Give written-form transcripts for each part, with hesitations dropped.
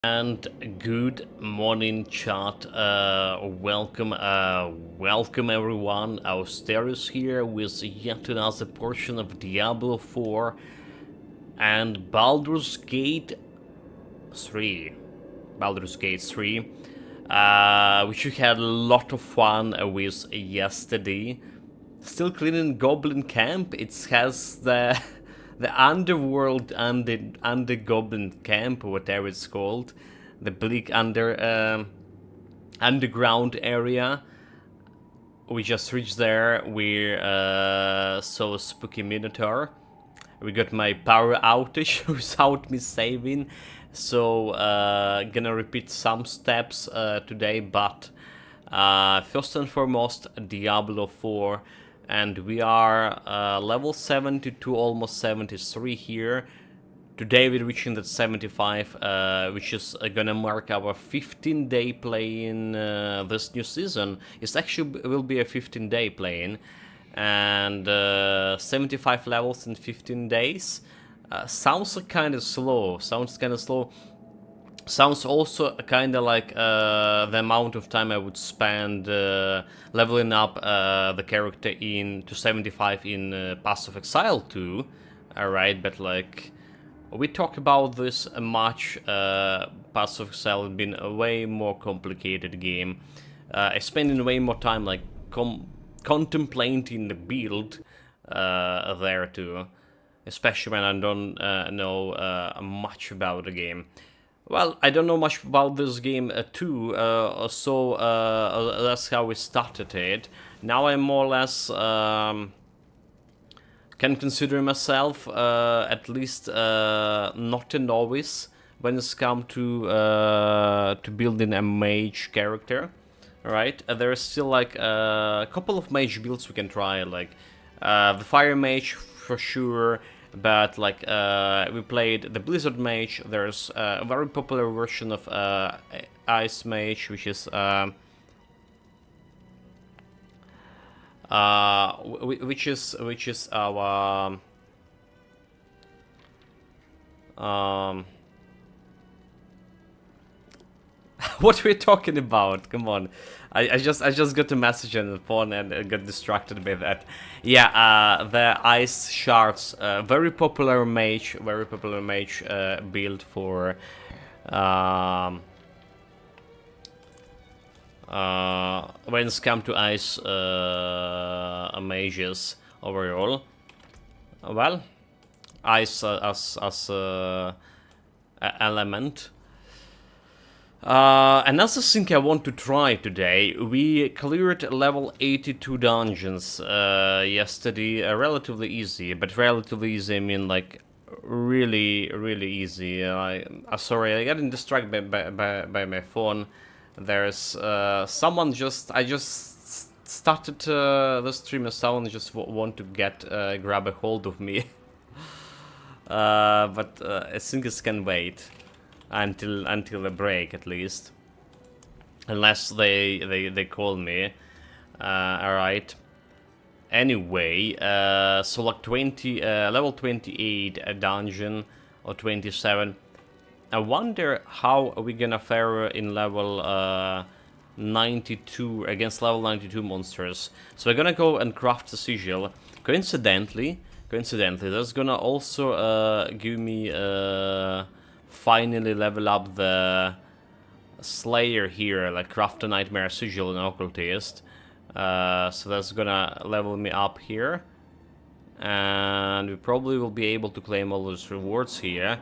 And good morning, chat. Welcome everyone. Austerius here with yet another portion of Diablo 4 and Baldur's Gate 3. Baldur's Gate 3, which we had a lot of fun with yesterday. Still cleaning Goblin Camp. It has the the underworld under Goblin Camp, or whatever it's called, the bleak underground area. We just reached there. We saw a spooky minotaur. We got my power outage without me saving, so gonna repeat some steps today, but first and foremost, Diablo 4, and we are level 72, almost 73 here. Today we're reaching that 75, which is gonna mark our 15-day play in this new season. It actually will be a 15-day play-in, and 75 levels in 15 days. Sounds kind of slow. Sounds also kind of like the amount of time I would spend leveling up the character to 75 in Pass of Exile 2. Alright, but like, we talk about this much. Pass of Exile has been a way more complicated game. I spending way more time like contemplating the build there too, especially when I don't know much about the game. Well, I don't know much about this game too, so that's how we started it. Now I'm more or less can consider myself at least not a novice when it's come to building a mage character. Alright, there's still like a couple of mage builds we can try, like the fire mage for sure, but like we played the blizzard mage. There's a very popular version of ice mage, which is our what we're talking about. Come on, I just got a message on the phone and got distracted by that. Yeah, the ice shards, very popular mage build for when it's come to ice mages overall. Well, ice as element. Another thing I want to try today, we cleared level 82 dungeons yesterday, relatively easy, but relatively easy I mean like really easy. Sorry, I got distracted by my phone. There's someone I just started the stream and someone just want to grab a hold of me. But I think it can wait until the break at least, unless they call me. All right. Anyway, so like level 28 a dungeon or 27. I wonder how are we gonna fare in level 92 against level 92 monsters. So we're gonna go and craft the sigil. Coincidentally, that's gonna also give me finally level up the Slayer here, like craft a Nightmare Sigil and Occultist. So that's gonna level me up here. And we probably will be able to claim all those rewards here.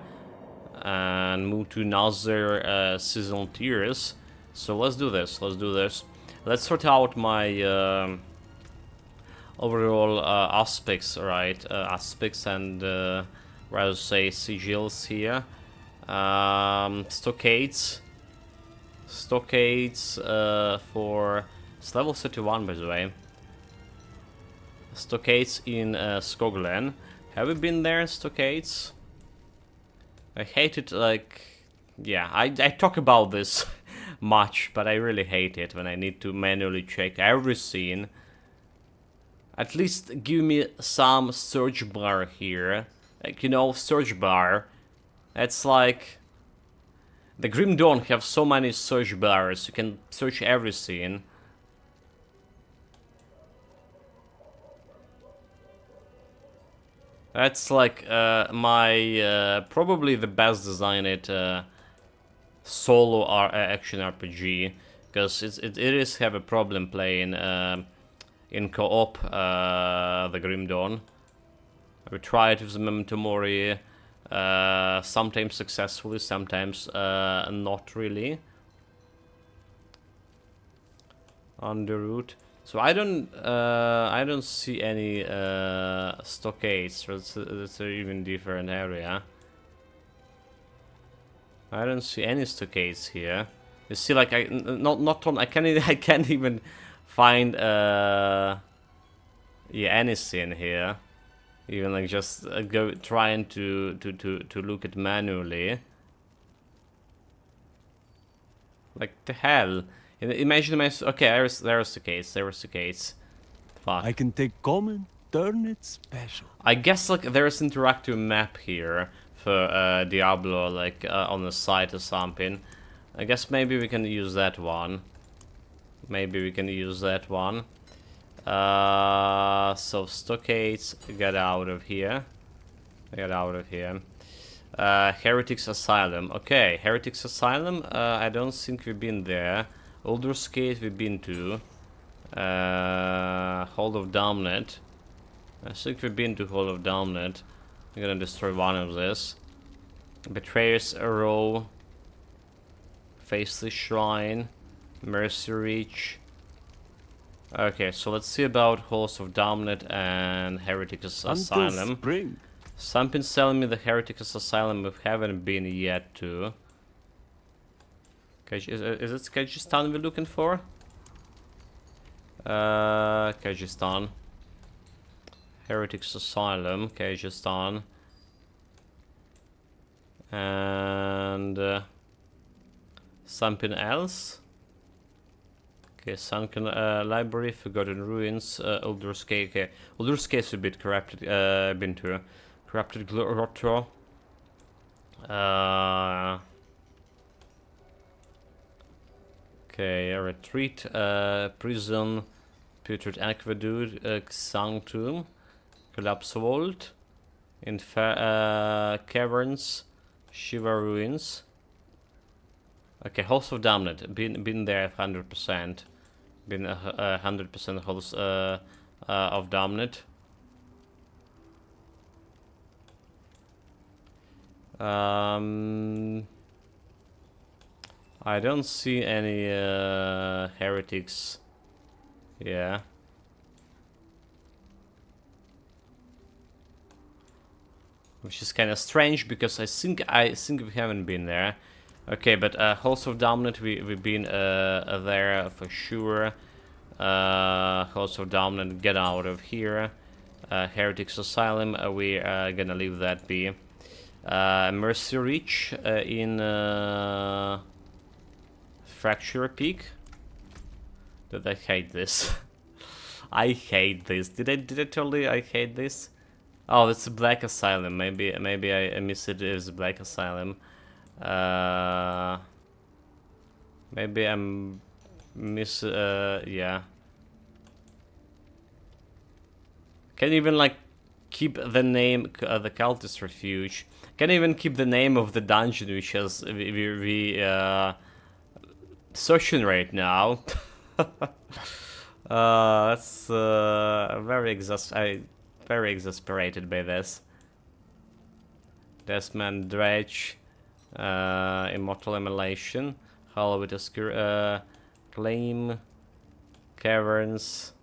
And move to another seasonal tiers. So let's do this, Let's sort out my overall aspects, right? Aspects and rather say sigils here. Stockades for... It's level 31 by the way. Stockades in Skoglen. Have we been there, Stockades? I hate it, like... Yeah, I talk about this much, but I really hate it when I need to manually check every scene. At least give me some search bar here. Like, you know, search bar. It's like... The Grim Dawn have so many search bars, you can search everything. That's like my probably the best designed solo action RPG, because it is have a problem playing in co-op the Grim Dawn. We tried with the Memento Mori, sometimes successfully, sometimes not really. On the route. So I don't see any stockades. That's an even different area. I don't see any stockades here. You see, like not on. I can't even find yeah, anything here. Even like just go trying to look at manually. Like the hell. Imagine my... Okay, there's the case. There was the case. Fuck. I can take common, turn it special. I guess like there's interactive map here for Diablo, like on the site or something. I guess maybe we can use that one. Maybe we can use that one. So stockades, get out of here. Get out of here. Heretics Asylum. Okay, Heretics Asylum. I don't think we've been there. Baldur's Gate we've been to. Hold of Damned. I think we've been to Hold of Damned. I'm gonna destroy one of this. Betrayer's Arrow. Faceless Shrine. Mercy Reach. Okay, so let's see about Halls of Damned and Heretics Asylum. Spring. Something's telling me the Heretics Asylum we haven't been yet to. Is it Kyrgyzstan we're looking for? Kyrgyzstan. Heretics Asylum, Kyrgyzstan. And something else? Okay, Sunken Library, Forgotten Ruins, Uldur's Gate. Okay, Uldur's Gate a bit corrupted, been to. Corrupted Grotto. Okay, a retreat, prison, putrid aqueduct, sanctum, collapse vault, caverns, Shiva ruins. Okay, Halls of Damned, been there 100%, been 100% Halls of Damned. I don't see any heretics. Yeah. Which is kind of strange because I think we haven't been there. Okay, but Halls of Damned we've been there for sure. Halls of Damned, get out of here. Heretics Asylum, we are gonna leave that be. Mercy Reach in Fracture Peak. Did I hate this? I hate this. Did I tell you I hate this? Oh, it's a Black Asylum. Maybe I miss it as Black Asylum. Maybe I'm yeah. Can't even like keep the name the Cultist Refuge. Can't even keep the name of the dungeon which has we searching right now. That's very exasperated by this. Desmond Dredge, Immortal Immolation, Hallowed Claim, Caverns,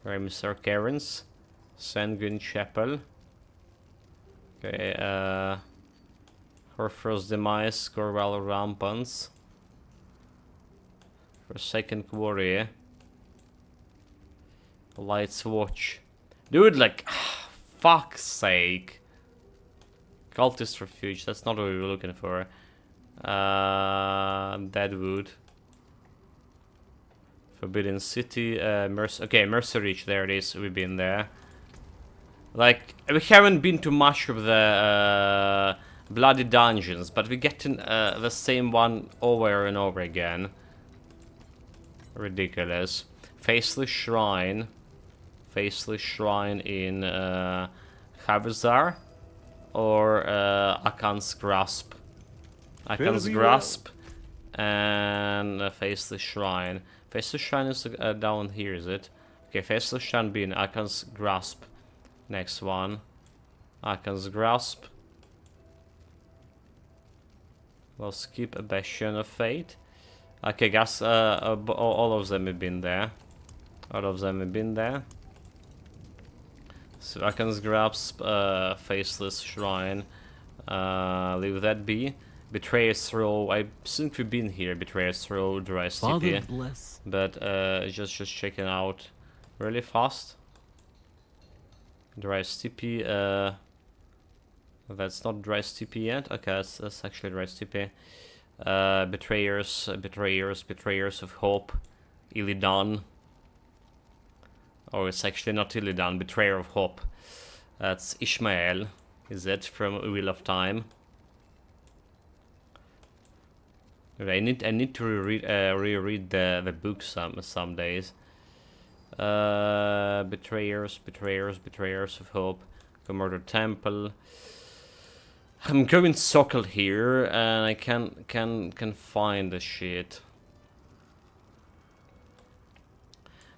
Remsar Caverns, Sanguine Chapel. Okay, her first demise, Corval Rampants. Forsaken Quarry. Light's Watch. Dude, like, fuck's sake. Cultist Refuge, that's not what we were looking for. Deadwood. Forbidden City, Mercy Reach, there it is, we've been there. Like, we haven't been to much of the bloody dungeons, but we get the same one over and over again. Ridiculous. Faceless Shrine. Faceless Shrine in Havizar or Akan's Grasp. Akan's Grasp and Faceless Shrine. Faceless Shrine is down here, is it? Okay, Faceless Shrine being Akan's Grasp. Next one. Akan's Grasp. We'll skip a Bastion of Fate. Okay, guess all of them have been there. All of them have been there. So Akan's Grasp, Faceless Shrine. Leave that be. Betrayer's Row. I think we've been here. Betrayer's Row, Dry Stippy. But just checking out really fast. Dry Stippy. That's not Dry Stippy yet. Okay, that's actually Dry Stippy. Betrayers of Hope. Illidan. Oh, it's actually not Illidan. Betrayer of Hope. That's Ishmael. Is it from Wheel of Time? I need to reread the book some days. Betrayers of Hope. Murder Temple. I'm going Sokol here, and I can find the shit.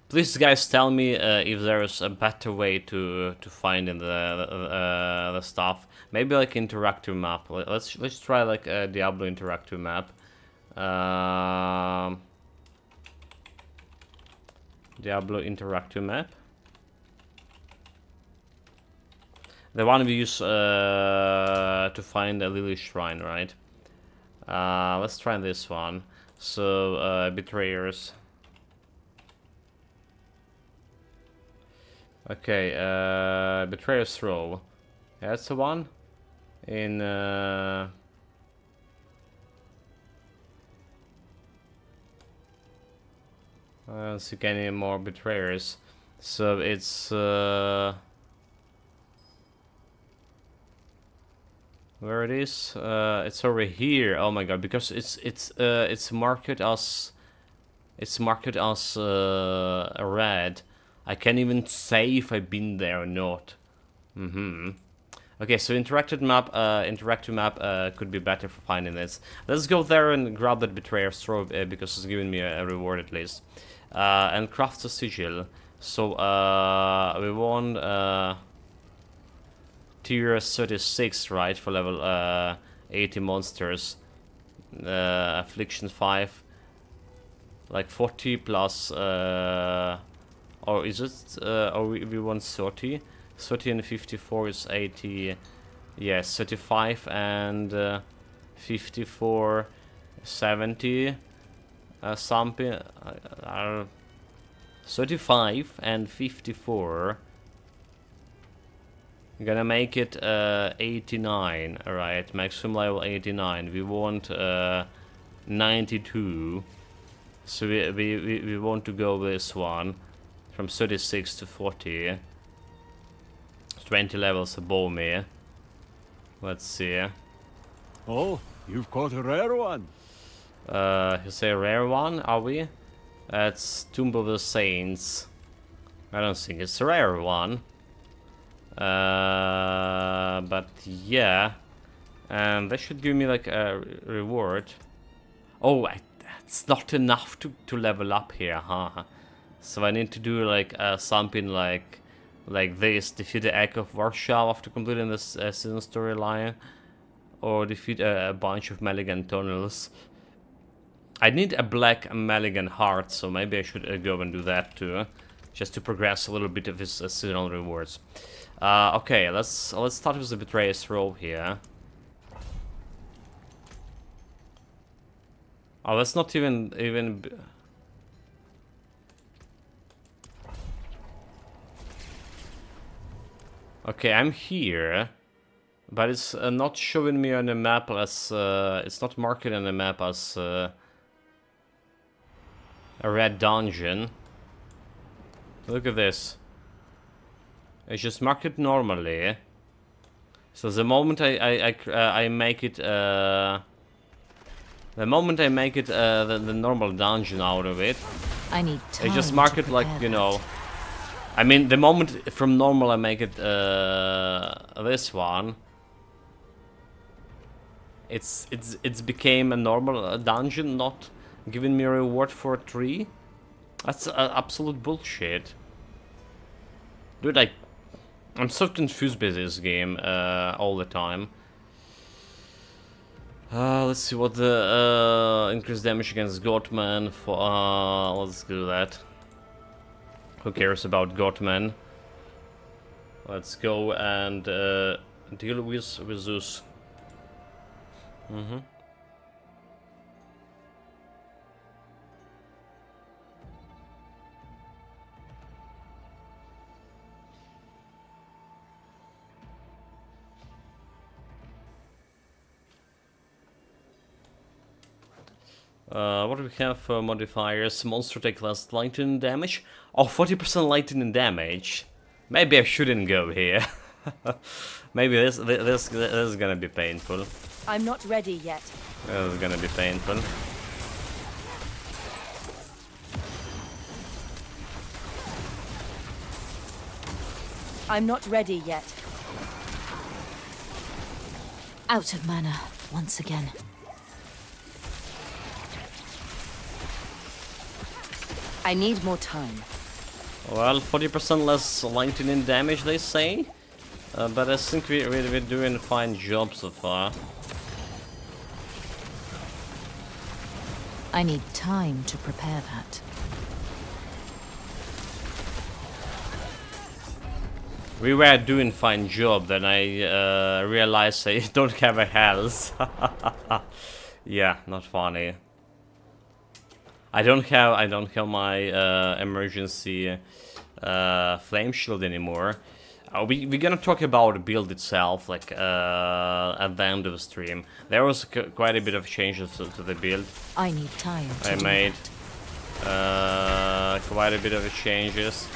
Please, guys, tell me if there's a better way to find in the stuff. Maybe like interactive map. Let's try like a Diablo interactive map. Diablo interactive map. The one we use to find a Lily Shrine, right? Let's try this one. So, Betrayers. Okay, Betrayer's Row. Yeah, that's the one. In, I don't see any more Betrayers. So, it's, where it is? It's over here. Oh my god, because it's marked as red. I can't even say if I've been there or not. Okay, so interactive map could be better for finding this. Let's go there and grab that Betrayer's Row because it's giving me a reward at least. And craft a sigil. So we want tier 36, right, for level 80 monsters. Affliction 5. Like 40 plus or is it or we want 30? 30 and 54 is 80. Yes, 35 and 54 70 something 35 and 54. I'm gonna make it 89. Alright, maximum level 89. We want 92. So we want to go with this one from 36 to 40. 20 levels above me. Let's see. Oh, you've caught a rare one. You say a rare one, are we? That's Tomb of the Saints. I don't think it's a rare one. But yeah. And that should give me like a reward. Oh, it's not enough to level up here, huh? So I need to do like something like this. Defeat the Echo of Warsaw after completing this season storyline. Or defeat a bunch of Maligan tunnels. I need a black Maligan heart, so maybe I should go and do that too. Just to progress a little bit of his seasonal rewards. Okay, let's start with the Betrayer's Row here. Oh, that's not even. Okay, I'm here, but it's not showing me on the map as it's not marked on the map as a red dungeon. Look at this. It's just marked normally. So the moment I make it, the normal dungeon out of it, I need time I just mark to it like, prepare you that. know. I mean, the moment from normal I make it this one, it's became a normal dungeon, not giving me a reward for a tree. That's absolute bullshit, dude. I'm so confused by this game all the time. Let's see what the increased damage against Goatman for. Let's do that. Who cares about Goatman? Let's go and deal with Zeus. What do we have for modifiers? Monster take less lightning damage. Oh, 40% lightning damage. Maybe I shouldn't go here. Maybe this is gonna be painful. I'm not ready yet. This is gonna be painful. I'm not ready yet. Out of mana once again. I need more time. Well, 40% less lightning damage, they say. But I think we're doing a fine job so far. I need time to prepare that. We were doing fine job, then I realized I don't have a health. Yeah, not funny. I don't have my emergency flame shield anymore. We're gonna talk about the build itself, like at the end of the stream. There was quite a bit of changes to the build. I need time to I do made that. quite a bit of changes.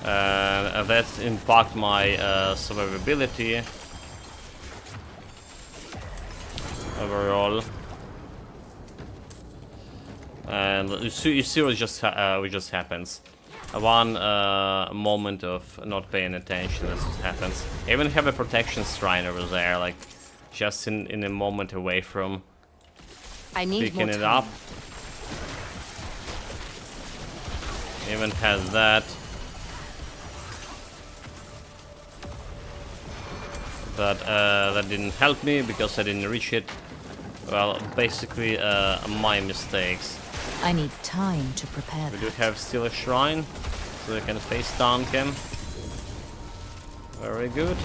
And that impact my survivability overall. And you see what just happens. One moment of not paying attention, that's what happens. I even have a protection shrine over there, like just in a moment away from I need picking more it time. up. Even has that. But that didn't help me because I didn't reach it. Well, basically my mistakes. I need time to prepare We do that. have still a shrine, so I can face down him. Very good.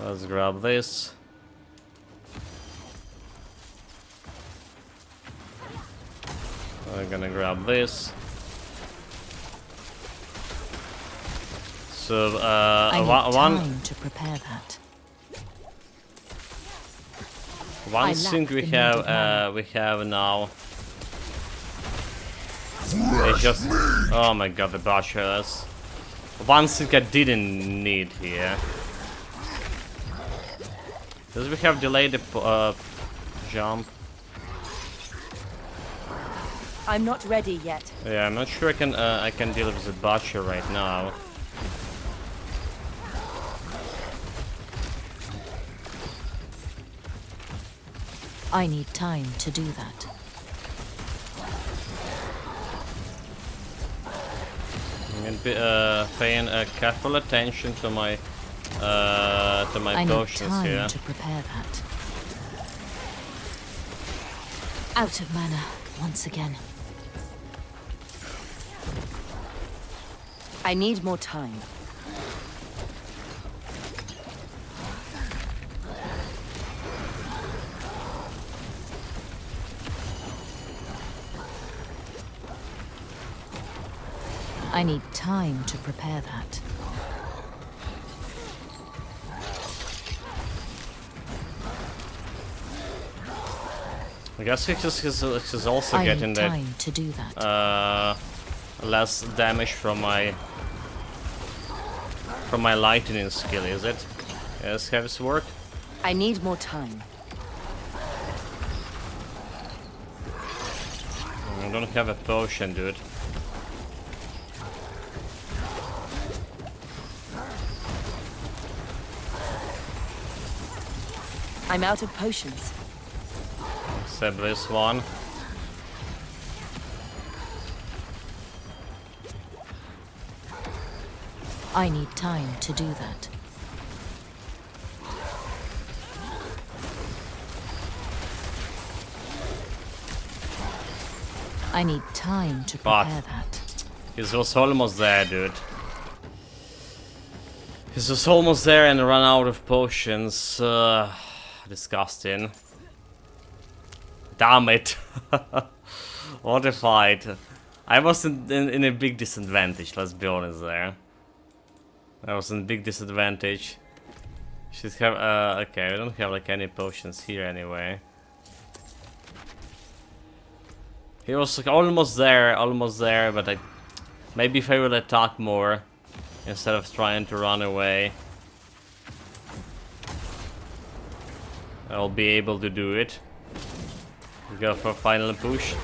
Let's grab this. I'm gonna grab this. So I need one time to prepare that. one I thing lack we the needed mana. have now. It's just, oh my god, the butchers. One thing I didn't need here. Does we have delayed the jump? I'm not ready yet. Yeah, I'm not sure I can deal with the butcher right now. I need time to do that. I'm gonna be paying careful attention to my I need potions time here. to prepare that. Out of mana once again. I need more time. I need time to prepare that. I guess he's also I getting need that time to do that. less damage from my lightning skill, is it? Yes, how does it work? I need more time. I don't have a potion, dude. I'm out of potions. Except this one. I need time to do that. I need time to prepare that. He was almost there, dude. He was almost there and ran out of potions. Disgusting. Damn it. What a fight. I was in a big disadvantage, let's be honest there. I was in a big disadvantage. Should have, okay, we don't have like any potions here anyway. He was like almost there, but maybe if I will attack more instead of trying to run away, I'll be able to do it. Go for a final push.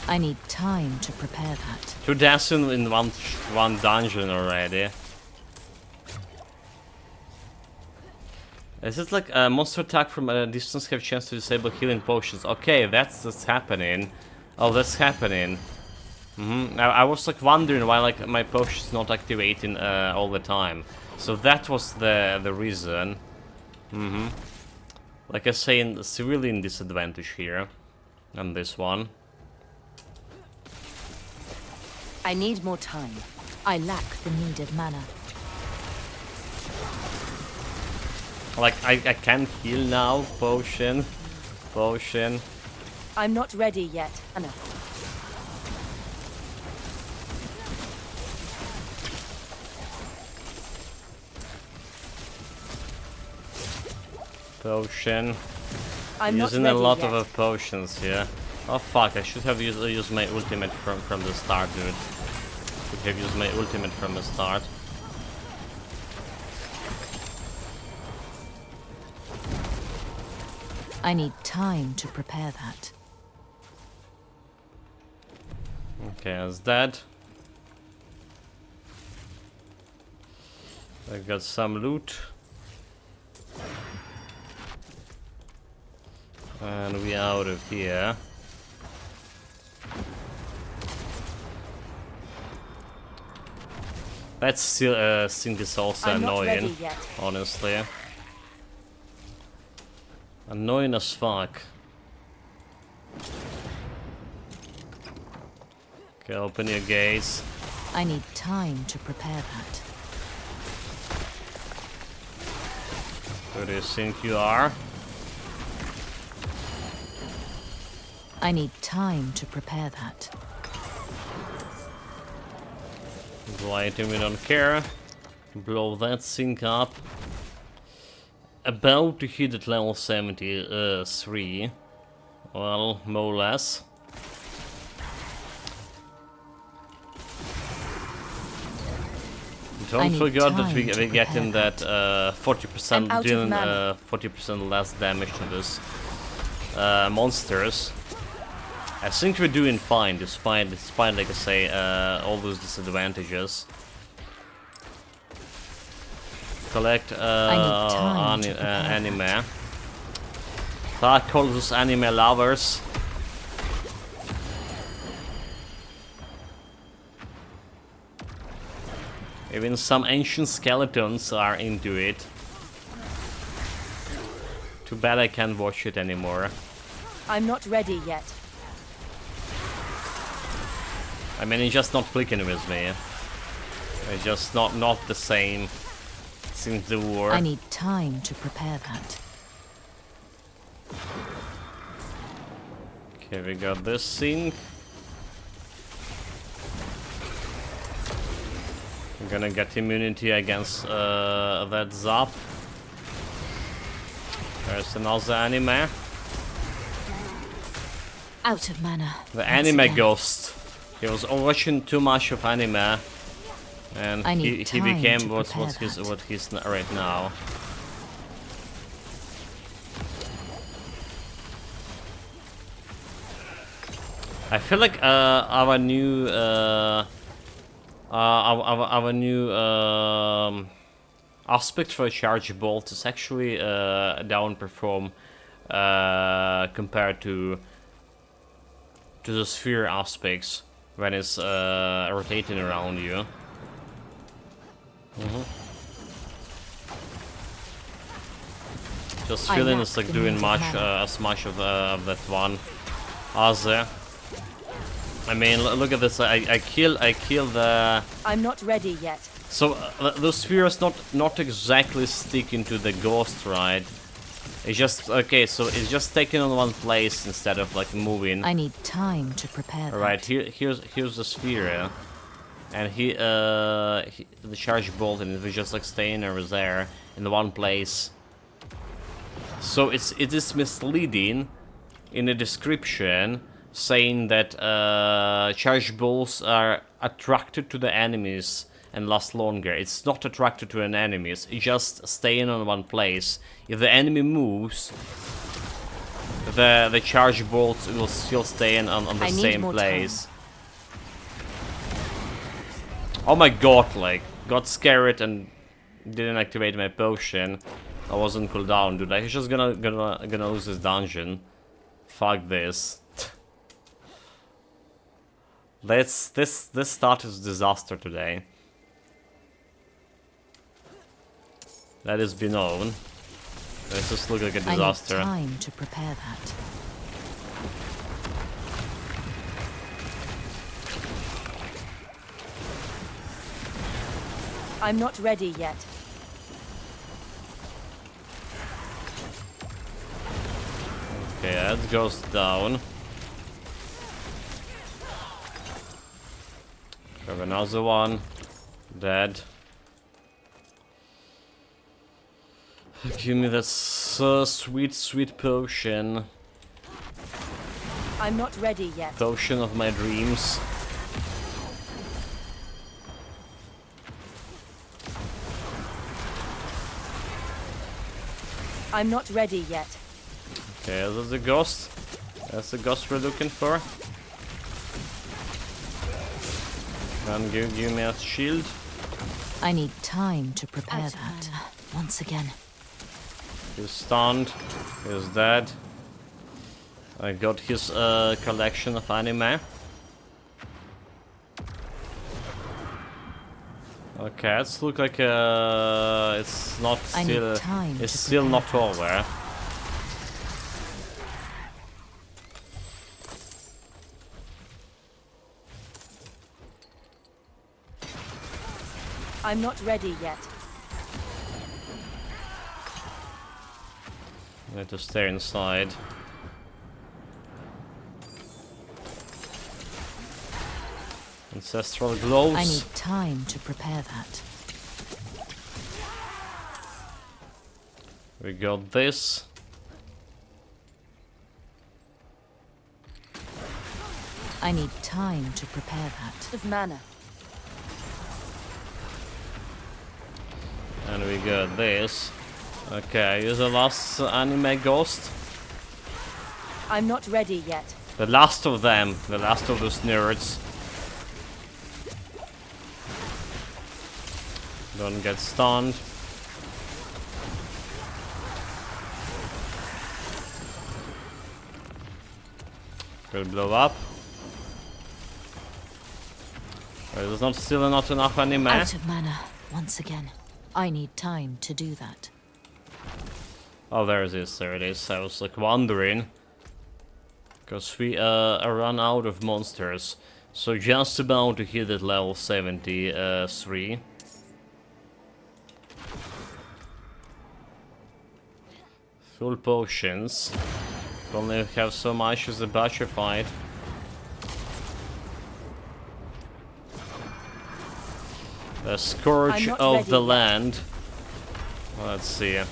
I need time to prepare that. 2 deaths in one dungeon already. Is it like a monster attack from a distance have chance to disable healing potions? Okay, that's happening. Oh, that's happening. I was like wondering why like my potion's not activating all the time. So that was the reason. Like I say, it's really in disadvantage here on this one. I need more time. I lack the needed mana. Like I can heal now. Potion. I'm not ready yet. Anna. Potion. I'm Using not a ready lot yet. of potions here. Oh fuck, I should have used my ultimate from the start, dude. Should have used my ultimate from the start. I need time to prepare that. Okay, that's that. I got some loot. And we out of here. That still thing is also I'm not ready annoying, yet. honestly. Annoying as fuck. Okay, open your gates. I need time to prepare that. Who do you think you are? I need time to prepare that. Lighting, we don't care. Blow that thing up. About to hit at level 73. Well, more or less. Don't forget that we're getting that 40% dealing 40% less damage to this monsters. I think we're doing fine despite like I say all those disadvantages. Collect anime. Fuck all those anime lovers. Even some ancient skeletons are into it. Too bad I can't watch it anymore. I'm not ready yet. I mean, it's just not clicking with me. It's just not the same since the war. I need time to prepare that. Okay, we got this thing. I'm gonna get immunity against that zap. There's another anime. Out of mana. The once anime again. ghost. He was watching too much of anime, and I he need time became to what prepare he's right now. I feel like our new aspect for a charge bolt is actually downperform compared to the sphere aspects when it's rotating around you. Just I feeling lack it's like the doing means of much mana. as much of that one as I mean, look at this. I kill the. I'm not ready yet. So the spheres not exactly sticking to the ghost, right? It's just okay. So it's just taken on one place instead of like moving. I need time to prepare that. Right here's the sphere, and the charge bolt, and it was just like staying over there in the one place. So it is misleading in the description, saying that charge bolts are attracted to the enemies and last longer. It's not attracted to an enemies, it's just staying on one place. If the enemy moves, the charge bolt will still stay on the I need same more place. Oh my god, like, got scared and didn't activate my potion. I wasn't cooldown, dude. I'm just gonna lose this dungeon. Fuck this. This start is disaster today. Let this be known. Let's just look like a disaster. I need time to prepare that. I'm not ready yet. Okay, that goes down. Have another one. Dead. Give me that sweet potion. I'm not ready yet. Potion of my dreams. I'm not ready yet. Okay, that's the ghost. That's the ghost we're looking for. And give me a shield. I need time to prepare that. Once again. He's stunned. He's dead. I got his collection of anime. Okay, it's look like it's not I need still. time It's to still not prepare over. I'm not ready yet. I need to stay inside. Ancestral gloves. I need time to prepare that. We got this. I need time to prepare that. Of mana. And we got this. Okay, use the last anime ghost. I'm not ready yet. The last of them. The last of those nerds. Don't get stunned. Will blow up. There's not still not enough anime. Out of mana. Once again. I need time to do that. Oh, there it is. There it is. I was like wondering. Because we run out of monsters. So just about to hit at level 73. Full potions. If only have so much as a butcher fight. The Scourge I'm not of ready the yet. Land. Let's see.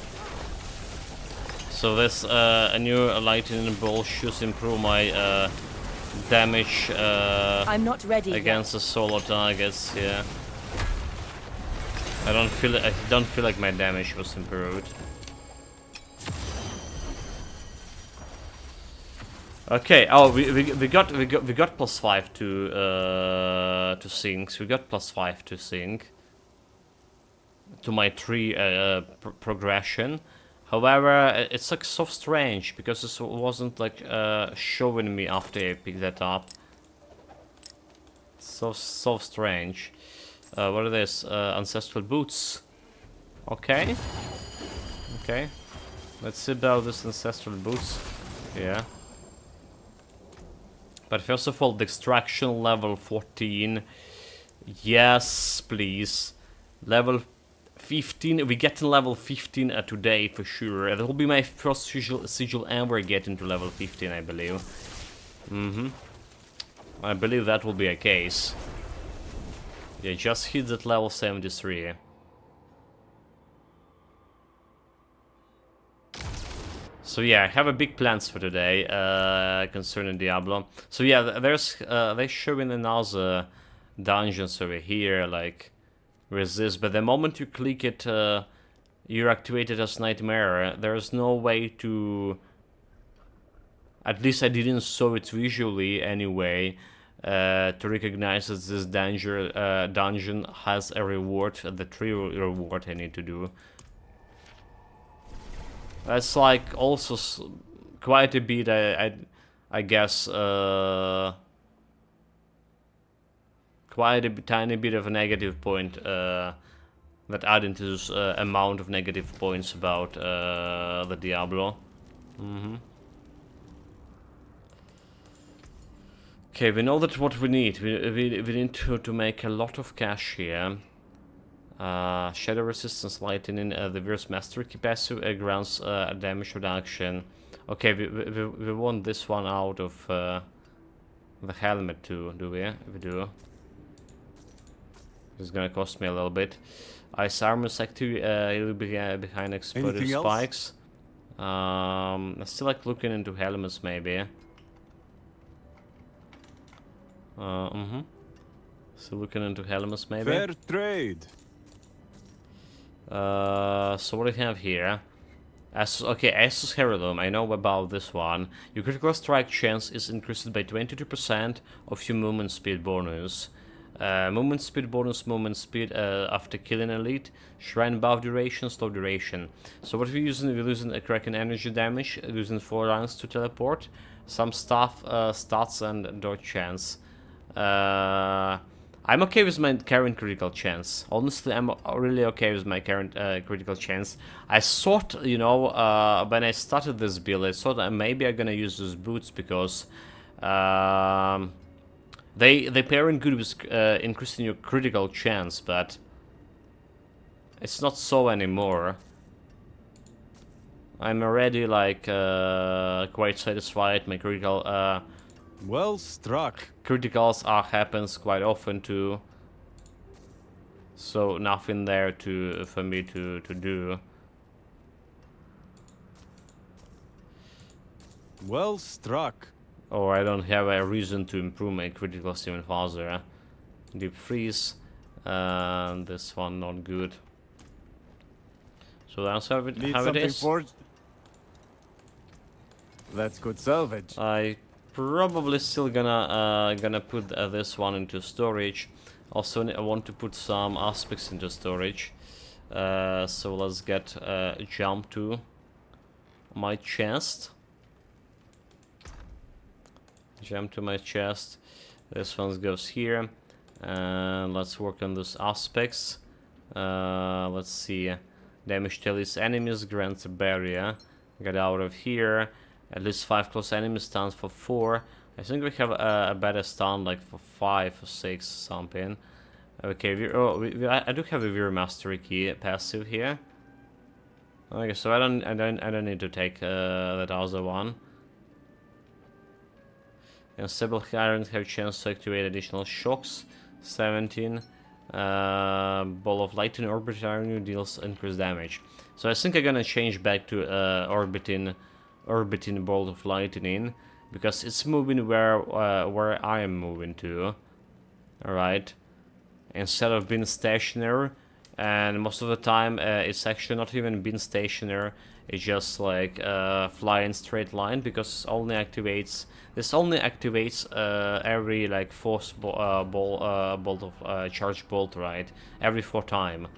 So this a new lightning bolt should improve my damage I'm not ready against the solo targets. Yeah. I don't feel like my damage was improved. Okay. Oh, we got +5 to sync. We got +5 to sync to my 3 progression. However, it's like so strange because this wasn't like showing me after I picked that up. So strange. What are these? Ancestral boots. Okay. Okay. Let's see about this ancestral boots. Yeah. But first of all, the extraction level 14. Yes, please. Level 15. We get to level 15 today for sure. That will be my first sigil ever getting to level 15, I believe. I believe that will be a case. Yeah, just hit that level 73. So yeah, I have a big plans for today concerning Diablo. So yeah, there's they're showing another dungeons over here, like resist. But the moment you click it, you're activated as Nightmare. There's no way to. At least I didn't saw it visually anyway. To recognize that this dungeon has a reward, the 3 reward I need to do. That's like also quite a bit, I guess, quite a tiny bit of a negative point that add into this amount of negative points about the Diablo. Okay, we know that what we need. We need to make a lot of cash here. Shadow resistance lightning, the Virus Mastery passive grants damage reduction. Okay, we want this one out of the helmet too, do we? We do. It's gonna cost me a little bit. Ice armor is active, it'll be behind explosive spikes. I still like looking into helmets maybe. So looking into helmets maybe. Fair trade. So what do we have here? Okay, Asus Heirloom, I know about this one. Your critical strike chance is increased by 22% of your movement speed bonus. Movement speed bonus, movement speed after killing elite, shrine buff duration, slow duration. So what we're using, we're using a Kraken energy damage, using 4 rounds to teleport, some stuff, stats and dodge chance. I'm okay with my current critical chance. Honestly, I'm really okay with my current critical chance. I thought, you know, when I started this build, I thought that maybe I'm gonna use those boots because they pairing good with increasing your critical chance, but it's not so anymore. I'm already like quite satisfied. My critical Well struck. criticals happens quite often too, so nothing there for me to do. Well struck. Or I don't have a reason to improve my criticals even faster. Deep freeze, and this one not good. So that's how it is. Forged? That's good salvage. I probably still gonna put this one into storage. Also, I want to put some aspects into storage. So let's get jump to my chest. Jump to my chest. This one goes here, and let's work on those aspects. Let's see. Damage to these enemies grants a barrier. Get out of here. At least 5 close enemies stands for 4. I think we have a better stun like for 5 or 6 something. Okay, I do have a Vir Mastery key passive here. Okay, so I don't need to take that other one. And stable irons have chance to activate additional shocks. 17. Ball of lightning orbiting deals increased damage. So I think I'm gonna change back to orbiting ball of lightning because it's moving where I am moving to. All right, instead of being stationary, and most of the time it's actually not even being stationary. It's just like flying straight line because it only activates. This only activates every like force bolt of charge bolt, right? Every 4 times.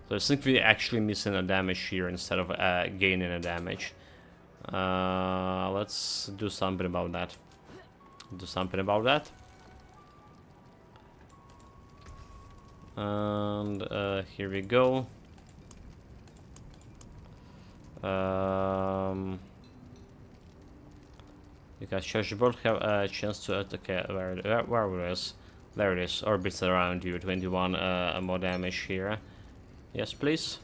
So I think we're actually missing a damage here instead of gaining a damage. Let's do something about that. And here we go. Because charge bolt have a chance to attack. Where it is? There it is. Orbits around you. 21 more damage here. Yes, please.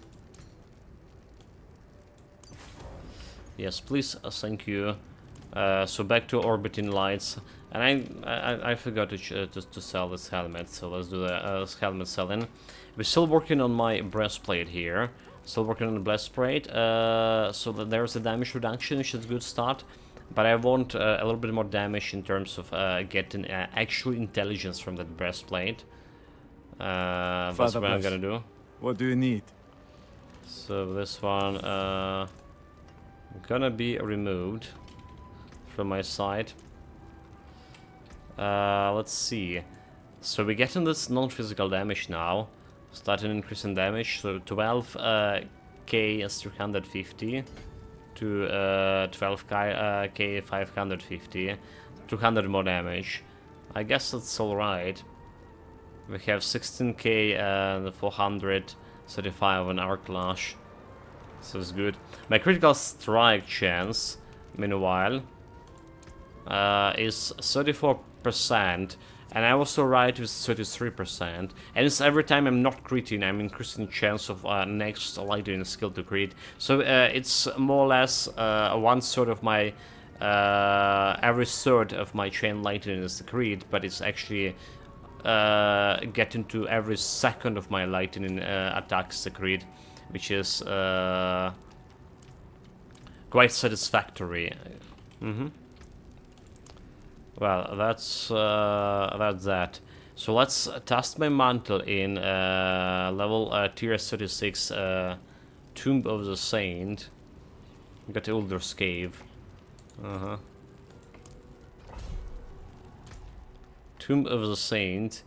Yes, please. Thank you. So back to orbiting lights, and I forgot to sell this helmet. So let's do the helmet selling. We're still working on my breastplate here. Still working on the breastplate. So that there's a damage reduction, which is a good start. But I want a little bit more damage in terms of getting actual intelligence from that breastplate. That's what I'm gonna do. What do you need? So this one gonna be removed from my side. Let's see. So we're getting this non-physical damage now. Starting increasing damage. So 12k is 350 to 12k 550. 200 more damage. I guess that's alright. We have 16k and 435 on our clash. So it's good. My critical strike chance, meanwhile, is 34%, and I also ride with 33%. And it's every time I'm not critting, I'm increasing chance of next lightning skill to crit. So it's more or less 1/3 of my every third of my chain lightning is the crit, but it's actually getting to every second of my lightning attacks the crit, which is quite satisfactory. Well, that's that. So let's test my mantle in level tier 36 Tomb of the Saint. Got Ulder's Cave. Tomb of the Saint.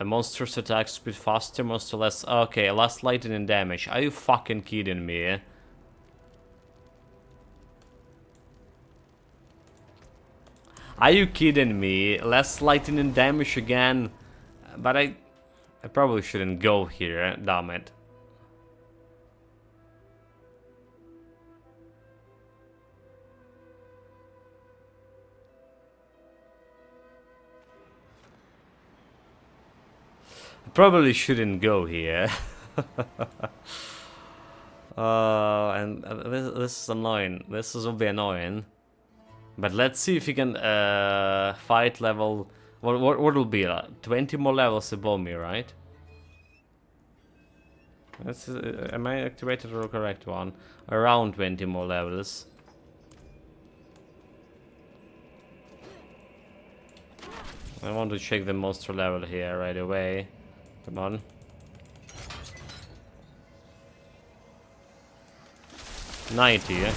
Monsters attack speed faster, monster less. Okay, less lightning damage. Are you fucking kidding me? Are you kidding me? Less lightning damage again? But I probably shouldn't go here, damn it. Probably shouldn't go here. And this is annoying. This will be annoying. But let's see if we can fight level. What will be 20 more levels above me, right? That's, am I activated the correct one? Around 20 more levels. I want to check the monster level here right away. Come on. $90.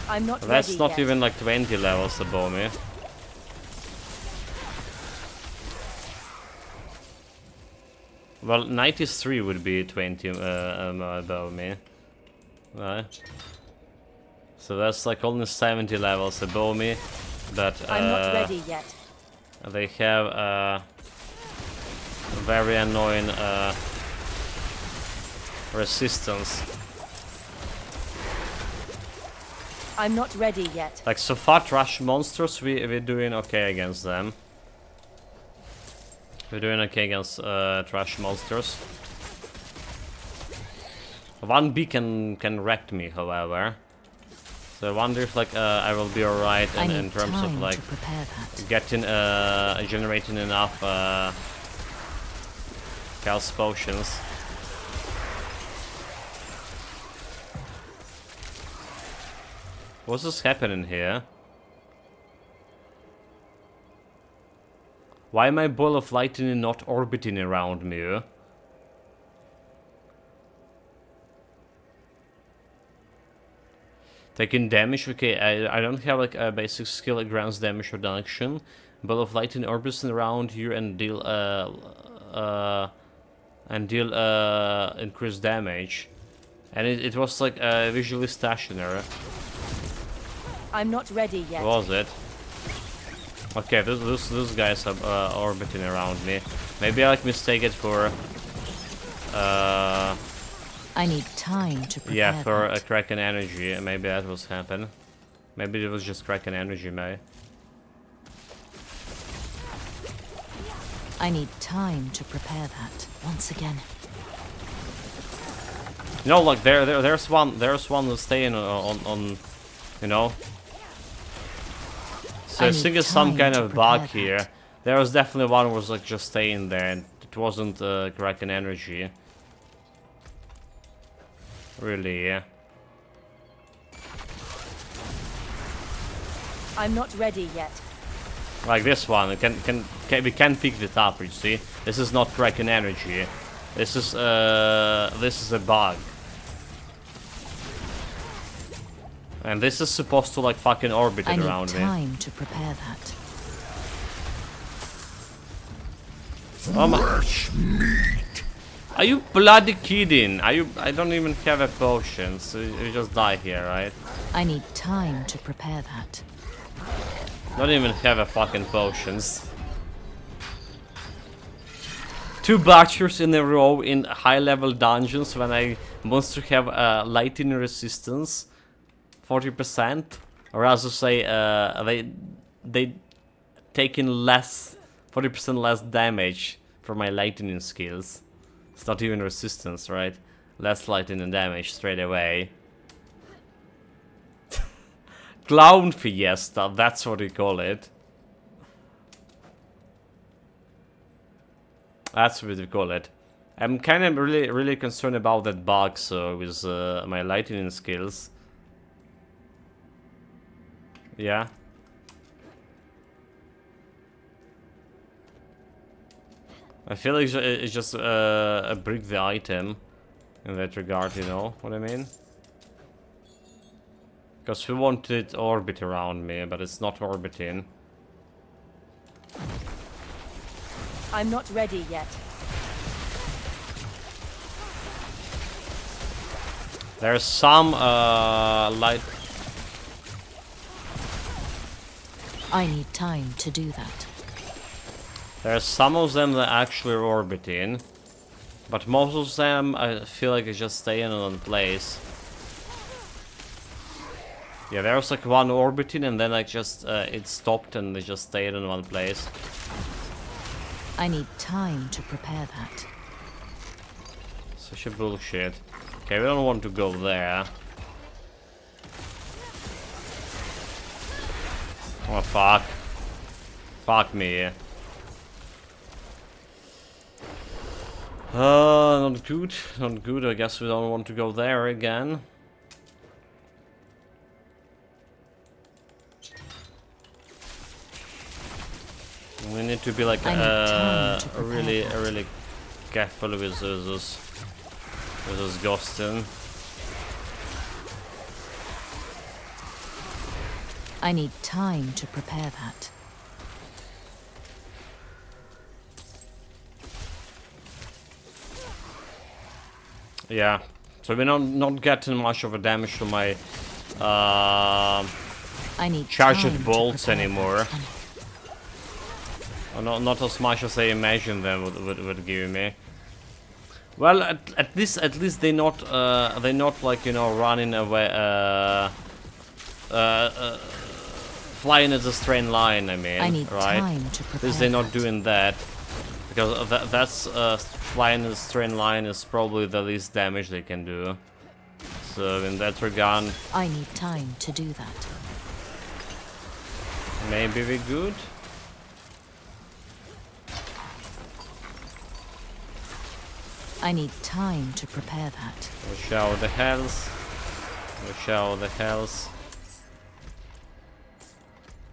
I'm not That's ready not yet. even like 20 levels above me. Well, 93 would be 20 above me. Right. So that's like only 70 levels above me. But I'm not ready yet. they have a very annoying resistance. I'm not ready yet. Like, so far trash monsters, we're doing okay against them. We're doing okay against trash monsters. One beacon can wreck me, however. So I wonder if like I will be alright in terms of like getting generating enough Chaos potions. What's this happening here? Why my ball of lightning not orbiting around me? Taking damage, okay, I don't have like a basic skill that grants damage reduction. Ball of lightning orbits around you and deal increased damage. And it was like visually stationary. I'm not ready yet. Was it? Okay, those guys are orbiting around me. Maybe I like mistake it for I need time to prepare. yeah, for a that. Kraken energy. Maybe that was happen. Maybe it was just Kraken energy, May. I need time to prepare that once again. You know, like there's one that's staying on you know. So I I think need it's some time kind to of bug prepare here. that. There was definitely one was like just staying there, and it wasn't Kraken energy. Really, yeah. I'm not ready yet. Like this one, we can pick it up. You see, this is not Kraken energy. This is a bug, and this is supposed to like fucking orbit I it need around me. time to prepare that. Oh my! Are you bloody kidding? Are you? I don't even have a potion, so you just die here, right? I need time to prepare that. Don't even have a fucking potions. 2 butchers in a row in high-level dungeons when I monster have lightning resistance, 40%, or as to say, they taking less, 40% less damage for my lightning skills. It's not even resistance, right? Less lightning damage straight away. Clown Fiesta, that's what we call it. That's what we call it. I'm kind of really concerned about that bug, so with my lightning skills. Yeah. I feel like it's just a brick the item in that regard, you know what I mean? Because we want it to orbit around me, but it's not orbiting. I'm not ready yet. There's some light. I need time to do that. There's some of them that actually are orbiting, but most of them I feel like it's just staying in one place. Yeah, there's like one orbiting and then like just it stopped and it just stayed in one place. I need time to prepare that. Such a bullshit. Okay, we don't want to go there. Oh fuck. Fuck me. Not good. Not good. I guess we don't want to go there again. We need to be like really careful with those ghosting. I need time to prepare that. Yeah, so we're not getting much of a damage to my I need charged time to bolts prepare anymore. that. Or not as much as I imagined them would give me. Well, at least they're not like, you know, running away, flying as a straight line. I mean, I need right? time to At prepare least they're not that. doing that, because that's flying as a straight line is probably the least damage they can do. So in that regard, I need time to do that. maybe we're good. I need time to prepare that. Watch out the hells. Watch out the hells.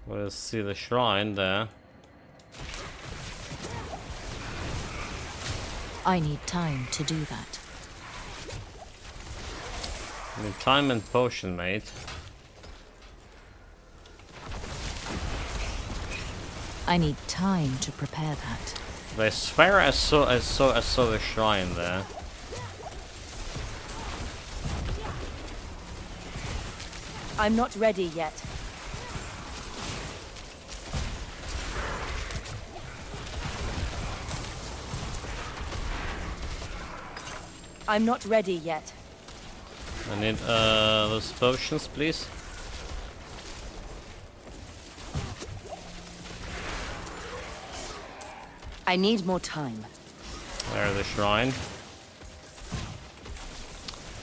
We'll see the shrine there. I need time to do that. Need time and potion, mate. I need time to prepare that. I swear I saw the shrine there. I'm not ready yet. I'm not ready yet. I need those potions, please. I need more time. There's the shrine.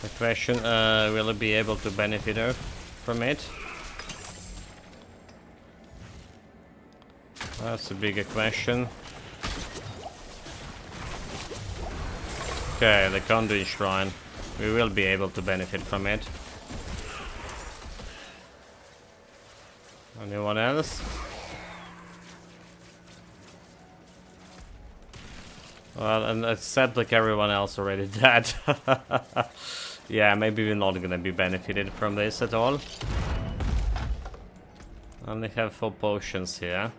The question, will I be able to benefit her from it? That's a bigger question. Okay, the conduit shrine. We will be able to benefit from it. Anyone else? Well, and except like everyone else already dead. Yeah, maybe we're not gonna be benefited from this at all. Only have 4 potions here.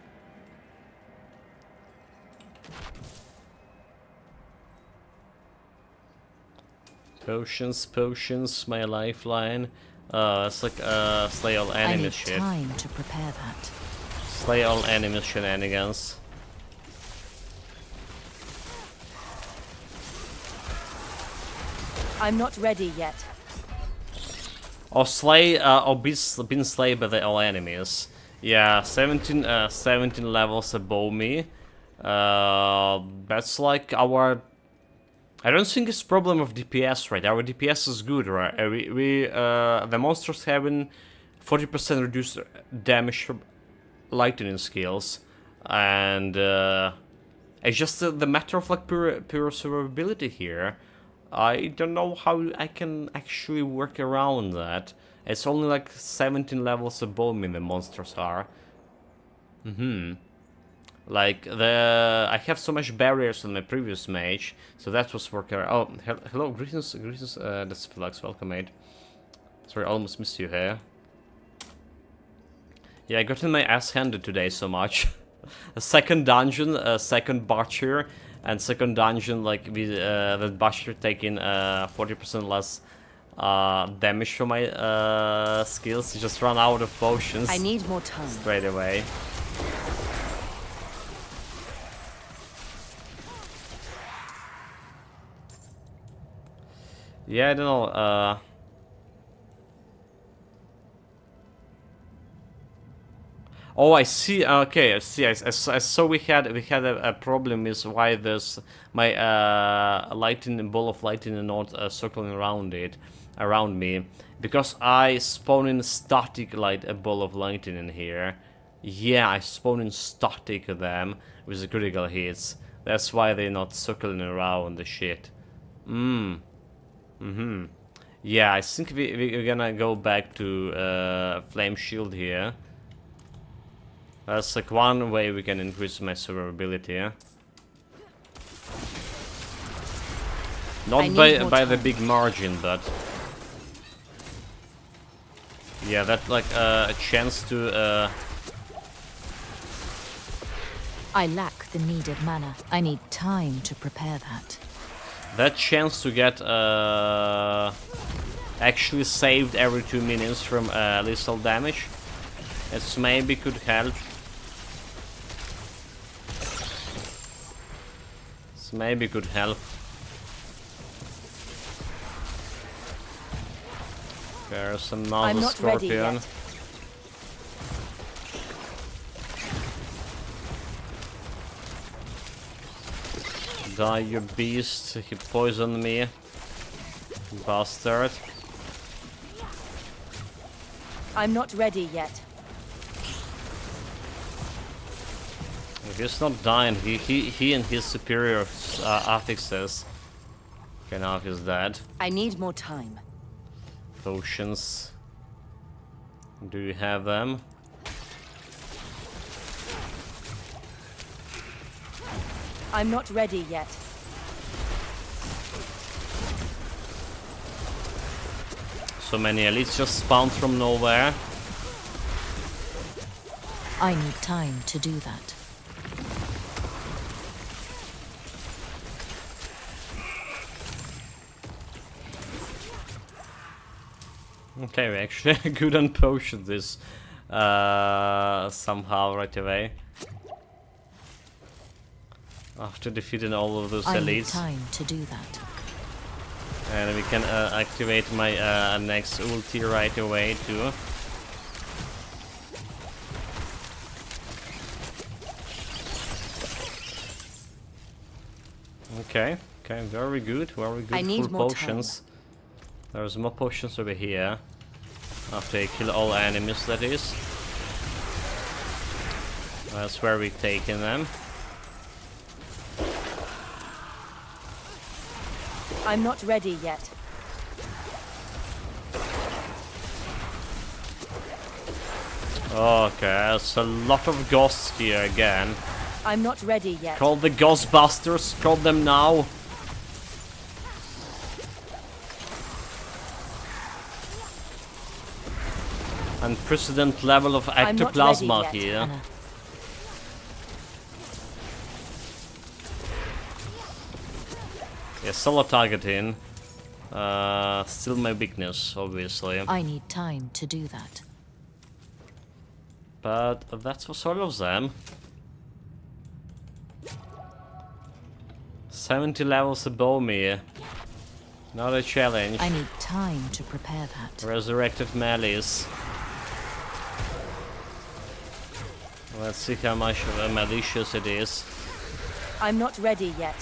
Potions, my lifeline. It's like slay all I enemy need shit. time to prepare that. Slay all enemy shenanigans. I'm not ready yet. Or slay, or been slayed by the all enemies. Yeah, 17 levels above me. That's like our... I don't think it's a problem of DPS, right? Our DPS is good, right? The monsters having 40% reduced damage from lightning skills, and it's just the matter of like pure survivability here. I don't know how I can actually work around that. It's only like 17 levels above me the monsters are. Like I have so much barriers on my previous mage, so that was working. Oh, hello, greetings, that's Flux, welcome, mate. Sorry, I almost missed you here. Yeah, I got in my ass handed today so much. A second dungeon, a second butcher, and second dungeon like with the butcher taking 40% less damage from my skills. Just run out of potions. I need more time. Straight away. Yeah, I don't know. Oh, I see. Okay, I see. I saw we had a problem is why there's my lightning ball of lightning not circling around me, because I spawn in static light a ball of lightning in here. Yeah, I spawn in static them with the critical hits. That's why they're not circling around the shit. Yeah, I think we're gonna go back to flame shield here. That's like one way we can increase my survivability, yeah? Not by the big margin, but... Yeah, that's like a chance to... I lack the needed mana. I need time to prepare that. That chance to get actually saved every 2 minutes from lethal damage. It maybe could help. Maybe could help. There's another scorpion. Die, you beast! He poisoned me, bastard. I'm not ready yet. He's not dying. He and his superior affixes. Okay, now he's dead. I need more time. Potions. Do you have them? I'm not ready yet. So many elites just spawned from nowhere. I need time to do that. Okay, we actually good on potion this somehow right away. After defeating all of those I need elites. time to do that. And we can activate my next ulti right away too. Okay, very good, very good. I need Full more potions. There's more potions over here. After I kill all enemies, that is. That's where we're taking them. I'm not ready yet. Okay, there's a lot of ghosts here again. I'm not ready yet. Call the Ghostbusters, call them now. Unprecedented level of I'm not ectoplasma ready yet, here. Anna. Yeah, solo targeting. Still my weakness, obviously. I need time to do that. But that's for all of them. 70 levels above me. Not a challenge. I need time to prepare that. Resurrected melees. Let's see how much of a malicious it is. I'm not ready yet.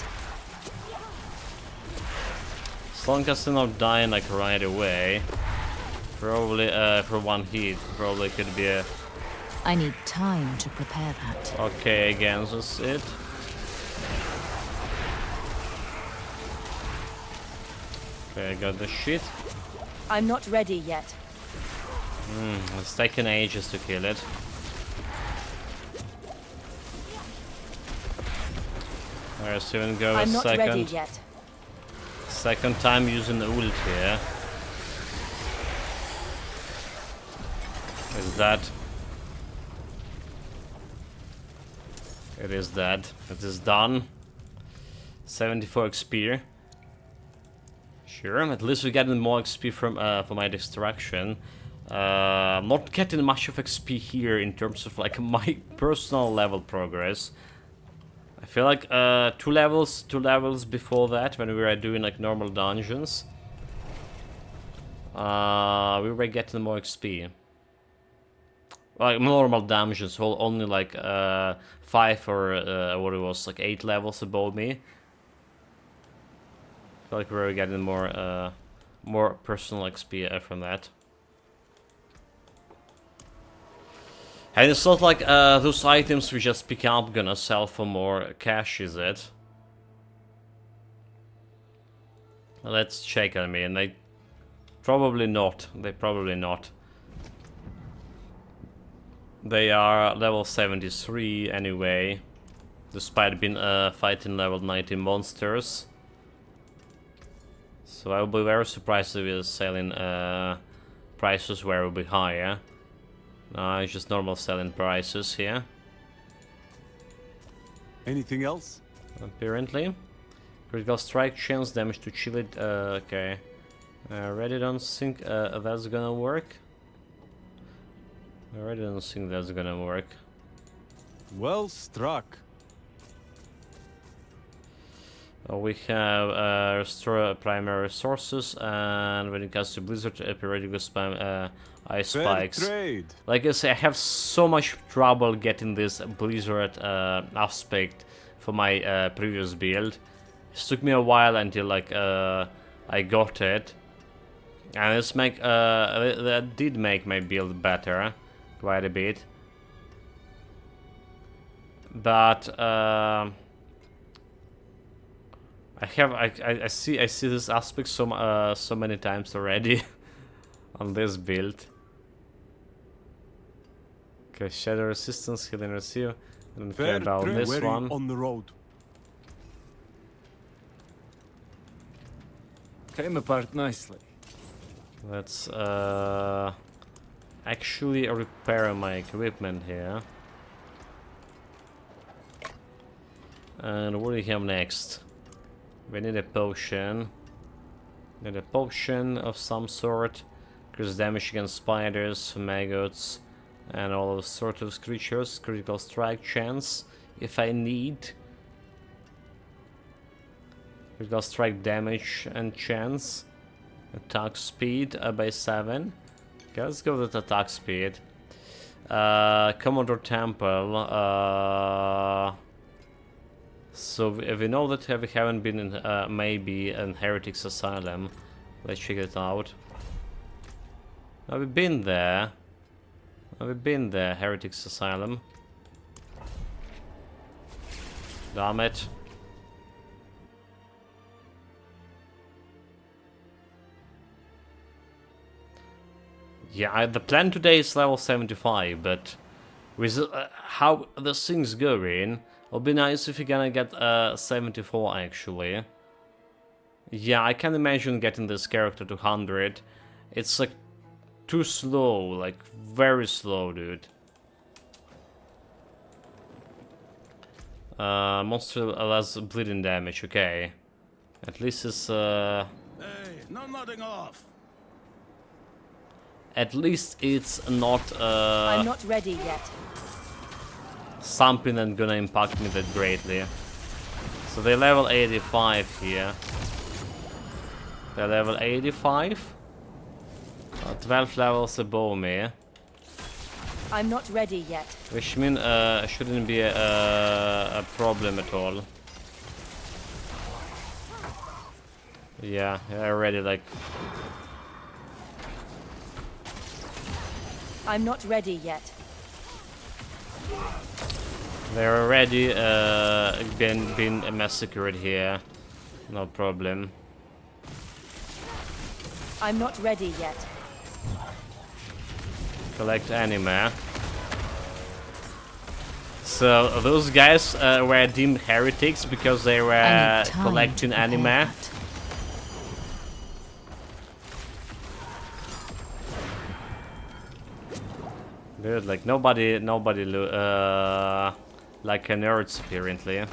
As long as they're not dying like right away. Probably for one hit. Probably could be a... I need time to prepare that. Okay, again, that's it. Okay, I got the shit. I'm not ready yet. It's taken ages to kill it. Alright, so even go a I'm not ready second. yet. Second time using the ult here. Is that? It is dead. It is done. 74 XP. Sure, at least we're getting more XP from for my destruction. Not getting much of XP here in terms of like my personal level progress. I feel like two levels before that, when we were doing like normal dungeons, we were getting more XP. Like normal dungeons, only like 5 or what it was, like 8 levels above me. I feel like we were getting more personal XP from that. And it's not like those items we just pick up gonna sell for more cash, is it? Let's check, I mean, they probably not. They probably not. They are level 73 anyway, despite being fighting level 90 monsters. So I will be very surprised if we're selling prices where it will be higher. No, it's just normal selling prices here. Anything else? Apparently. Critical strike, chance damage to chill it. Okay. Already don't think that's gonna work. I already don't think that's gonna work. Well struck. We have restore primary resources, and when it comes to blizzard, periodical spam ice Fair spikes. trade. Like I say, I have so much trouble getting this blizzard aspect for my previous build. It took me a while until like I got it, and it's that did make my build better quite a bit. But I see this aspect so many times already on this build. Okay, shadow resistance, healing receive. I don't care about this Wary one. on the road. Came apart nicely. Let's actually repair my equipment here. And what do we have next? We need a potion. Need a potion of some sort. Increase damage against spiders, maggots, and all those sort of creatures. Critical strike chance if I need. Critical strike damage and chance. Attack speed by 7. Okay, let's go with attack speed. Commodore Temple. So we know that we haven't been in maybe in Heretics Asylum. Let's check it out. Have we been there? Have we been there, Heretics Asylum? Damn it. Yeah, the plan today is level 75, but with how the thing's going, it'll be nice if you're gonna get 74 actually. Yeah, I can imagine getting this character to 100. It's like too slow, like very slow, dude. Monster less bleeding damage, okay. At least it's Hey, no nodding off. At least it's not I'm not ready yet. something that's gonna impact me that greatly. So they level 85 here. They're level 85. 12 levels above me. I'm not ready yet. Which means shouldn't be a problem at all. Yeah, I already like... I'm not ready yet. They're already been massacred here. No problem. I'm not ready yet. Collect anime. So those guys were deemed heretics because they were collecting anime. Dude, like nobody like a nerds apparently.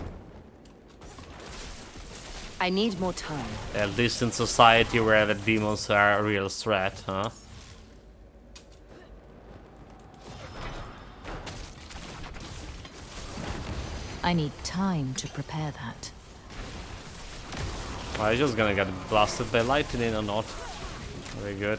I need more time. At least in society where the demons are a real threat, huh? I need time to prepare that. Are you just gonna get blasted by lightning or not? Very good.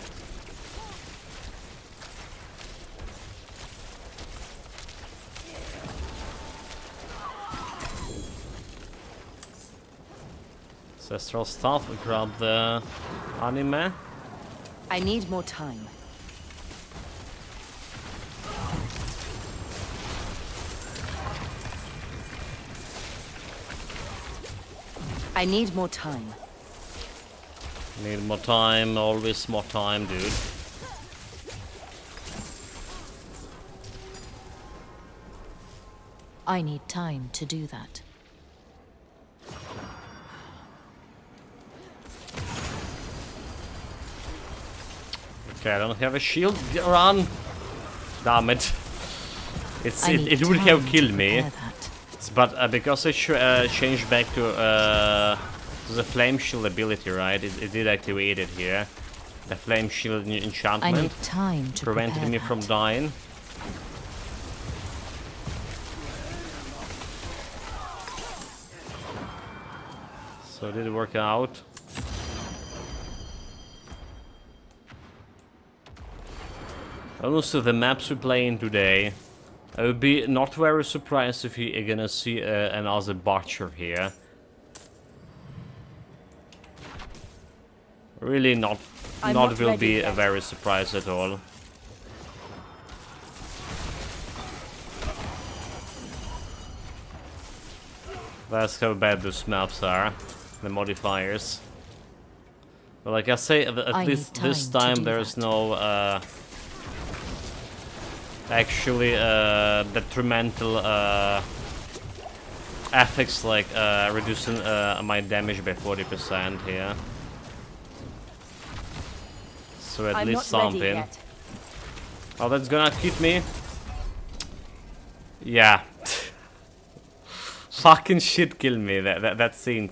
Ancestral stuff, grab the anime. I need more time. I need more time. Need more time, always more time, dude. I need time to do that. Okay, I don't have a shield. Run! Damn it. It would have killed me. But because I changed back to the flame shield ability, right? It did activate it here. The flame shield enchantment. I need time to preventing me from dying. So did it work out? Also, the maps we're playing today, I would be not very surprised if you're gonna see another butcher here. Really not will be a very surprise at all. That's how bad those maps are. the modifiers. But like I say, at I least need this time to time do there's that. no actually detrimental effects like reducing my damage by 40% here. So at I'm least not ready something. yet. Oh, that's gonna hit me. Yeah. Fucking shit kill me. That scene.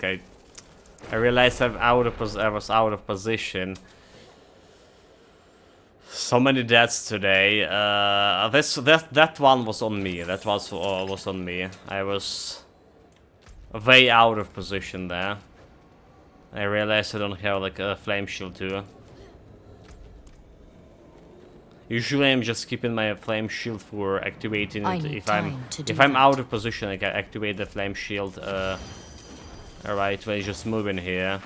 I realized I was out of position. So many deaths today. That one was on me. That was on me. I was way out of position there. I realized I don't have like a flame shield too. Usually I'm just keeping my flame shield for activating I it need if I'm time to do I'm that. out of position. I can activate the flame shield. Alright, when you just move in here,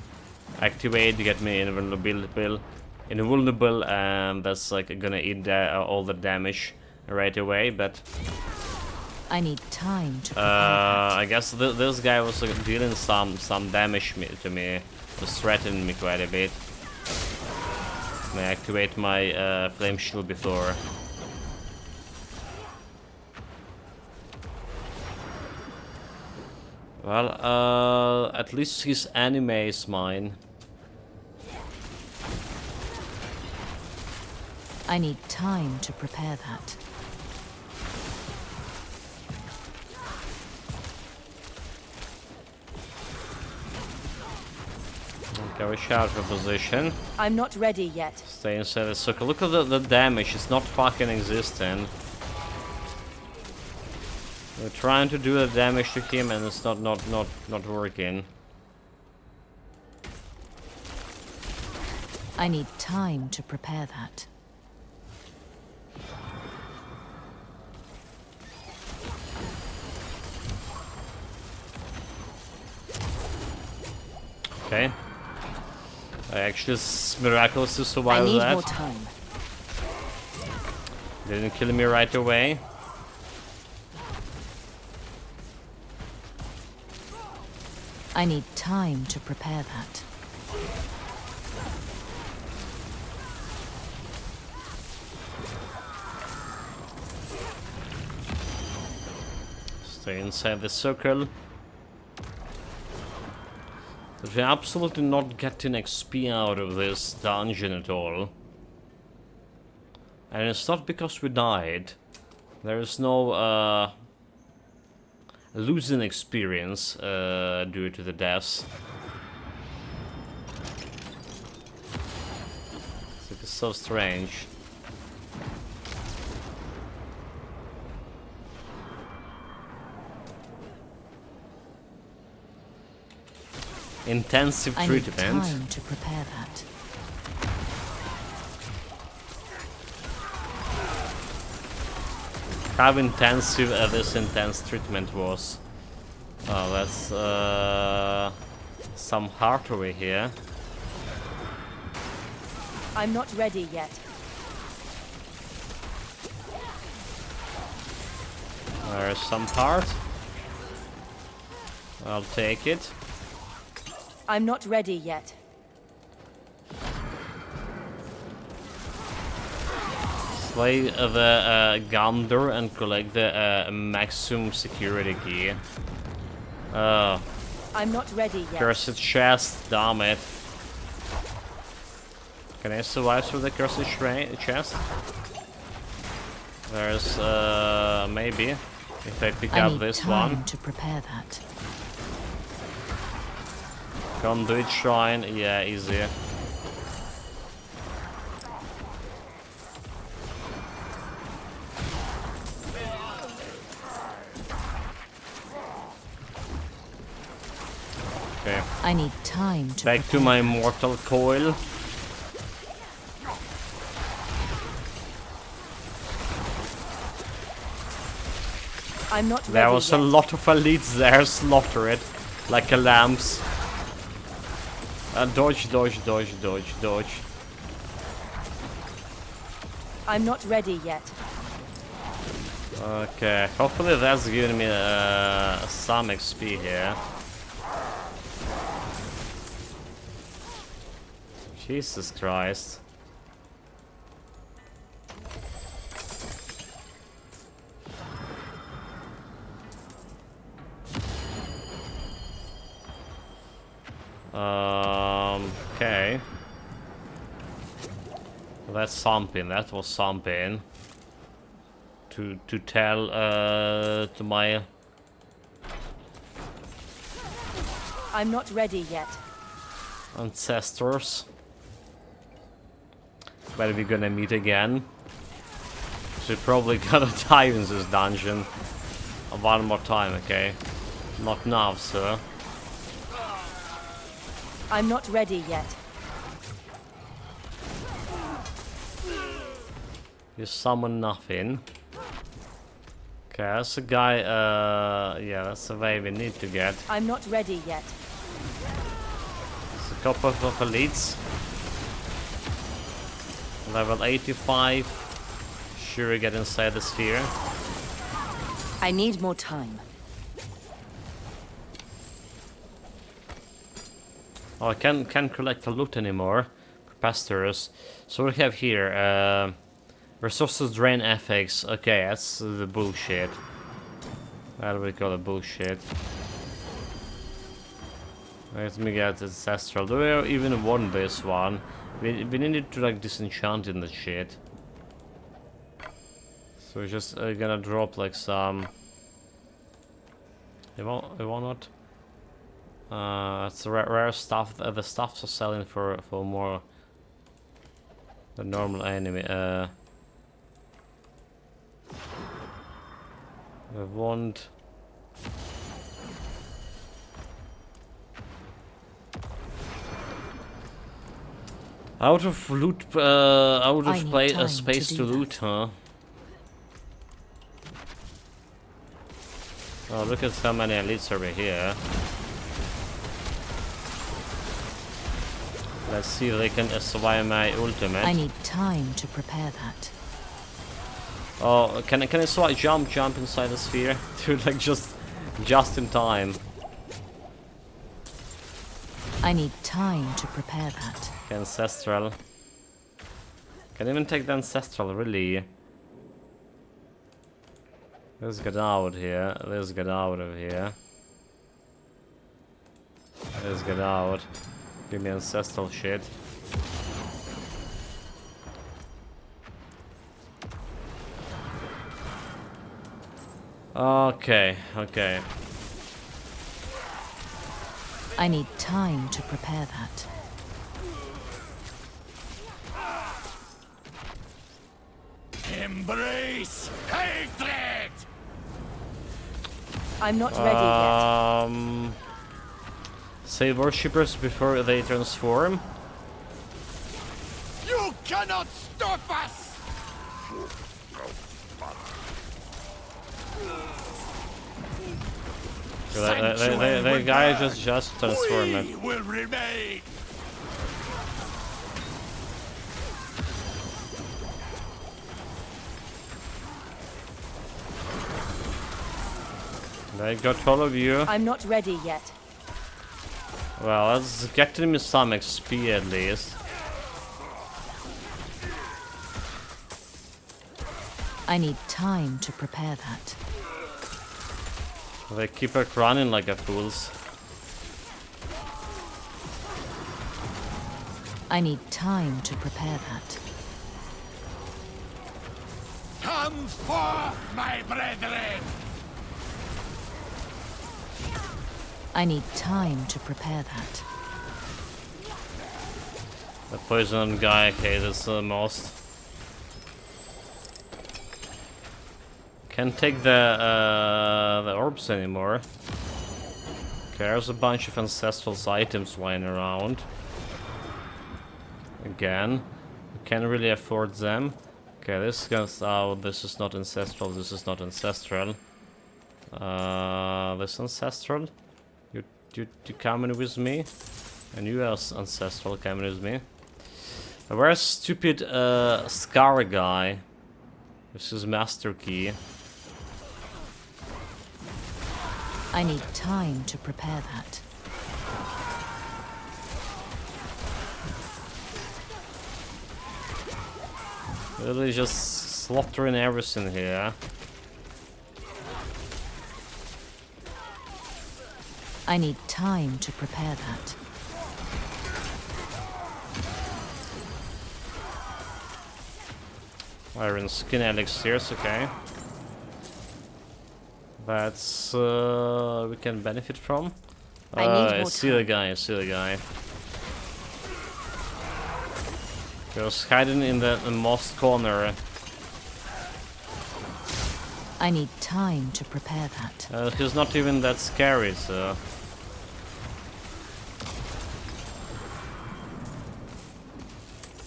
activate, get me invulnerable, and that's like gonna eat all the damage right away. But I need time to prepare. I guess this guy was like, dealing some damage to me, was threatening me quite a bit. May I activate my flame shield before? Well, at least his anime is mine. I need time to prepare that. Okay, we shout for position. I'm not ready yet. Stay inside the circle. Look at the damage, it's not fucking existent. We're trying to do the damage to him and it's not working. I need time to prepare that. Okay. I actually miraculously I survived need that. more time. Didn't kill me right away. I need time to prepare that. Stay inside the circle. But we're absolutely not getting XP out of this dungeon at all. And it's not because we died. There is no losing experience due to the deaths. It's so strange. Intensive I need treatment. time to prepare that. How intensive this intense treatment was. Oh, that's some artery here. I'm not ready yet. There's some heart. I'll take it. I'm not ready yet. Slay the Gander and collect the maximum security key. I'm not ready yet. Cursed chest, damn it. Can I survive through the cursed chest? There's maybe if I pick I up need this time one. to prepare that. Conduit shrine, yeah, easy. Okay, I need time to back to prepare. my mortal coil. I'm not ready There was yet. a lot of elites there, slaughter it like a lambs. Dodge, dodge, dodge, dodge, dodge. I'm not ready yet. Okay, hopefully that's giving me some XP here. Jesus Christ. Okay. That's something. That was something. To tell to my. I'm not ready yet. Ancestors. Where we gonna meet again? So probably gotta die in this dungeon. One more time, okay? Not now, sir. I'm not ready yet. You summon nothing. Okay, that's a guy, yeah, that's the way we need to get. I'm not ready yet. There's a couple of elites. Level 85. Sure, we get inside the sphere. I need more time. Oh, I can't collect the loot anymore. Capacitors. So we have here, resources drain FX. Okay, that's the bullshit. What do we call it? Bullshit. Let me get ancestral. Do we even want this one? We needed to like disenchant in the shit. So we're just gonna drop like some. It won't not. It's rare stuff. The stuffs are selling for more than normal enemy. We want. Out of loot, out of space to loot, huh? Oh, look at how many elites over here. Let's see if they can survive my ultimate. I need time to prepare that. Oh, can I jump inside the sphere? Dude, like just in time. I need time to prepare that. Ancestral. Can even take the ancestral, really. Let's get out here. Let's get out of here. Let's get out. Give me ancestral shit. Okay, okay. I need time to prepare that. Embrace hatred! I'm not ready yet. Save worshippers before they transform. You cannot stop us! The guy just transformed it. We will remain. I got all of you. I'm not ready yet. Well, let's get him some XP at least. I need time to prepare that. They keep it running like a fools. I need time to prepare that. Come forth, my brethren! I need time to prepare that. The poison guy I hate is the most. Can't take the orbs anymore. Okay, there's a bunch of ancestral items lying around. Again, we can't really afford them. Okay, this goes out. This is not ancestral. This is not ancestral. This ancestral. You coming with me? And you are ancestral coming with me. Where's stupid Scar guy? This is master key. I need time to prepare that. Really just slaughtering everything here. I need time to prepare that. Iron skin elixirs, okay. That's we can benefit from. I need more see the guy, I see the guy. He was hiding in the most corner. I need time to prepare that. He's not even that scary, so...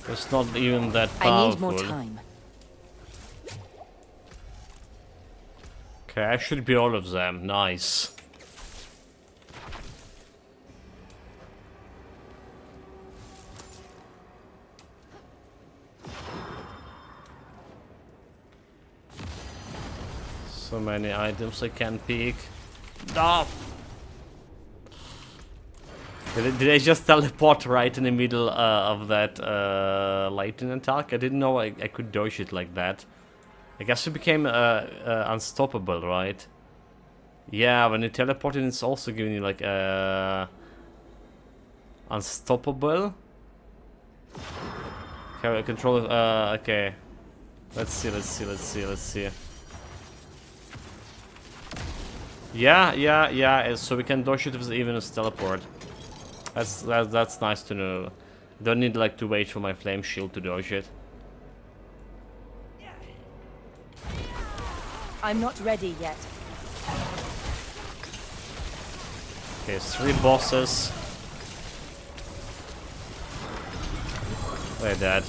It's not even that powerful. I need more time. Okay, I should be all of them. Nice. So many items I can pick. No! Did I just teleport right in the middle of that lightning attack? I didn't know I could dodge it like that. I guess it became unstoppable, right? Yeah, when you teleport in, it's also giving you like unstoppable. Okay, control. Okay. Let's see. Yeah. So we can dodge it with even a teleport. That's nice to know. Don't need like to wait for my flame shield to dodge it. I'm not ready yet. Okay, 3 bosses. They're dead.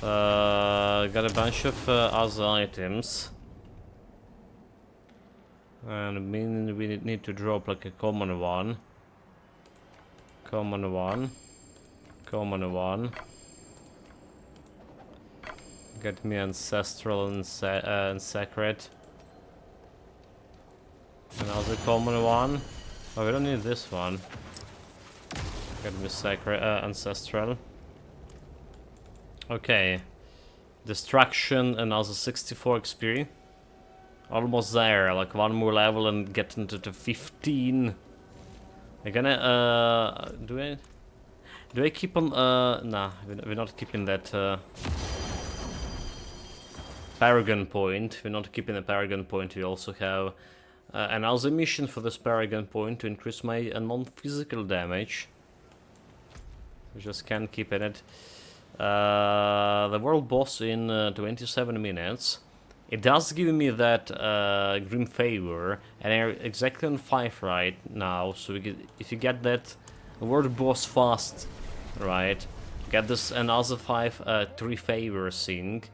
Got a bunch of other items. And we need to drop like a common one. Common one. Get me ancestral and sacred. Another common one. Oh, we don't need this one. Get me sacred, ancestral. Okay. Destruction, another 64 XP. Almost there, like one more level and get into the 15. I'm gonna, do I keep on, nah, we're not keeping that, Paragon point. We're not keeping the Paragon point. We also have another mission for this Paragon point to increase my non-physical damage. We just can't keep in it. The world boss in 27 minutes. It does give me that Grim Favor, and I'm exactly on 5 right now. So if you get that world boss fast, right, get this another 3 favors thing.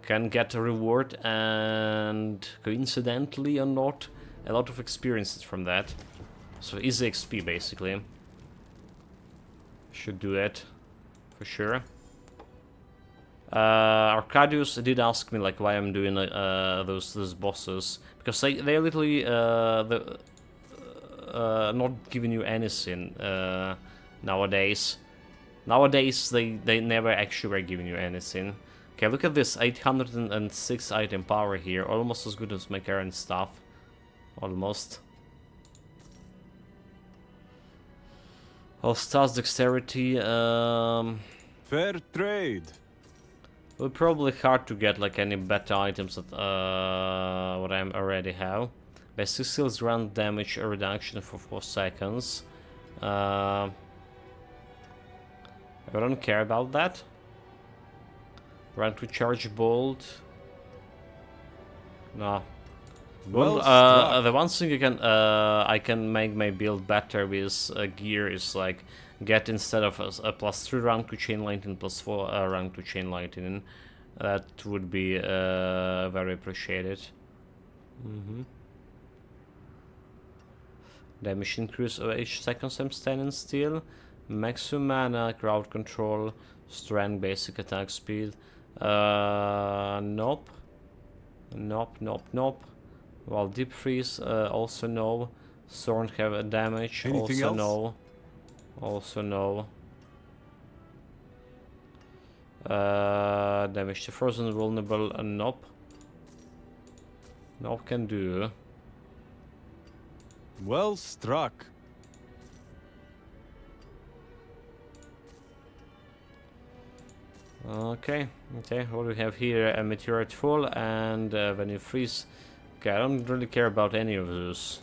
Can get a reward, and coincidentally or not, a lot of experiences from that. So easy XP basically. Should do it for sure. Arcadius did ask me like why I'm doing those bosses, because they literally not giving you anything nowadays. Nowadays they never actually were giving you anything. Okay, look at this, 806 item power here, almost as good as my current stuff. Almost. All stars, dexterity, Fair trade. will probably hard to get like any better items that what I already have. Basic skills grant damage reduction for 4 seconds. I don't care about that. Run to charge bolt. No. Well The one thing I can make my build better with gear is like get instead of a +3 rank to chain lightning +4 rank to chain lightning. That would be very appreciated. Damage increase of each seconds I'm standing still. Maximum mana, crowd control, strength, basic attack speed. Nope. Well, deep freeze, also no. Thorn have a damage, Anything also else? no. Also no. Damage to frozen, vulnerable, and nope. Nope can do. Well struck. Okay, what do we have here? A meteorite fall and when you freeze. Okay, I don't really care about any of those.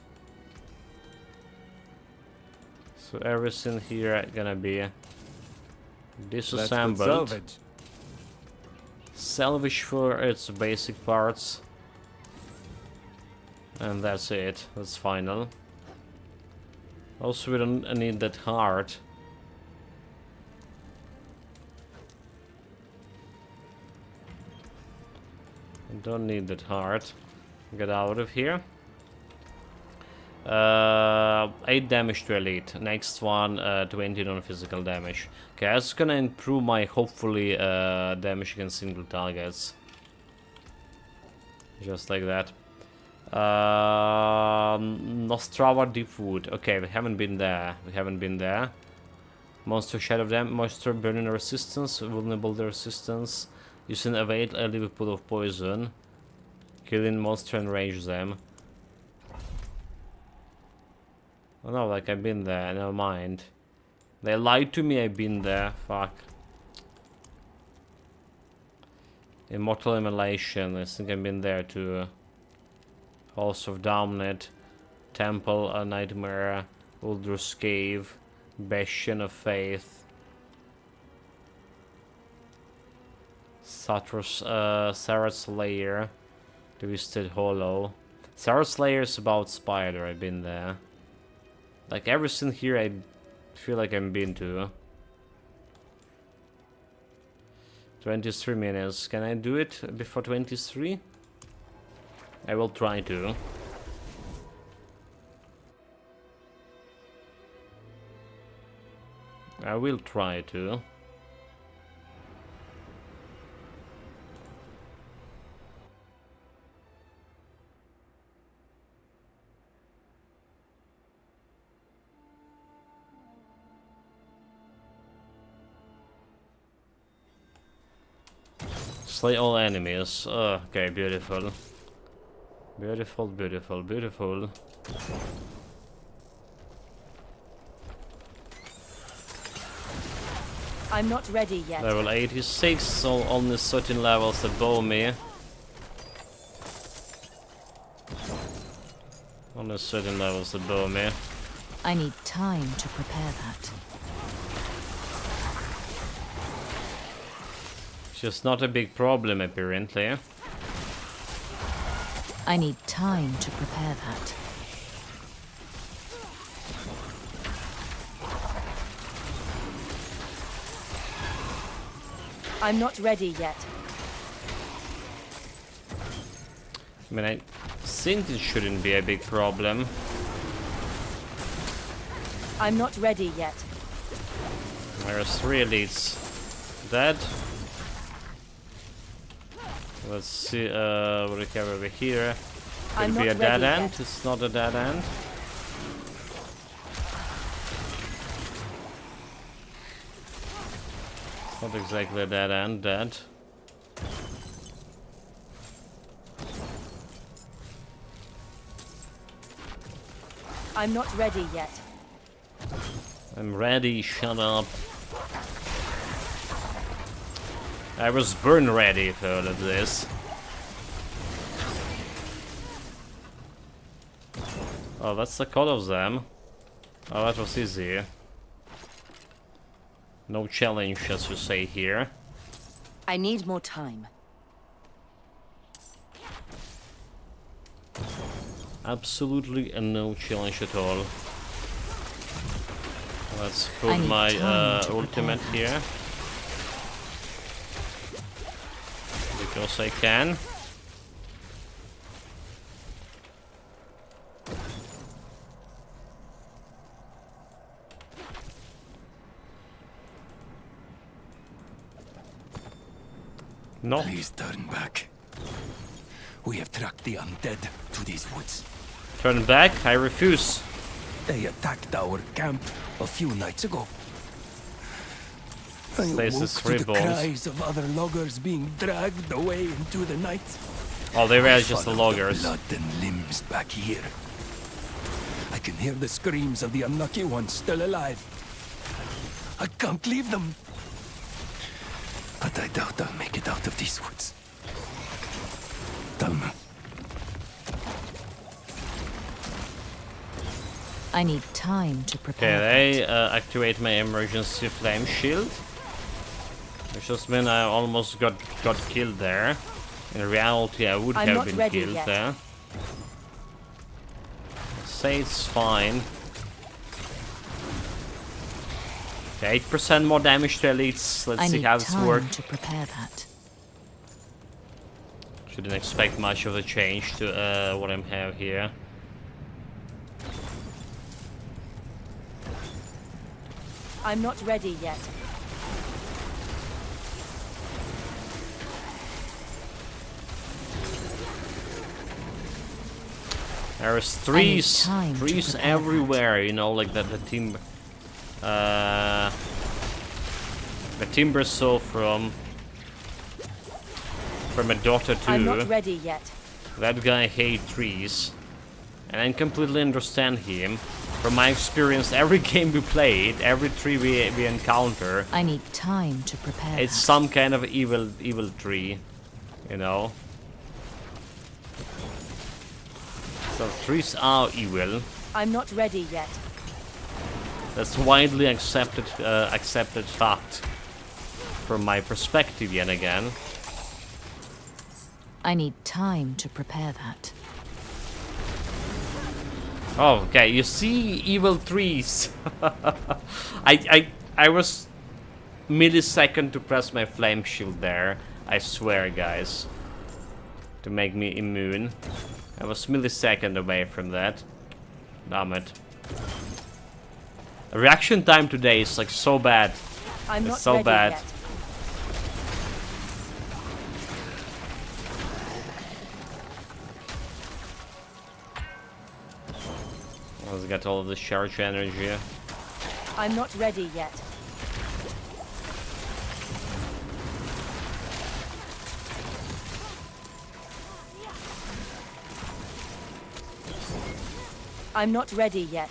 So everything here gonna be disassembled. Salvage. Salvage for its basic parts. And that's it. That's final. Also, we don't need that heart. Don't need that heart. Get out of here. 8 damage to elite. Next one, 20 non-physical damage. Okay, that's gonna improve my, hopefully, damage against single targets. Just like that. Nostrava Deep Wood. Okay, we haven't been there. Monster Shadow Dam, Monster Burning Resistance, Vulnerable Resistance. Using evade, leave a pool of poison. Killing monster and range them. Oh no, like I've been there, never mind. They lied to me, I've been there, fuck. Immortal Immolation, I think I've been there too. Halls of Damned, Temple, a Nightmare, Uldur's Cave, Bastion of Faith. Sarah's Lair, Twisted Hollow. Sarah's Lair is about Spider, I've been there. Like everything here I feel like I've been to. 23 minutes, can I do it before 23? I will try to. I will try to. Slay all enemies. Oh, okay, beautiful. Beautiful, beautiful, beautiful. I'm not ready yet. Level 86, so only certain levels above me. Only certain levels above me. I need time to prepare that. Just not a big problem, apparently. I need time to prepare that. I'm not ready yet. I mean, I think it shouldn't be a big problem. I'm not ready yet. There's 3 elites dead. Let's see what we have over here. Could I'm be a not dead ready end. yet. It's not a dead end. It's not exactly a dead end, dead. I'm not ready yet. I'm ready, shut up. I was burn ready for all of this. Oh, that's the call of them. Oh, that was easy. No challenge, as you say here. I need more time. Absolutely no challenge at all. Let's put I need my time to ultimate prepare here. Because I can. No. Please turn back. We have tracked the undead to these woods. Turn back? I refuse. They attacked our camp a few nights ago. I Stasis awoke to the reborns. cries of other loggers being dragged away into the night. Oh, they were just the Followed loggers. blood and limbs back here. I can hear the screams of the unlucky ones still alive. I can't leave them. But I doubt I'll make it out of these woods. Thelma, I need time to prepare. Okay, they activate my emergency flame shield. Which just meant I almost got killed there. In reality, I would I'm have not been ready killed yet. there. Say it's fine. Okay, 8% more damage to elites. Let's I see need how this time works. to prepare that. Shouldn't expect much of a change to what I have here. I'm not ready yet. There's time to trees prepare everywhere, you know, like the timber. The timber saw from a daughter too. I'm not ready yet. That guy hates trees, and I completely understand him. From my experience, every game we played, every tree we encounter, I need time to prepare it's that. some kind of evil tree, you know. So trees are evil. I'm not ready yet. That's widely accepted fact from my perspective yet again. I need time to prepare that. Oh, okay. You see evil trees. I was millisecond to press my flame shield there. I swear, guys, to make me immune. I was millisecond away from that. Damn it. The reaction time today is like so bad. I'm It's not so ready bad. yet. Let's get all of the charge energy. I'm not ready yet. I'm not ready yet.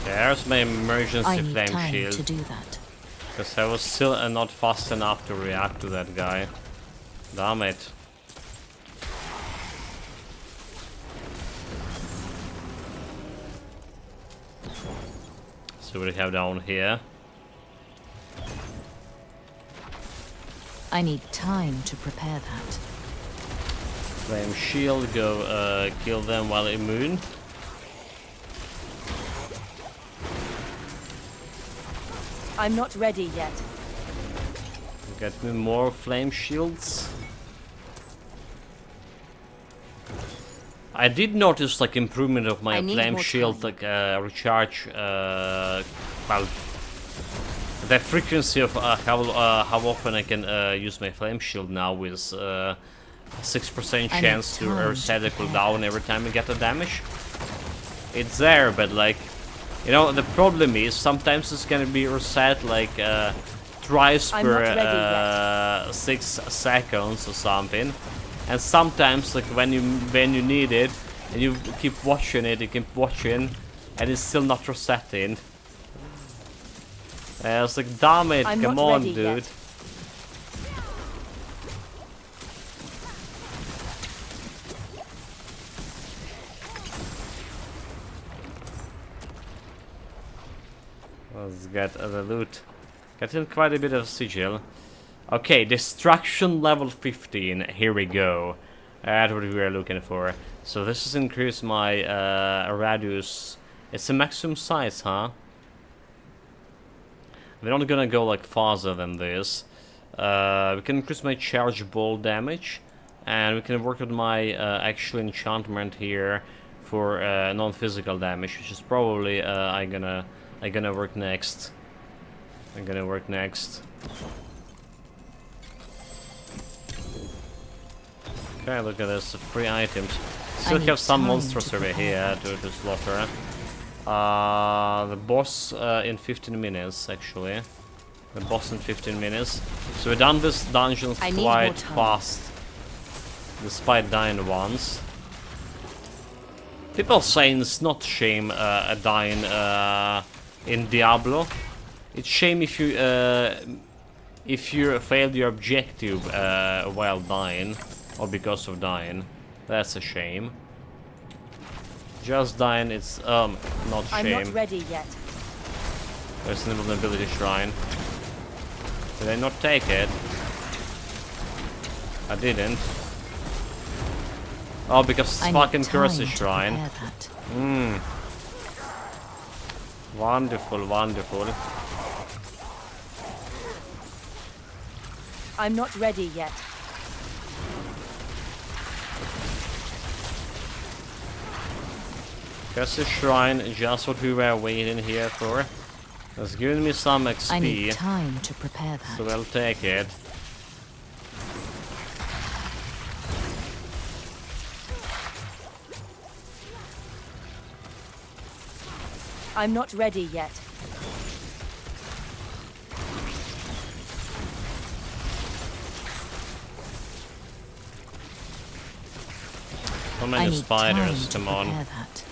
There's my I emergency need flame time shield. to do that. Because I was still not fast enough to react to that guy. Damn it. So what do we have down here? I need time to prepare that. Flame shield, go kill them while immune. I'm not ready yet. Get me more flame shields. I did notice like improvement of my I need flame more shield, time. like recharge. Well, the frequency of how often I can use my flame shield now is 6% I chance need to time reset to the cooldown every time I get a damage. It's there, but like, you know, the problem is sometimes it's gonna be reset like twice I'm not ready per 6 seconds or something, and sometimes like when you need it and you keep watching it, you keep watching, and it's still not resetting. It's like, damn it, I'm come not on, ready dude. yet. Let's get the loot. Getting quite a bit of sigil. Okay, destruction level 15. Here we go. That's what we were looking for. So this has increased my radius. It's a maximum size, huh? We're not gonna go like farther than this. We can increase my charge ball damage, and we can work with my actual enchantment here for non-physical damage, which is probably I'm gonna work next. Okay, look at this, 3 items. Still need have some time monsters to over prepare here to slaughter. The boss in 15 minutes, actually. The boss in 15 minutes. So we've done this dungeon I need more quite time. fast, despite dying once. People saying it's not shame dying in Diablo. It's shame if you failed your objective while dying, or because of dying. That's a shame. Just dying, it's not I'm shame. not ready yet. There's an invulnerability shrine. Did I not take it? I didn't. Oh, because it's I need fucking time curse to shrine. prepare that. Wonderful, wonderful. I'm not ready yet. Curse shrine, just what we were waiting here for. It's giving me some XP. I need time to prepare that. So I'll take it. I'm not ready yet. So I many need spiders, time to come on. prepare that.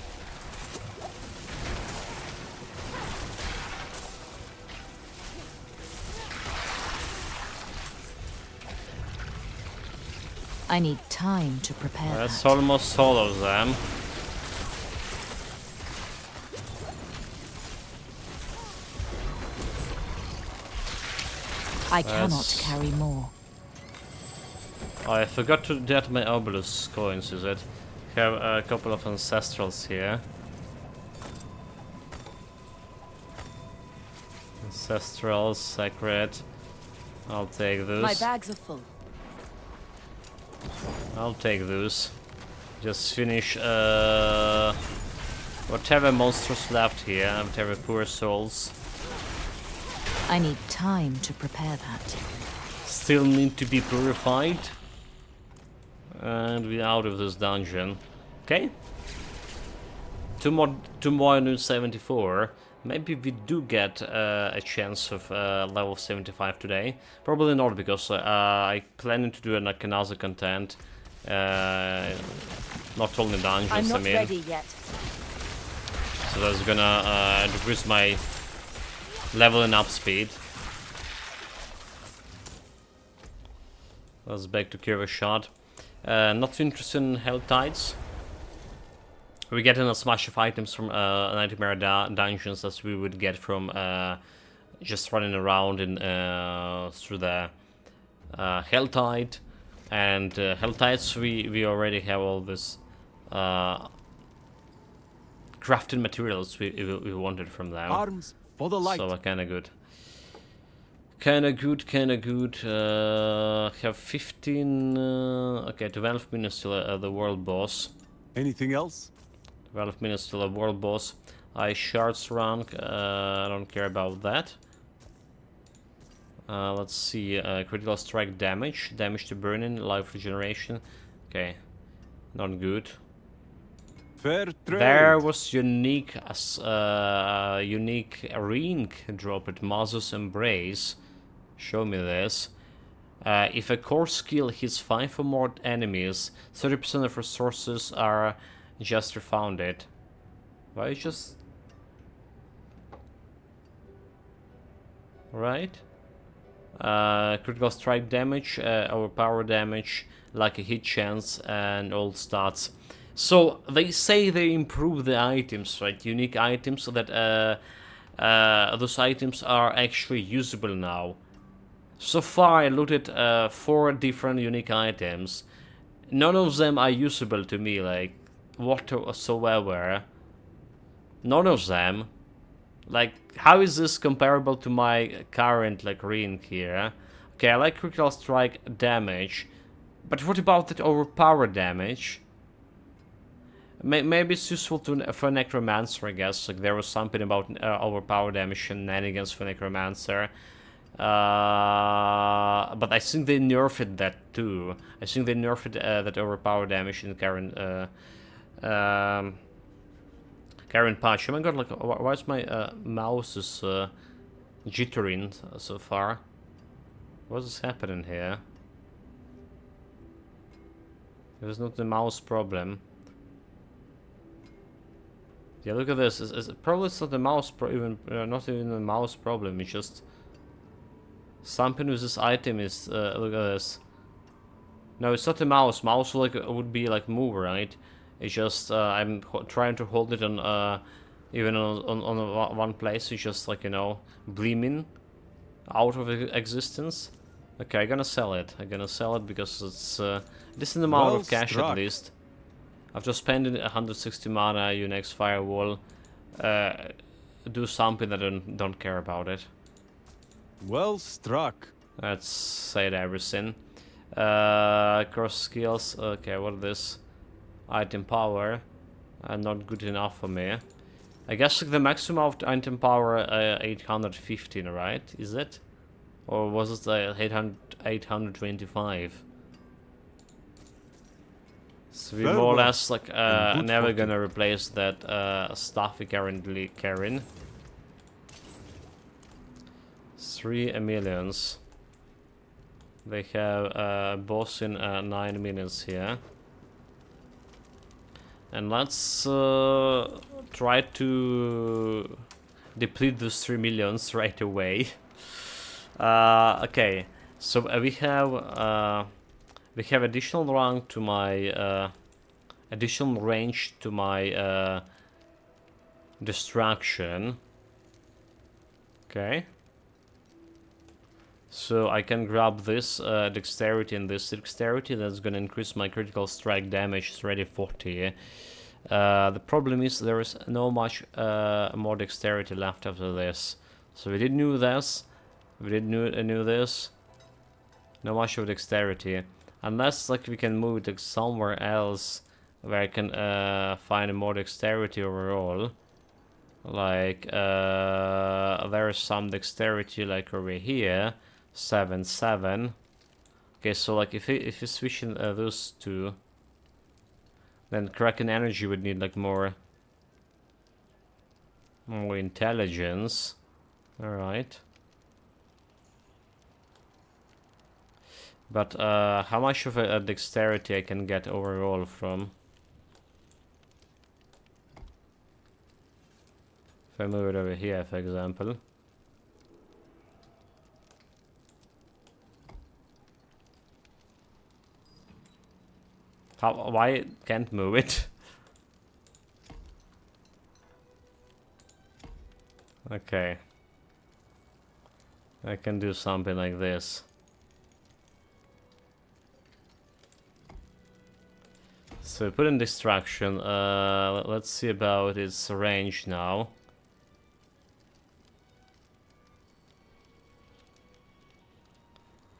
I need time to prepare That's that. almost all of them. I cannot That's- carry more. Oh, I forgot to get my obelisk coins, is it? Have a couple of ancestrals here. Ancestrals, sacred. I'll take those. My bags are full. I'll take those. Just finish whatever monsters left here, whatever poor souls. I need time to prepare that. Still need to be purified. And we're out of this dungeon. Okay. Two more new 74. Maybe we do get a chance of level 75 today. Probably not, because I planning to do like another content. Not only dungeons, I'm not I mean. ready yet. So that's gonna decrease my leveling up speed. Let's back to Curve Shot. Not too interested in Hell Tides. We get in a smash of items from Nightmare dungeons as we would get from just running around in through the Hell Tide. And Hell Tides, we already have all this crafting materials we wanted from them. Arms for the light. So kinda good. Kinda good. Have 15. Okay, 12 minutes till the world boss. Anything else? 12 minutes till a world boss. Shards rank. I don't care about that. Let's see. Critical strike damage. Damage to burning. Life regeneration. Okay. Not good. Fair trade. There was unique unique ring drop at Mazus Embrace. Show me this. If a core skill hits 5 or more enemies, 30% of resources are just refounded. Why just... Right? Critical strike damage, overpower damage, like a hit chance, and all stats. So they say they improve the items, right? Unique items, so that those items are actually usable now. So far I looted 4 different unique items. None of them are usable to me, like whatsoever. None of them. Like, how is this comparable to my current like ring here? Okay, I like critical strike damage, but what about that overpower damage? Maybe it's useful for Necromancer, I guess. Like, there was something about overpower damage shenanigans for Necromancer. But I think they nerfed that too. I think they nerfed that overpower damage in current current patch. Oh my god! Like, why is my mouse is jittering so far? What is happening here? It was not the mouse problem. Yeah, look at this. Probably it's not the mouse not even the mouse problem. It's just something with this item is. Look at this. No, it's not the mouse. Mouse like would be like move, right? It's just I'm trying to hold it on even on one place. It's just like, you know, bleeding out of existence. Okay, I'm gonna sell it. I'm gonna sell it because it's decent amount Well of cash struck. at least. After spending 160 mana, your next firewall, do something that I don't care about it. Well struck. Let's say everything. Cross skills. Okay, what is this? Item power. Not good enough for me. I guess like, the maximum of item power 815, right? Is it? Or was it 825? So we're Very more or well. less like And good never fortune. gonna replace that stuff we currently carrying. 3 millions. They have a boss in 9 minutes here. And let's try to deplete those 3 millions right away. Okay, so we have additional rank to my additional range to my distraction. Okay. So I can grab this dexterity and this dexterity. That's gonna increase my critical strike damage. It's already 40. The problem is there is no much more dexterity left after this. So we did knew this. We did knew this. No much of dexterity, unless like we can move it like, somewhere else where I can find more dexterity overall. Like there is some dexterity like over here. 7. Okay, so like if you switch in those two, then Kraken energy would need like more intelligence. All right. But how much of a dexterity I can get overall from? If I move it over here, for example. Why can't move it? Okay. I can do something like this. So put in distraction. Let's see about its range now.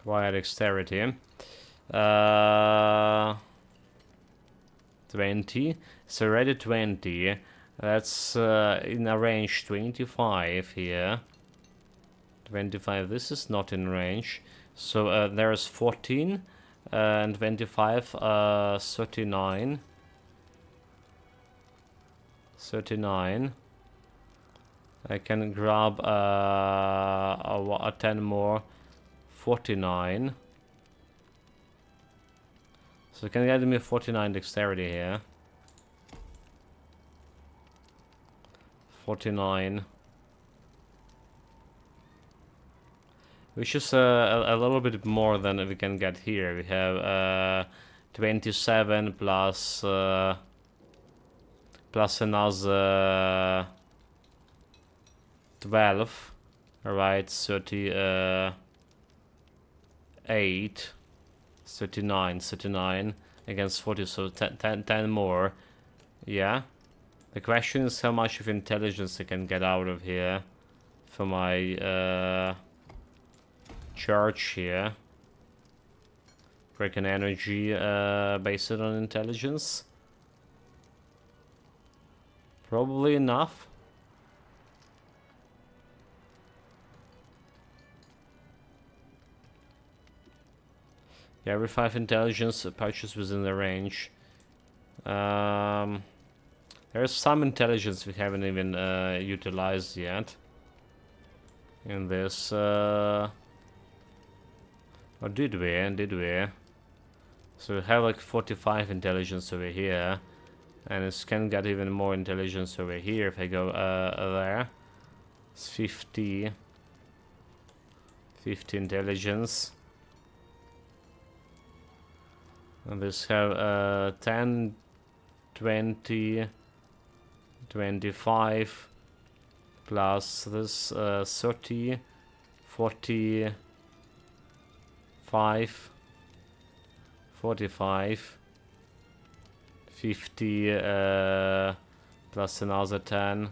Acquire dexterity. 20. So already 20. That's in a range 25 here. 25. This is not in range. So there's 14 and 25. 39. 39. I can grab a 10 more. 49. So can get me 49 dexterity here. 49. Which is a little bit more than we can get here. We have 27 plus plus another 12. Alright, 38. 39 against 40, so 10 more. Yeah. The question is how much of intelligence I can get out of here for my charge here. Kraken energy based on intelligence. Probably enough. Yeah, every 5 intelligence purchase within the range. There's some intelligence we haven't even utilized yet. In this, or did we? Did we? So we have like 45 intelligence over here, and it can get even more intelligence over here if I go there. It's 50 intelligence. And this have 10, 20, 25 plus this 30, 45, 45, 50 plus another 10,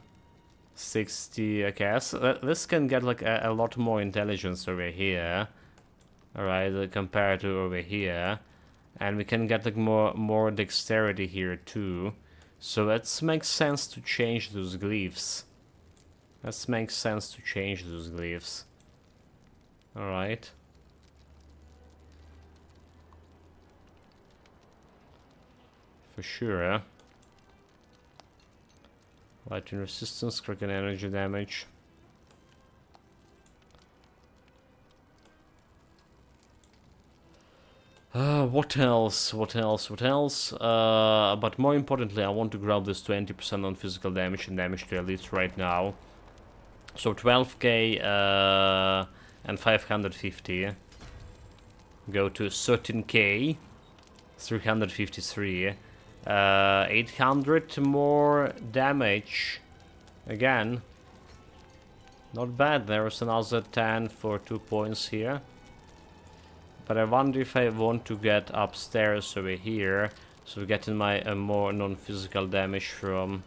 60. Okay, so this can get like a lot more intelligence over here, alright, compared to over here, and we can get like more dexterity here too. So that makes sense to change those glyphs. That makes sense to change those glyphs. Alright. For sure. Lightning resistance, crit and energy damage. What else? What else? What else? But more importantly, I want to grab this 20% on physical damage and damage to elites right now. So 12k and 550 go to 13k, 353, 800 more damage. Again, not bad. There was another 10 for 2 points here. But I wonder if I want to get upstairs over here, so getting my more non-physical damage from.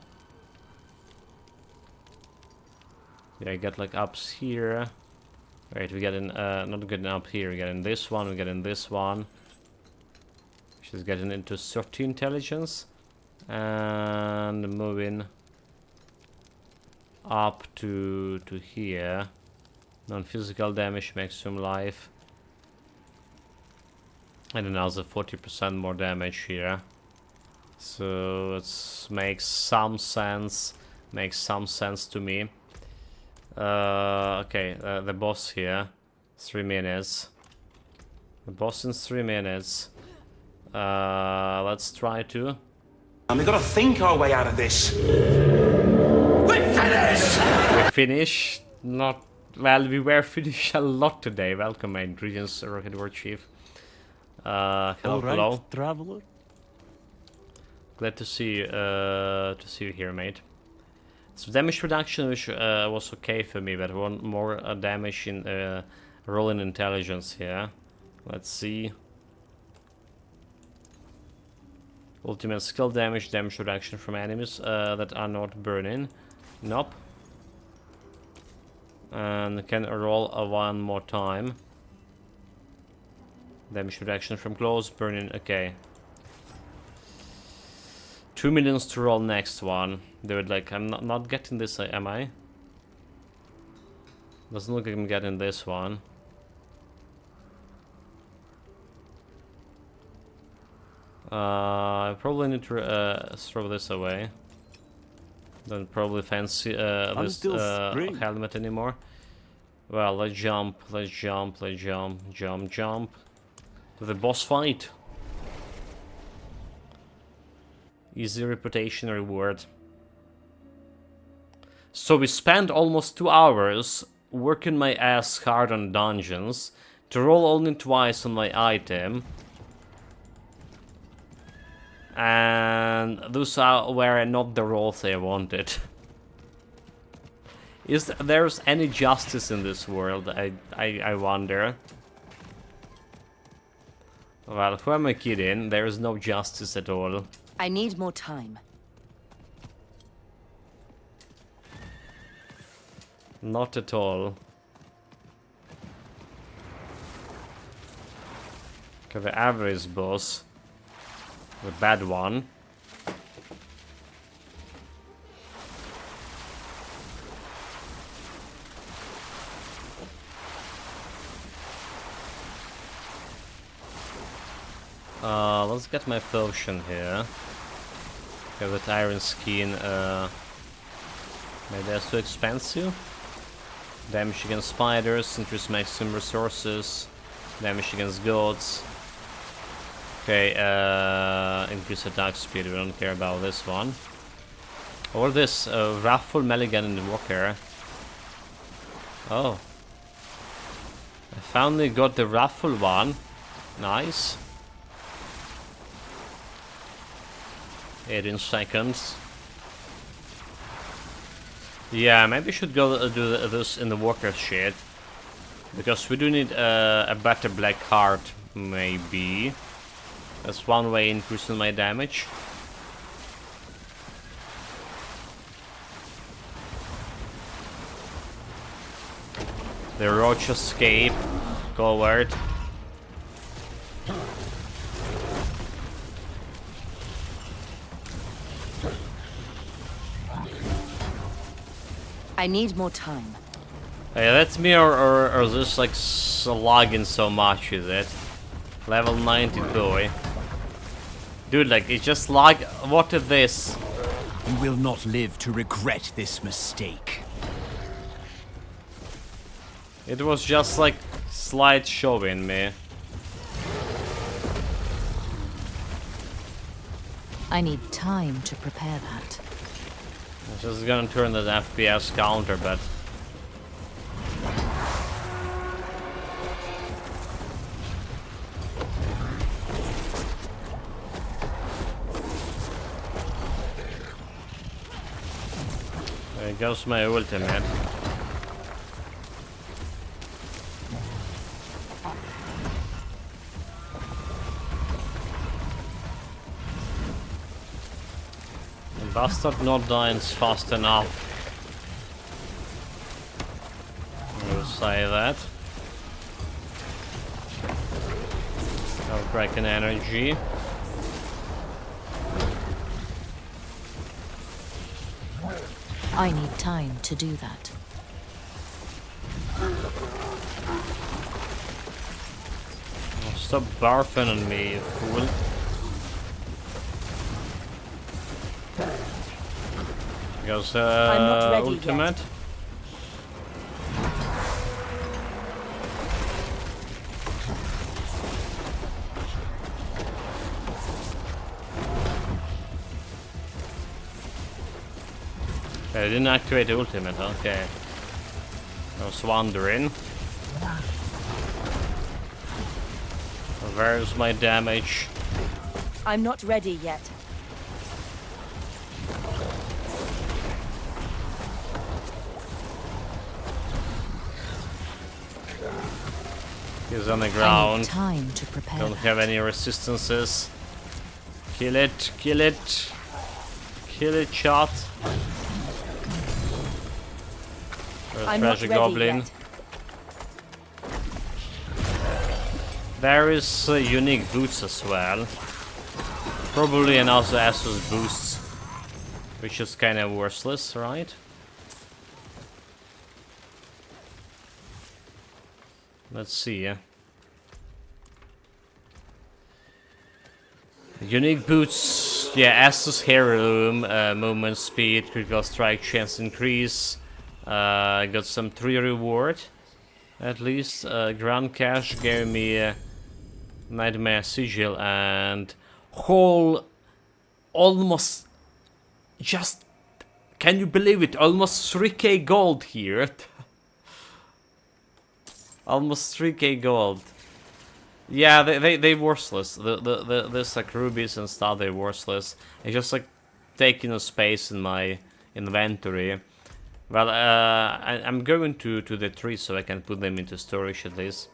Yeah, I get like ups here. Wait, we get in, not getting up here, we get in this one, we get in this one. She's getting into 30 intelligence. And moving up to here. Non-physical damage, maximum life. And another 40% more damage here. So it makes some sense. Makes some sense to me. Okay, the boss here. 3 minutes. The boss in 3 minutes. Let's try to. And we gotta think our way out of this. We're finished! We finish. Not well. We were finished a lot today. Welcome, my greetings, Rocket War Chief. Hello, hello. Traveler. Glad to see you here, mate. So damage reduction, which was okay for me, but I want more damage in rolling intelligence here. Let's see. Ultimate skill damage, damage reduction from enemies that are not burning. Nope. And can roll one more time. Damage reduction from close, burning, okay. 2 millions to roll next one. Dude, like, I'm not getting this, am I? Doesn't look like I'm getting this one. I probably need to throw this away. Don't probably fancy this helmet anymore. Well, let's jump, let's jump, let's jump, jump, jump. To the boss fight. Easy reputation reward. So we spent almost 2 hours working my ass hard on dungeons to roll only twice on my item. And those were not the rolls I wanted. Is there's any justice in this world? I wonder. Well, who am I kidding? There is no justice at all. I need more time. Not at all. Okay, the average boss. The bad one. let's get my potion here. Okay, with iron skin, maybe that's too expensive. Damage against spiders, increase maximum resources. Damage against goats. Okay, increase attack speed, we don't care about this one. Or this, Raffle Mulligan in the Walker. Oh. I finally got the Raffle one. Nice. 18 seconds. Yeah, maybe we should go do this in the Walker shit. Because we do need a better black heart, maybe. That's one way increasing my damage. The roach escape. Coward. I need more time. Hey, that's me or this like slugging so much, is it? Level 90 boy. Dude, like, it's just lag. What is this? You will not live to regret this mistake. It was just like slide showing me. I need time to prepare that. I'm just gonna turn the FPS counter, but there goes my ultimate. The bastard not dying fast enough. We'll say that. I'll break an energy. I need time to do that. Oh, stop barfing on me, you fool. Goes I'm not ready ultimate. yet. I didn't activate the ultimate, okay. I was wondering. Where's my damage? I'm not ready yet. He's on the I need ground. time to prepare Don't that. have any resistances. Kill it, kill it. Kill it, shot. There's I'm not Treasure ready Goblin. yet. There is unique boots as well. Probably another Asus boost, which is kind of worthless, right? Let's see. Unique boots, yeah, Asus heirloom, movement speed, critical strike chance increase. Got some 3 reward, at least. Grand Cash gave me Nightmare Sigil and whole, almost, just, can you believe it? Almost 3k gold here. Almost 3k gold. Yeah, they worthless. This like rubies and stuff, they're worthless. It's just like taking a space in my inventory. Well, I'm going to the tree so I can put them into storage at least.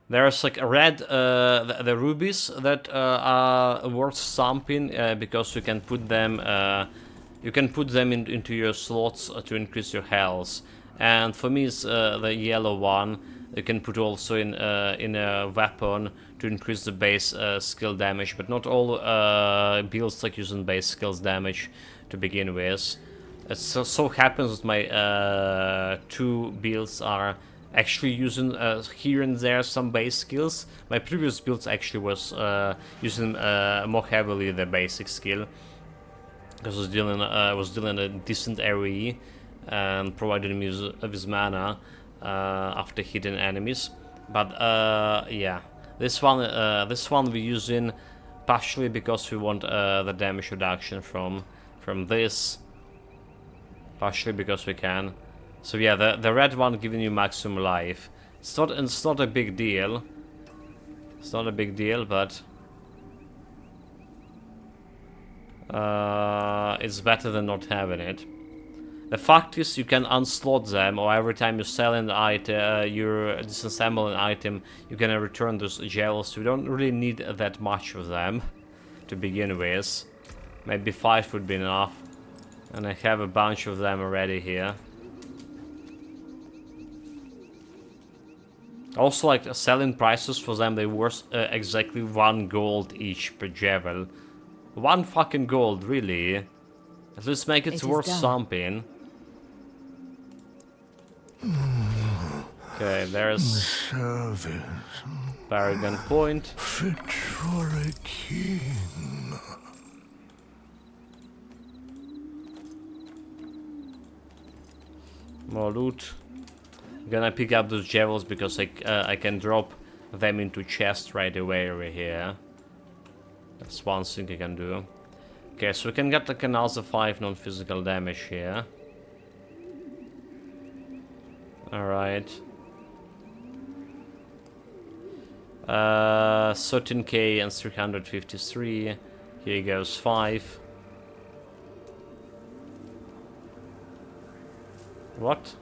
There's like a red, the rubies that are worth something because you can put them into your slots to increase your health. And for me, it's the yellow one. You can put also in a weapon to increase the base skill damage, but not all builds like using base skills damage to begin with. It so happens that my two builds are actually using here and there some base skills. My previous builds actually was using more heavily the basic skill, because I was dealing a decent AoE and providing me with mana after hitting enemies. But yeah, this one we're using partially because we want the damage reduction from this, partially because we can. So yeah, the red one giving you maximum life. It's not a big deal. It's not a big deal, but it's better than not having it. The fact is, you can unslot them, or every time you sell an item, you disassemble an item, you can return those gels. You don't really need that much of them to begin with. Maybe 5 would be enough, and I have a bunch of them already here. Also, like, selling prices for them, they worth exactly 1 gold each per javel. 1 fucking gold, really? At least make it worth something. Okay, there's Paragon Point. Fit for a king. More loot. I'm gonna pick up those javelins because I can drop them into chest right away over here. That's one thing I can do. Okay, so we can get like another 5 non-physical damage here. Alright. 13k and 353. Here goes 5. What?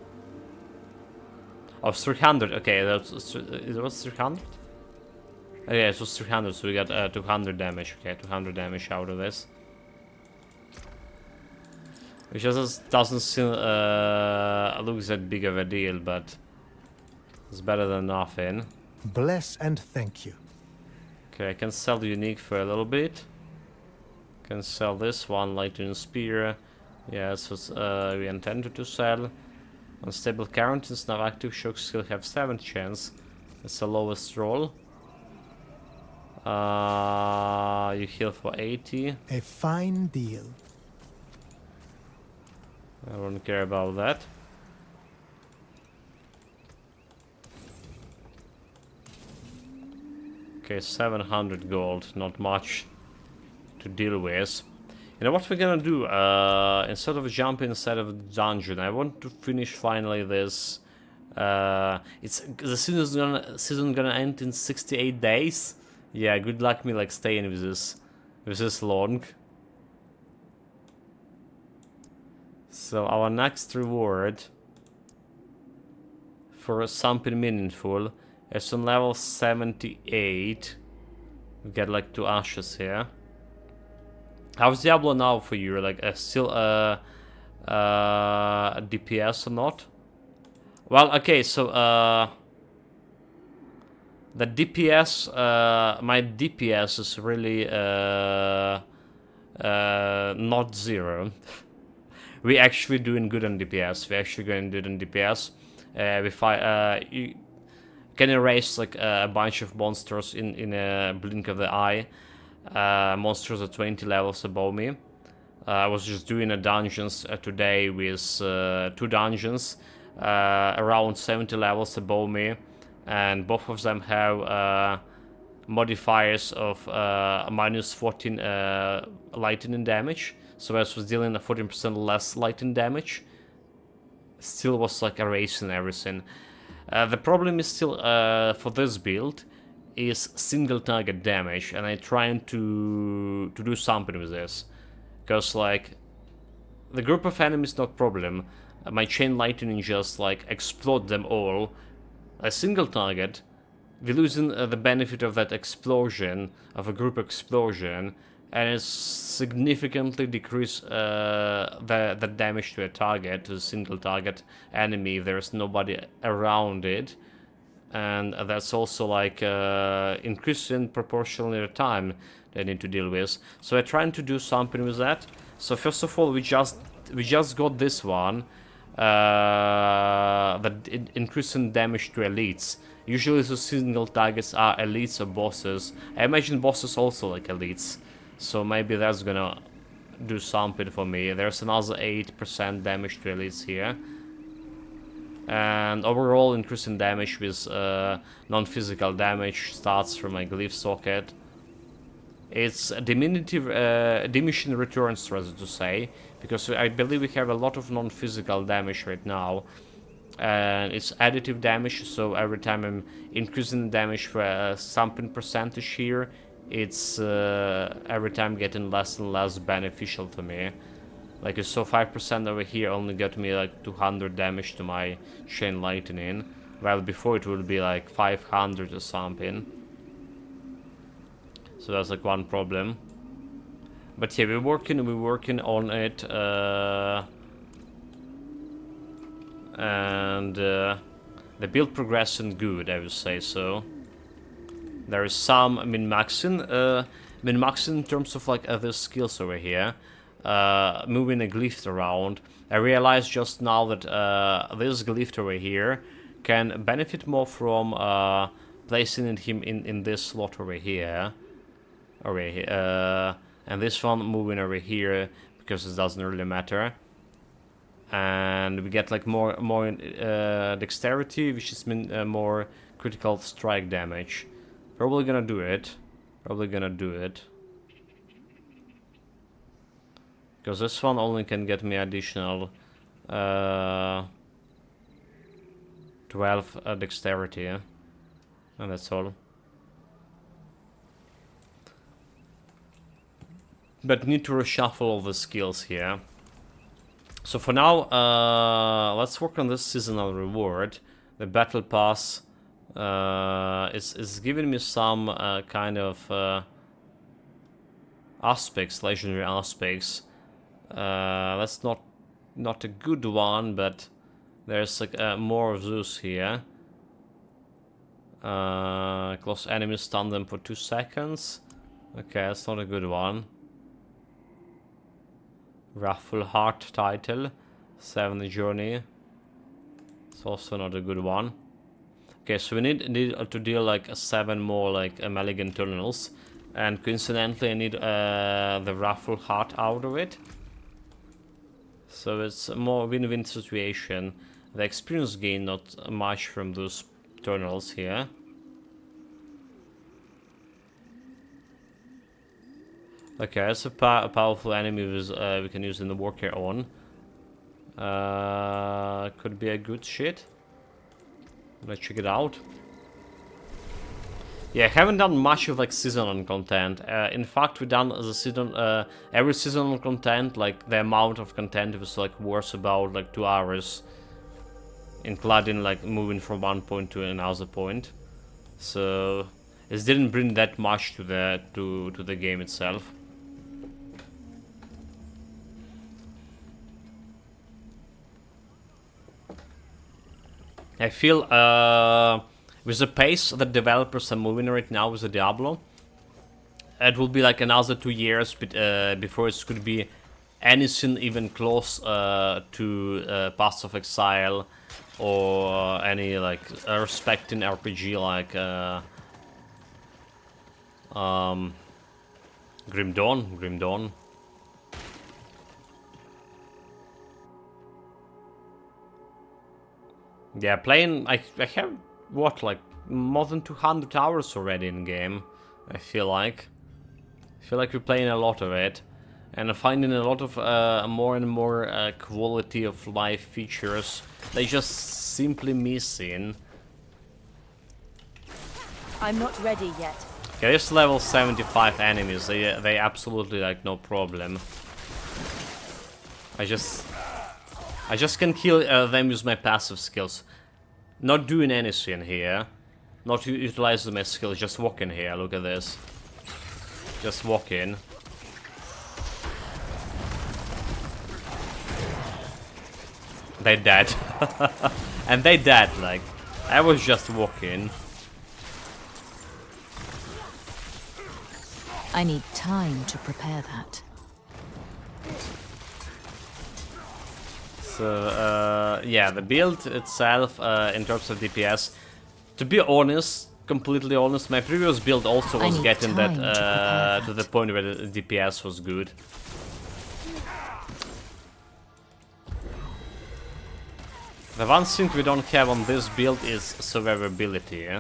Oh, 300. Okay, it was 300? Oh, yeah, it was 300, so we got 200 damage. Okay, 200 damage out of this. Which just doesn't seem look that big of a deal, but it's better than nothing. Bless and thank you. Okay, I can sell the unique for a little bit. Can sell this one, lightning spear. Yeah, that's what we intended to sell. Unstable quarantines, now active shocks still have 7th chance. That's the lowest roll. You heal for 80. A fine deal. I don't care about that. Okay, 700 gold, not much to deal with. You know what we're gonna do? Instead of jumping inside of the dungeon, I want to finish finally this. It's the season gonna end in 68 days. Yeah, good luck me like staying with this long. So our next reward for something meaningful is on level 78. We get like 2 ashes here. How's Diablo now for you? Like still DPS or not? Well, okay, so the DPS, my DPS is really not 0. We actually doing good on DPS. We actually going good on DPS. We fight. You can erase like a bunch of monsters in a blink of the eye. Monsters at 20 levels above me. I was just doing a dungeons today with 2 dungeons around 70 levels above me, and both of them have modifiers of minus 14 lightning damage. So I was dealing a 14% less lightning damage. Still was like erasing everything. The problem is still for this build is single target damage, and I'm trying to do something with this, because like the group of enemies not problem. My chain lightning just like explode them all. A single target, we're losing the benefit of that explosion, of a group explosion, and it's significantly decrease the damage to a target, to a single target enemy, if there's nobody around it. And that's also like increasing proportionally the time they need to deal with. So we're trying to do something with that. So first of all, we just we just got this one. That increasing damage to elites. Usually the single targets are elites or bosses. I imagine bosses also like elites. So maybe that's gonna do something for me. There's another 8% damage to elites here. And overall increasing damage with non-physical damage starts from my glyph socket. It's a diminishing returns, rather to say, because I believe we have a lot of non-physical damage right now. And it's additive damage, so every time I'm increasing the damage for something percentage here, it's every time getting less and less beneficial to me. Like you saw, 5% over here only got me like 200 damage to my chain lightning, while before it would be like 500 or something. So that's like one problem. But yeah, we're working on it, and the build progression good, I would say so. There is some min-maxing in terms of like other skills over here. Moving a glyph around. I realized just now that this glyph over here can benefit more from placing him in this slot over here. And this one moving over here because it doesn't really matter. And we get like more dexterity, which is more critical strike damage. Probably gonna do it. Because this one only can get me additional 12 dexterity, and that's all. But need to reshuffle all the skills here. So for now, let's work on this seasonal reward. The battle pass is giving me some kind of aspects, legendary aspects. That's not a good one, but there's like more of those here. Close enemies, stun them for 2 seconds. Okay, that's not a good one. Raffle Heart title, 7th journey. It's also not a good one. Okay, so we need to deal like 7 more like Malignant Tunnels, and coincidentally I need the Raffle Heart out of it. So it's a more win-win situation. The experience gain not much from those tunnels here. Okay, that's a powerful enemy we can use in the Warcare on. Could be a good shit. Let's check it out. Yeah, I haven't done much of like seasonal content. In fact, we've done the season, every seasonal content, like the amount of content was like worth about like 2 hours, including like moving from one point to another point. So it didn't bring that much to the game itself. I feel with the pace that developers are moving right now with the Diablo, it will be like another 2 years before it could be anything even close to Paths of Exile or any like respecting RPG like Grim Dawn. Yeah, playing, I have, what, like, more than 200 hours already in game, I feel like. We're playing a lot of it, and finding a lot of more and more quality of life features they just simply missing. I'm not ready yet. Okay, this level 75 enemies, they absolutely, like, no problem. I just can kill them with my passive skills. Not doing anything here. Not utilizing my skills, just walking here. Look at this. Just walking. They dead. And they dead, like. I was just walking. I need time to prepare that. So, yeah, the build itself, in terms of DPS, to be honest, completely honest, my previous build also was getting that, to the point where the DPS was good. The one thing we don't have on this build is survivability. Yeah?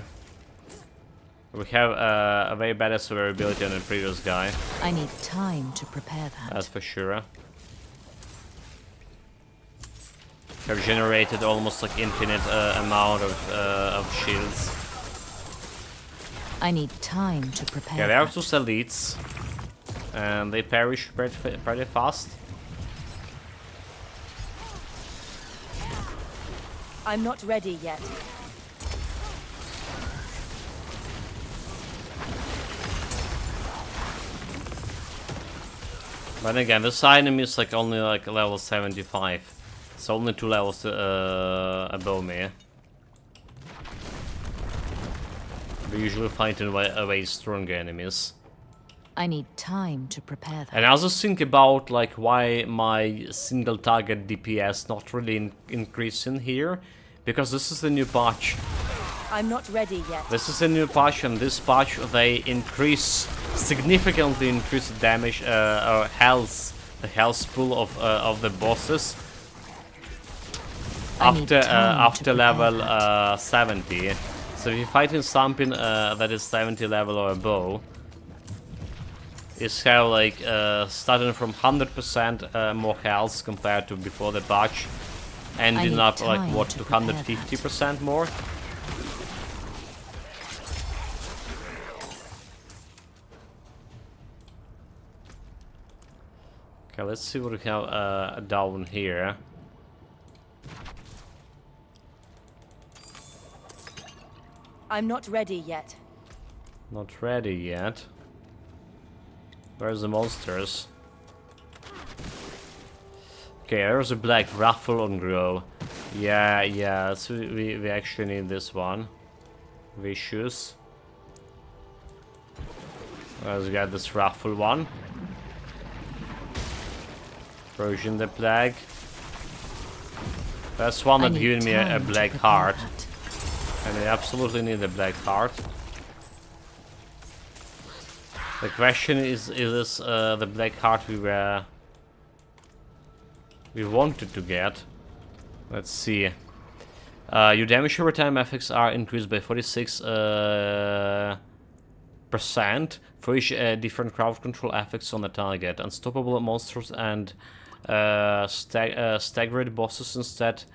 We have a way better survivability on the previous guy. I need time to prepare that. That's for sure. Have generated almost like infinite amount of shields. I need time to prepare. Yeah, they are just elites, and they perish pretty fast. I'm not ready yet. But again, this enemy is like only like level 75. It's only 2 levels above me. We usually fight in way stronger enemies. I need time to prepare that. And I also think about like why my single target DPS not really increasing here, because this is the new patch. I'm not ready yet. This is a new patch, and this patch they significantly increase the damage or health, the health pool of the bosses after level 70. So if you're fighting something that is 70 level or above, it's how like starting from 100% more health compared to before the patch, ending up like what, 250% more. Okay, let's see what we have down here. I'm not ready yet. Not ready yet. Where's the monsters? Okay, there's a black ruffle on grow. Yeah, so we actually need this one. Vicious. Let's get this ruffle one. Version the plague. That's one that giving me a black heart. And I absolutely need a black heart. The question is this the black heart we wanted to get? Let's see. Your damage over time effects are increased by 46% for each different crowd control effects on the target. Unstoppable monsters and staggered bosses instead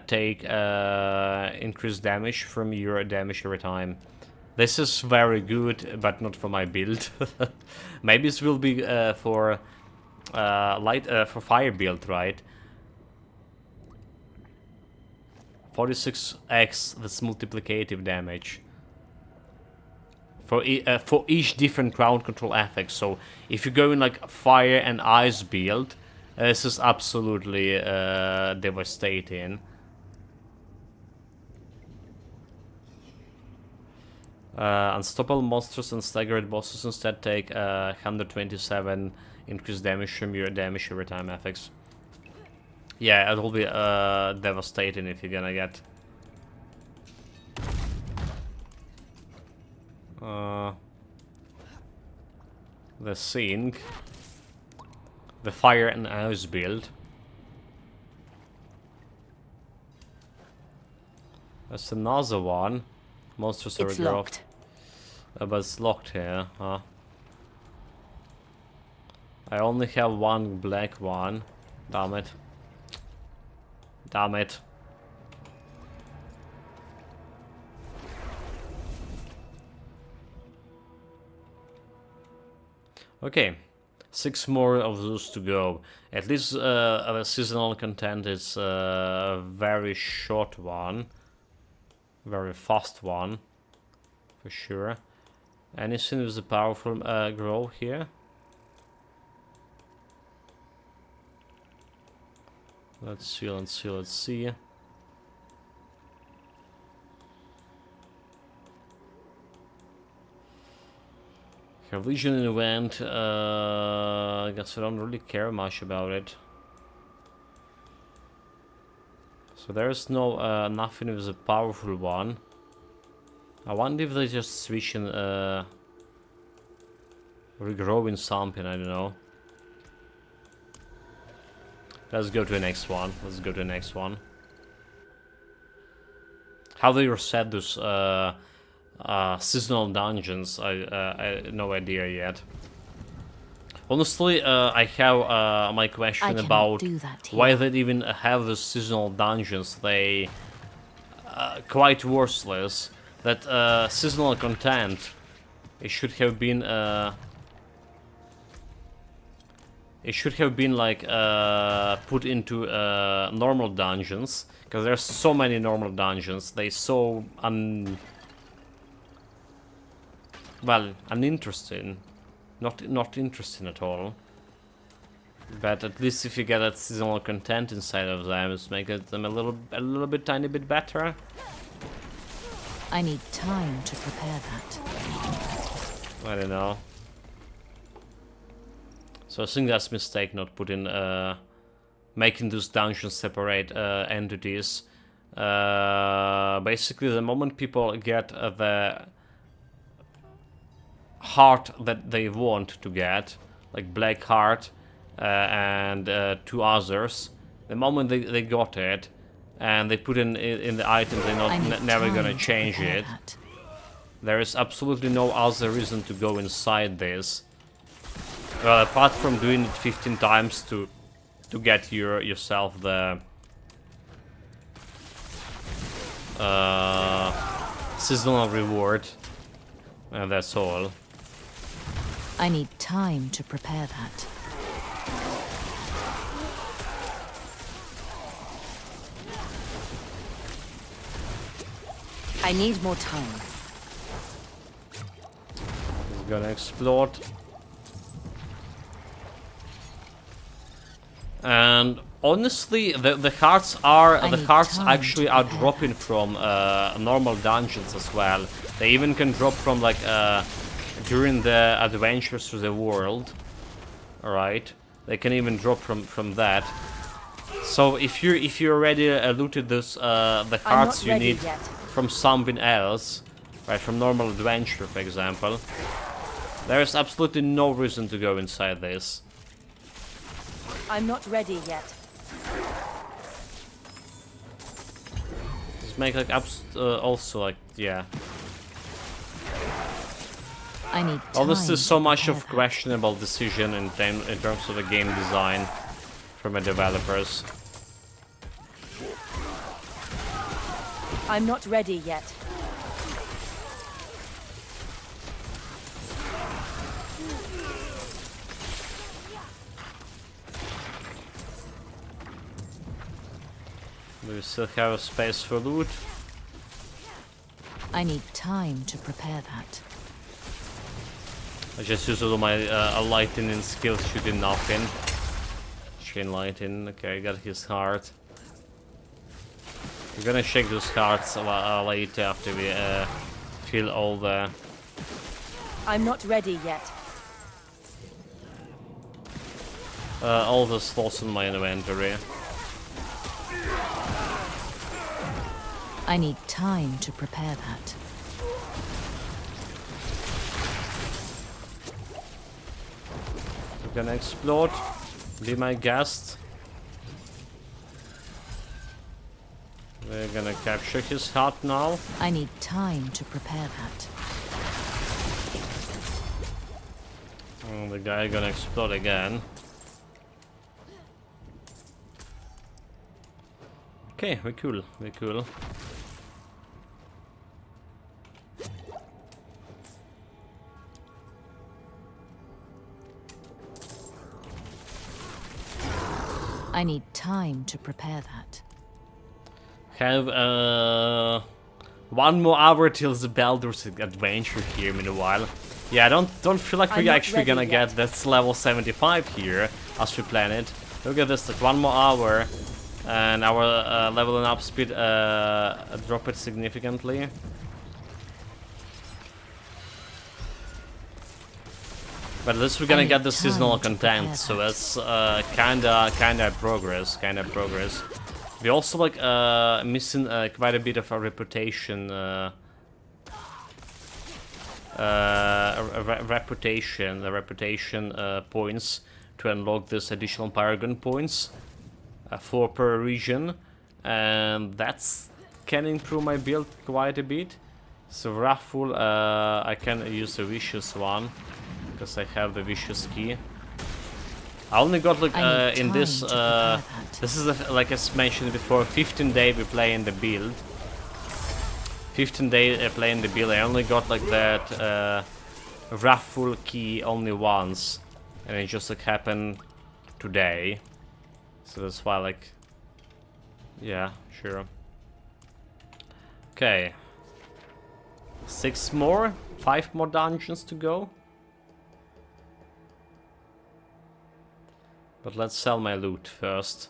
take increased damage from your damage over time. This is very good, but not for my build. Maybe this will be for for fire build, right? 46x, that's multiplicative damage for each different crowd control effect. So if you go in like fire and ice build, this is absolutely devastating. Unstoppable monsters and staggered bosses instead take 127 increased damage from your damage over time effects. Yeah, it will be devastating if you're gonna get the Sing, the fire and ice build. That's another one. Monsters are locked. But it's locked here, huh? I only have one black one. Damn it. Damn it. Okay. 6 more of those to go. At least the seasonal content is a very short one. Very fast one. For sure. Anything with a powerful grow here? Let's see. Her Vision event, I guess I don't really care much about it. So there's no nothing with a powerful one. I wonder if they just switch and regrowing something, I don't know. Let's go to the next one. Let's go to the next one. How do you reset those seasonal dungeons? I no idea yet. Honestly, I have my question about why they even have the seasonal dungeons. They quite worthless. That seasonal content, it should have been like put into normal dungeons, because there's so many normal dungeons. They so uninteresting. Not interesting at all. But at least if you get that seasonal content inside of them, it's making them a little bit tiny bit better. I need time to prepare that. I don't know. So I think that's a mistake not putting making those dungeons separate entities. Basically, the moment people get the heart that they want to get, like Black Heart and 2 others, the moment they got it and they put in the items, they're not never gonna change it. There is absolutely no other reason to go inside this. Well, apart from doing it 15 times to get yourself the seasonal reward, and that's all. I need time to prepare that. I need more time. We're gonna explode. And honestly, the hearts actually are dropping from normal dungeons as well. They even can drop from like during the adventures through the world. Alright, they can even drop from that. So if you already looted those the hearts you need from something else, right, from normal adventure, for example, there is absolutely no reason to go inside this. I'm not ready yet. Just make like also like, yeah. I need Well, this is so much of that. questionable decision in terms of the game design from the developers. I'm not ready yet. We still have a space for loot. I need time to prepare that. I just used all my lightning skills, shooting nothing. Chain lightning. Okay, I got his heart. We're gonna shake those hearts later after we fill all the. I'm not ready yet. All the slots in my inventory. I need time to prepare that. We're gonna explode. Be my guest. We're gonna capture his heart now. I need time to prepare that. And the guy gonna explode again. Okay, we're cool. We're cool. I need time to prepare that. Have 1 more hour till the Baldur's adventure here in a while. Yeah, I don't feel like we're actually gonna get that level 75 here as we plan it. Look at this, like 1 more hour and our leveling up speed drop it significantly. But at least we're gonna get the seasonal content, so that's kinda progress, We also like missing quite a bit of a reputation, the reputation points to unlock this additional Paragon points, 4 per region, and that's can improve my build quite a bit. So Wrathful, I can use the Vicious one because I have the Vicious key. I only got like in this this is like as mentioned before, 15 day we play in the build. 15 day play in the build. I only got like that Wrathful key only once, and it just like happened today. So that's why like, yeah, sure. Okay, 5 more dungeons to go. But let's sell my loot first.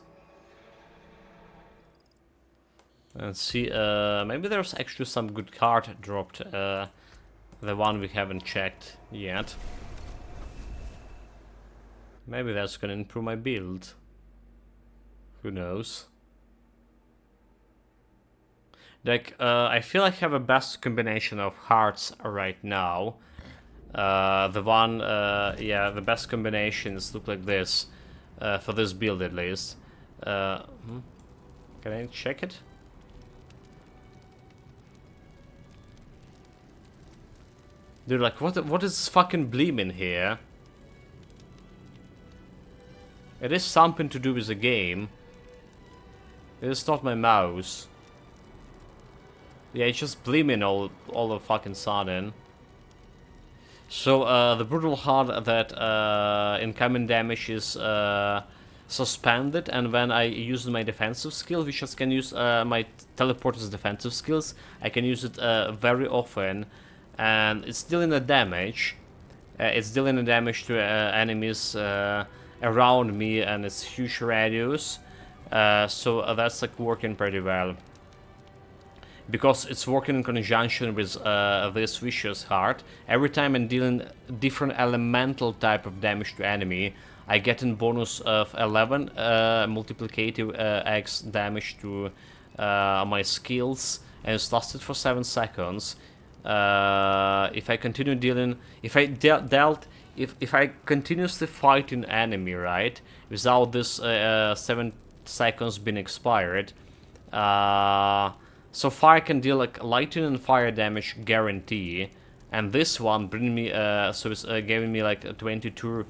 And see, maybe there's actually some good card dropped. The one we haven't checked yet. Maybe that's gonna improve my build. Who knows? Like, I feel I have a best combination of hearts right now. The one, yeah, the best combinations look like this. For this build at least. Can I check it? Dude, like, what is fucking bleeding here? It is something to do with the game. It is not my mouse. Yeah, it's just bleeding all of fucking sudden. So, the Brutal Heart that incoming damage is suspended, and when I use my defensive skill, which I can use my teleporter's defensive skills, I can use it very often, and it's dealing a damage. It's dealing a damage to enemies around me, and it's huge radius, so that's like working pretty well. Because it's working in conjunction with this Vicious Heart, every time I'm dealing different elemental type of damage to enemy, I get in bonus of 11 multiplicative X damage to my skills, and it's lasted for 7 seconds. If I continue dealing, if I continuously fight an enemy, right, without this 7 seconds being expired, so far I can deal like lightning and fire damage guarantee, and this one bring me so it's giving me like 22%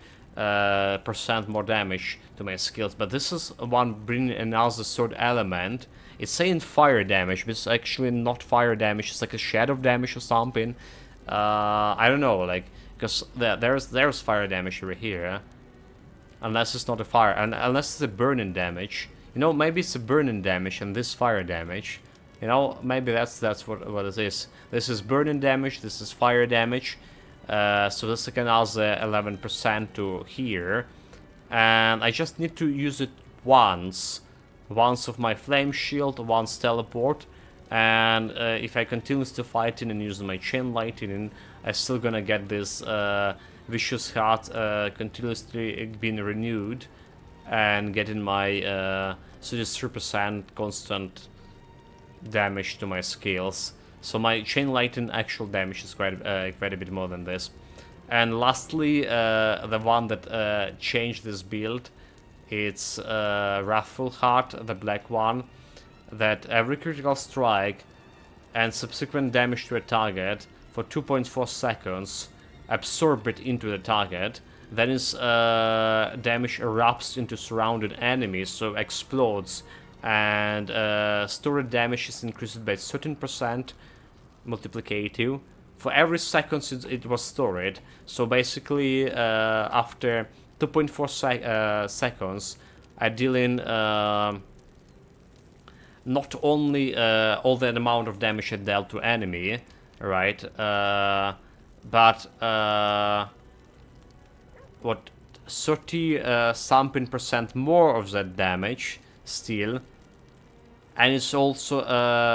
more damage to my skills. But this is one bringing another third element. It's saying fire damage, but it's actually not fire damage. It's like a shadow damage or something. I don't know, like, because there's fire damage over here, unless it's not a fire, and unless it's a burning damage. You know, maybe it's a burning damage and this fire damage. You know, maybe that's what it is. This is burning damage, this is fire damage. So this can also 11% to here. And I just need to use it once. Once of my flame shield, once teleport. And if I continue to fighting and using my chain lightning, I'm still gonna get this Vicious Heart continuously being renewed. And getting my 33% constant damage to my skills. So my chain lightning actual damage is quite a bit more than this. And lastly, the one that changed this build, it's Wrathful Heart, the black one, that every critical strike and subsequent damage to a target for 2.4 seconds absorb it into the target. Then its damage erupts into surrounded enemies, so explodes. And stored damage is increased by 13% multiplicative for every second since it was stored. So basically, after 2.4 seconds, I deal in not only all the amount of damage I dealt to enemy, right? But what 30 something% more of that damage still. And it's also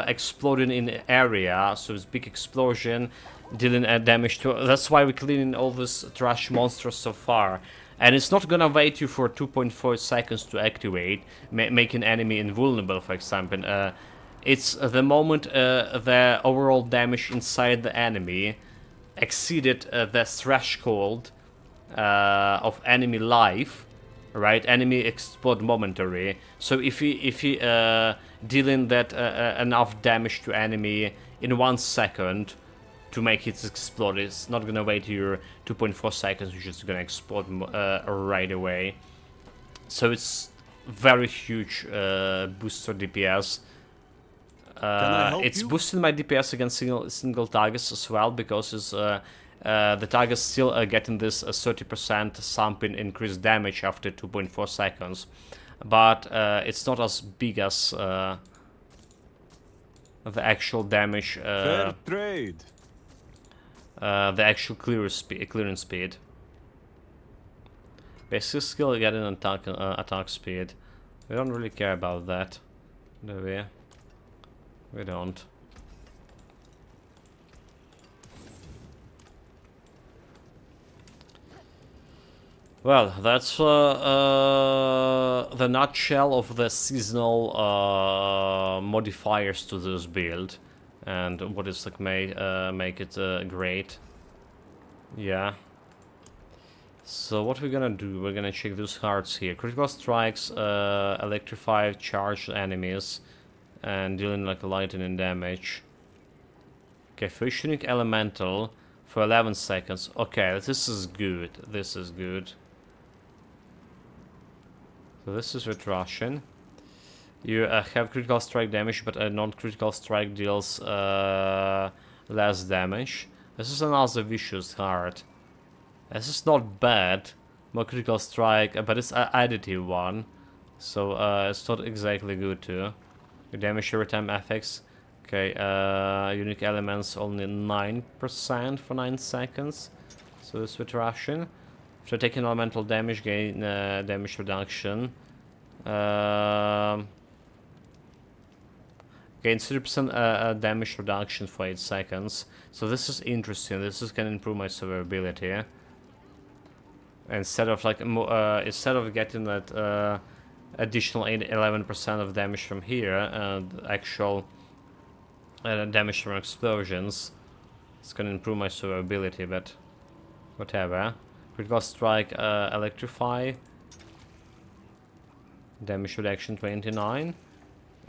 exploding in area, so it's big explosion, dealing damage to. That's why we're cleaning all this trash monsters so far. And it's not gonna wait you for 2.4 seconds to activate, make an enemy invulnerable, for example. It's the moment the overall damage inside the enemy exceeded the threshold of enemy life, right? Enemy explode momentary. So if you dealing that enough damage to enemy in 1 second to make it explode, it's not gonna wait your 2.4 seconds, you're just gonna explode right away. So it's very huge boost for DPS. It's boosting my DPS against single targets as well, because it's, the target's still getting this 30% something increased damage after 2.4 seconds. But it's not as big as the actual damage, Fair trade. the actual clearance speed. Basic skill, getting attack speed. We don't really care about that, do we? We don't. Well, that's the nutshell of the seasonal modifiers to this build, and what is like make it great. Yeah. So what we're gonna do? We're gonna check those hearts here. Critical strikes, electrify charged enemies, and dealing like lightning damage. Okay, fusioning elemental for 11 seconds. Okay, this is good. This is good. So this is with Russian. You have critical strike damage, but a non-critical strike deals less damage. This is another vicious heart. This is not bad. More critical strike, but it's an additive one, so it's not exactly good too. Your damage every time affects. Okay, unique elements only 9% for 9 seconds. So this with Russian. After taking elemental damage, gain damage reduction. Gain 30% damage reduction for 8 seconds. So this is interesting. This is gonna improve my survivability. Instead of like instead of getting that additional 11% of damage from here, actual damage from explosions, it's gonna improve my survivability, but whatever. Critical strike, electrify, damage reduction 29,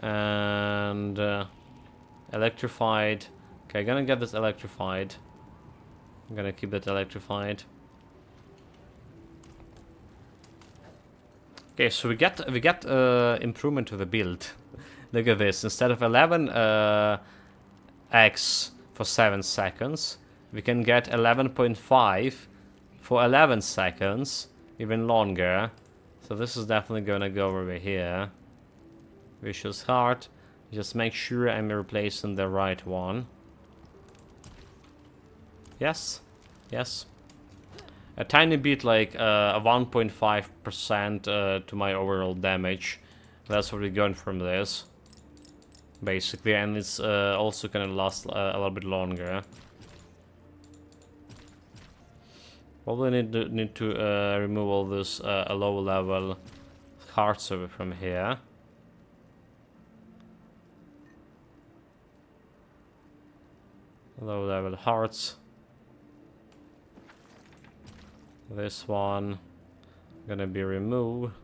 and electrified. Okay, gonna get this electrified. I'm gonna keep it electrified. Okay, so we get improvement to the build. Look at this. Instead of 11 X for 7 seconds, we can get 11.5 for 11 seconds, even longer. So this is definitely gonna go over here. Vicious Heart. Just make sure I'm replacing the right one. Yes, yes. A tiny bit, like 1.5% to my overall damage. That's what we're going from this, basically, and it's also gonna last a little bit longer. Probably need to remove all this low level hearts over from here. Low level hearts. This one gonna be removed.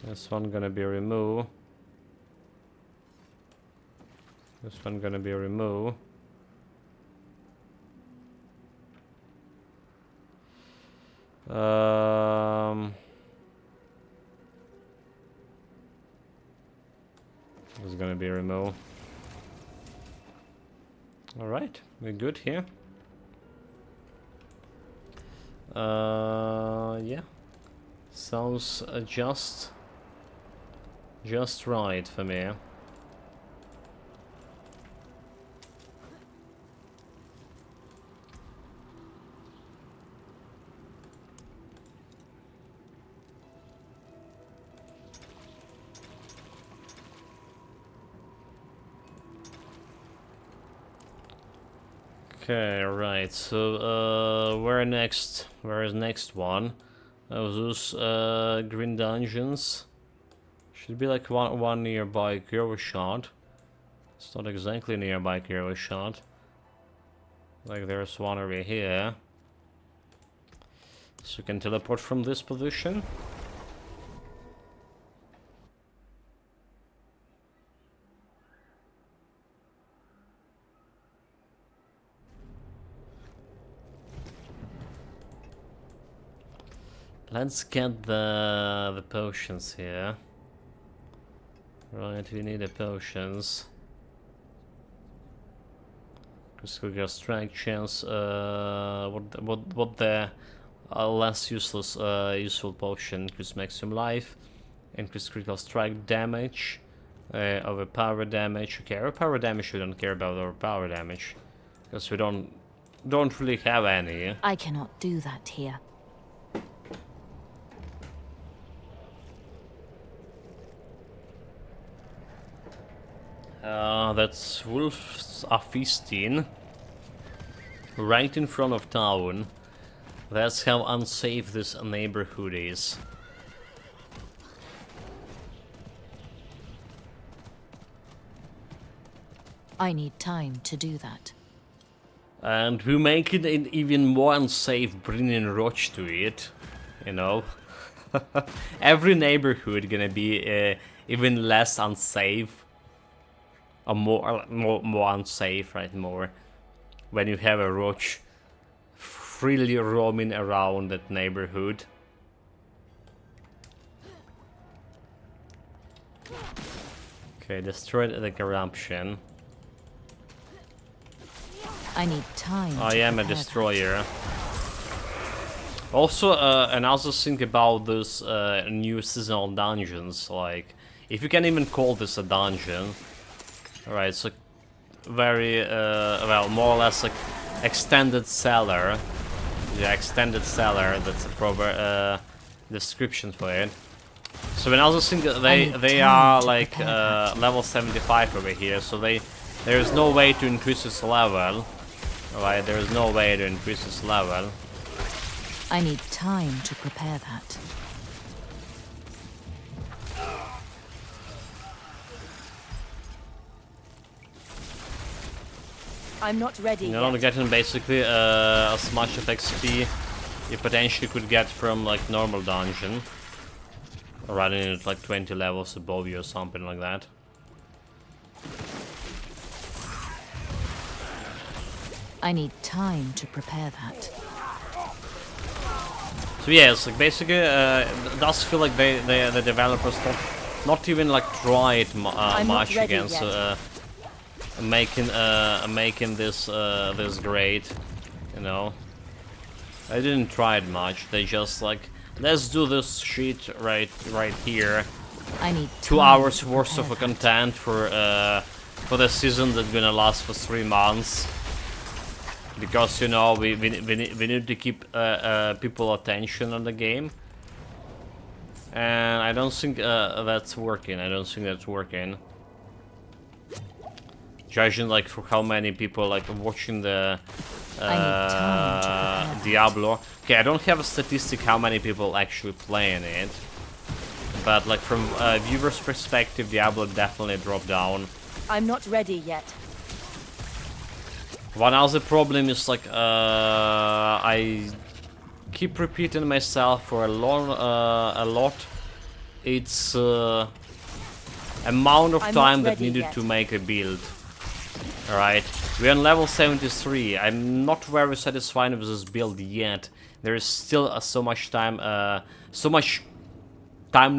This one gonna be removed. This one gonna be removed. This is gonna be removed. Alright, we're good here. Yeah. Sounds just right for me. Okay, right. So, where next? Where is next one? Those green dungeons. Should be like one nearby Hero shot. It's not exactly nearby Hero shot. Like there's one over here. So you can teleport from this position. Let's get the potions here. Right, we need the potions. Critical strike chance. What the less useless useful potion? Increase maximum life, increase critical strike damage, overpower damage. Okay, overpower damage we don't care about overpower damage because we don't really have any. I cannot do that here. That's wolves are feasting right in front of town. That's how unsafe this neighborhood is. I need time to do that. And we make it even more unsafe bringing Roach to it, you know. Every neighborhood gonna be even less unsafe. Or more unsafe, right? More when you have a Roach freely roaming around that neighborhood. Okay, destroyed the corruption. I need time. I am a destroyer. Also, another thing about this new seasonal dungeons, like if you can even call this a dungeon. Right, so very, well, more or less like extended cellar. Yeah, extended cellar, that's a proper description for it. So another thing, they are like level 75 over here, so there is no way to increase this level. Right, there is no way to increase this level. I need time to prepare that. I'm not ready You're yet. not getting basically as much of XP you potentially could get from like normal dungeon. Running it like 20 levels above you or something like that. I need time to prepare that. So yeah, it's like basically it does feel like the developers not even like tried much against making this this great, you know. They didn't try it much. They just like, let's do this shit right here. I need 2 hours worth of content for the season that's gonna last for 3 months. Because, you know, we need to keep people attention on the game. And I don't think that's working. I don't think that's working. Judging like for how many people like watching the Diablo. Okay, I don't have a statistic how many people actually playing it. But like from a viewer's perspective, Diablo definitely dropped down. I'm not ready yet. One other problem is like I keep repeating myself for a lot. It's amount of time that needed to make a build. Alright, we're on level 73. I'm not very satisfied with this build yet. There is still so much time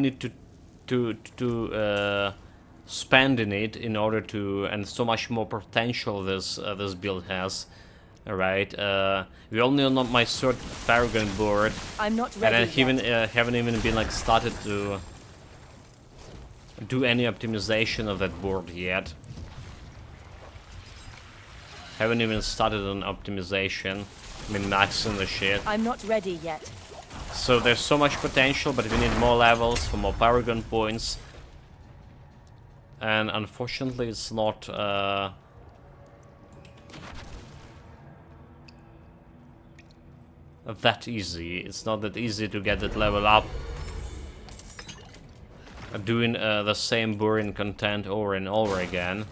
need to spend in it in order to, and so much more potential this this build has. Alright, we only on my third Paragon board, I'm not ready and I haven't even been like started to do any optimization of that board yet. Haven't even started on optimization. I mean, maxing the shit. I'm not ready yet. So there's so much potential, but we need more levels for more Paragon points. And unfortunately, it's not that easy. It's not that easy to get that level up. Doing the same boring content over and over again.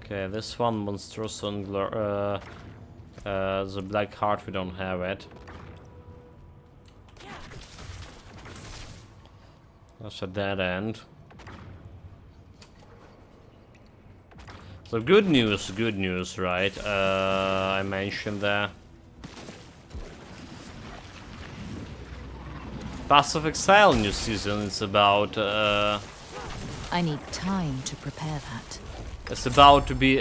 Okay, this one monstrous on the black heart, we don't have it. That's a dead end. So good news, right? I mentioned that. Pass of Exile new season is about I need time to prepare that. it's about to be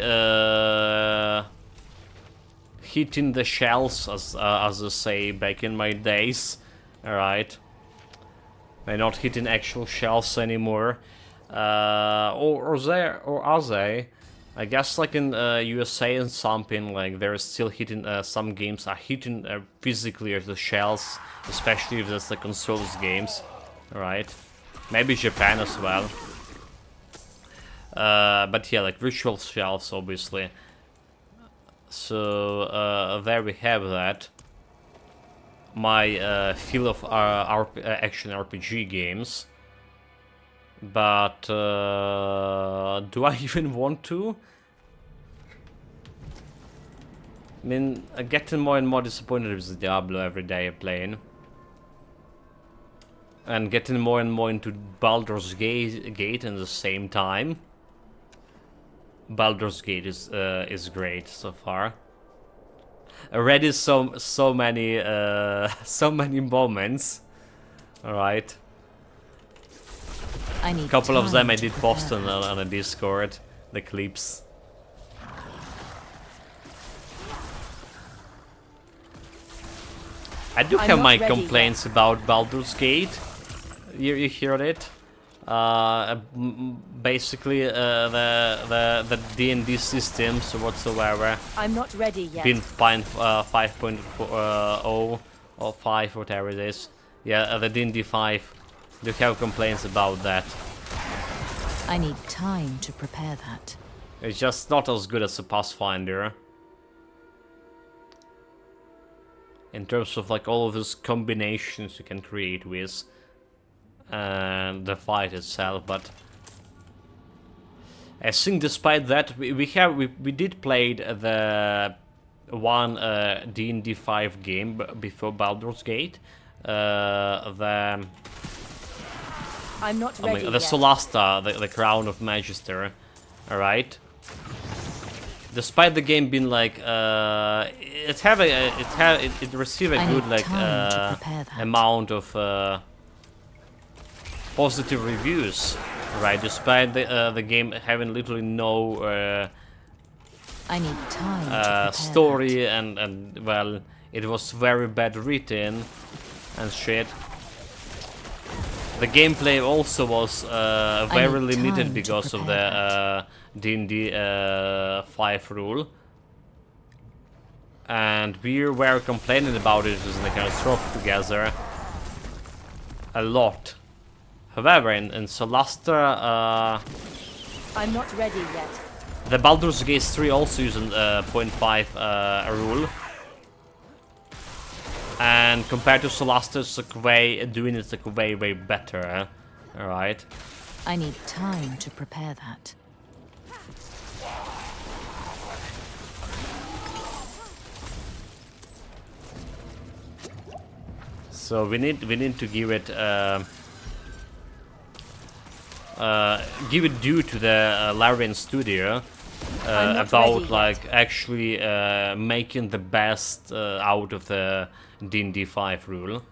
hitting the shells, as I say back in my days. Alright. They're not hitting actual shells anymore. Or are they? I guess like in USA and something, like they're still hitting, some games are hitting physically the shells, especially if that's the consoles games, right? Maybe Japan as well. But yeah, like virtual shells, obviously. So there we have that. My feel of action RPG games. But do I even want to? I mean, I'm getting more and more disappointed with Diablo every day I'm playing. And getting more and more into Baldur's Gate in the same time. Baldur's Gate is great so far. Already so many so many moments. All right. I need A couple of them I to did prepare post on a Discord, the clips. I do I'm have not my ready complaints about Baldur's Gate. You heard it? Basically, the D&D systems whatsoever I'm not ready yet. been 5.0 or 5, whatever it is. Yeah, the D&D 5. Do have complaints about that. I need time to prepare that. It's just not as good as a Pathfinder. In terms of like all of those combinations you can create with. And the fight itself, but I think despite that we did play the one D&D 5 game before Baldur's Gate. I'm not ready the yet. Solasta, the Crown of Magister, alright? Despite the game being like it received a I good need like time to prepare that. amount of positive reviews, right? Despite the game having literally no I need time to prepare story that. and well, it was very bad written and shit. The gameplay also was very need limited time to because of prepare the D&D 5 rule. And we were complaining about it in the kind of throw together a lot. However, in Solasta, I'm not ready yet. the Baldur's Gate 3 also using 0.5 rule. And compared to Solasta, it's like doing it like way better. Alright. I need time to prepare that. So we need to give it due to the Larian studio not about ready like actually making the best out of the D&D 5 rule.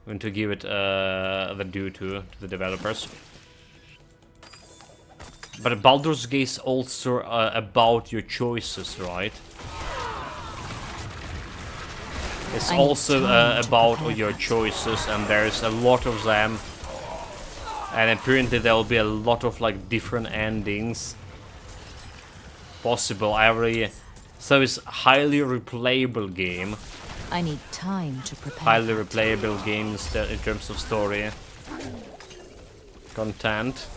We need to give it the due to the developers. But Baldur's Gate is also about your choices, right? It's I need also time to about prepare your that. choices, and there's a lot of them. And apparently there will be a lot of like different endings possible so it's highly replayable game. I need time to prepare. Highly replayable games in terms of story content.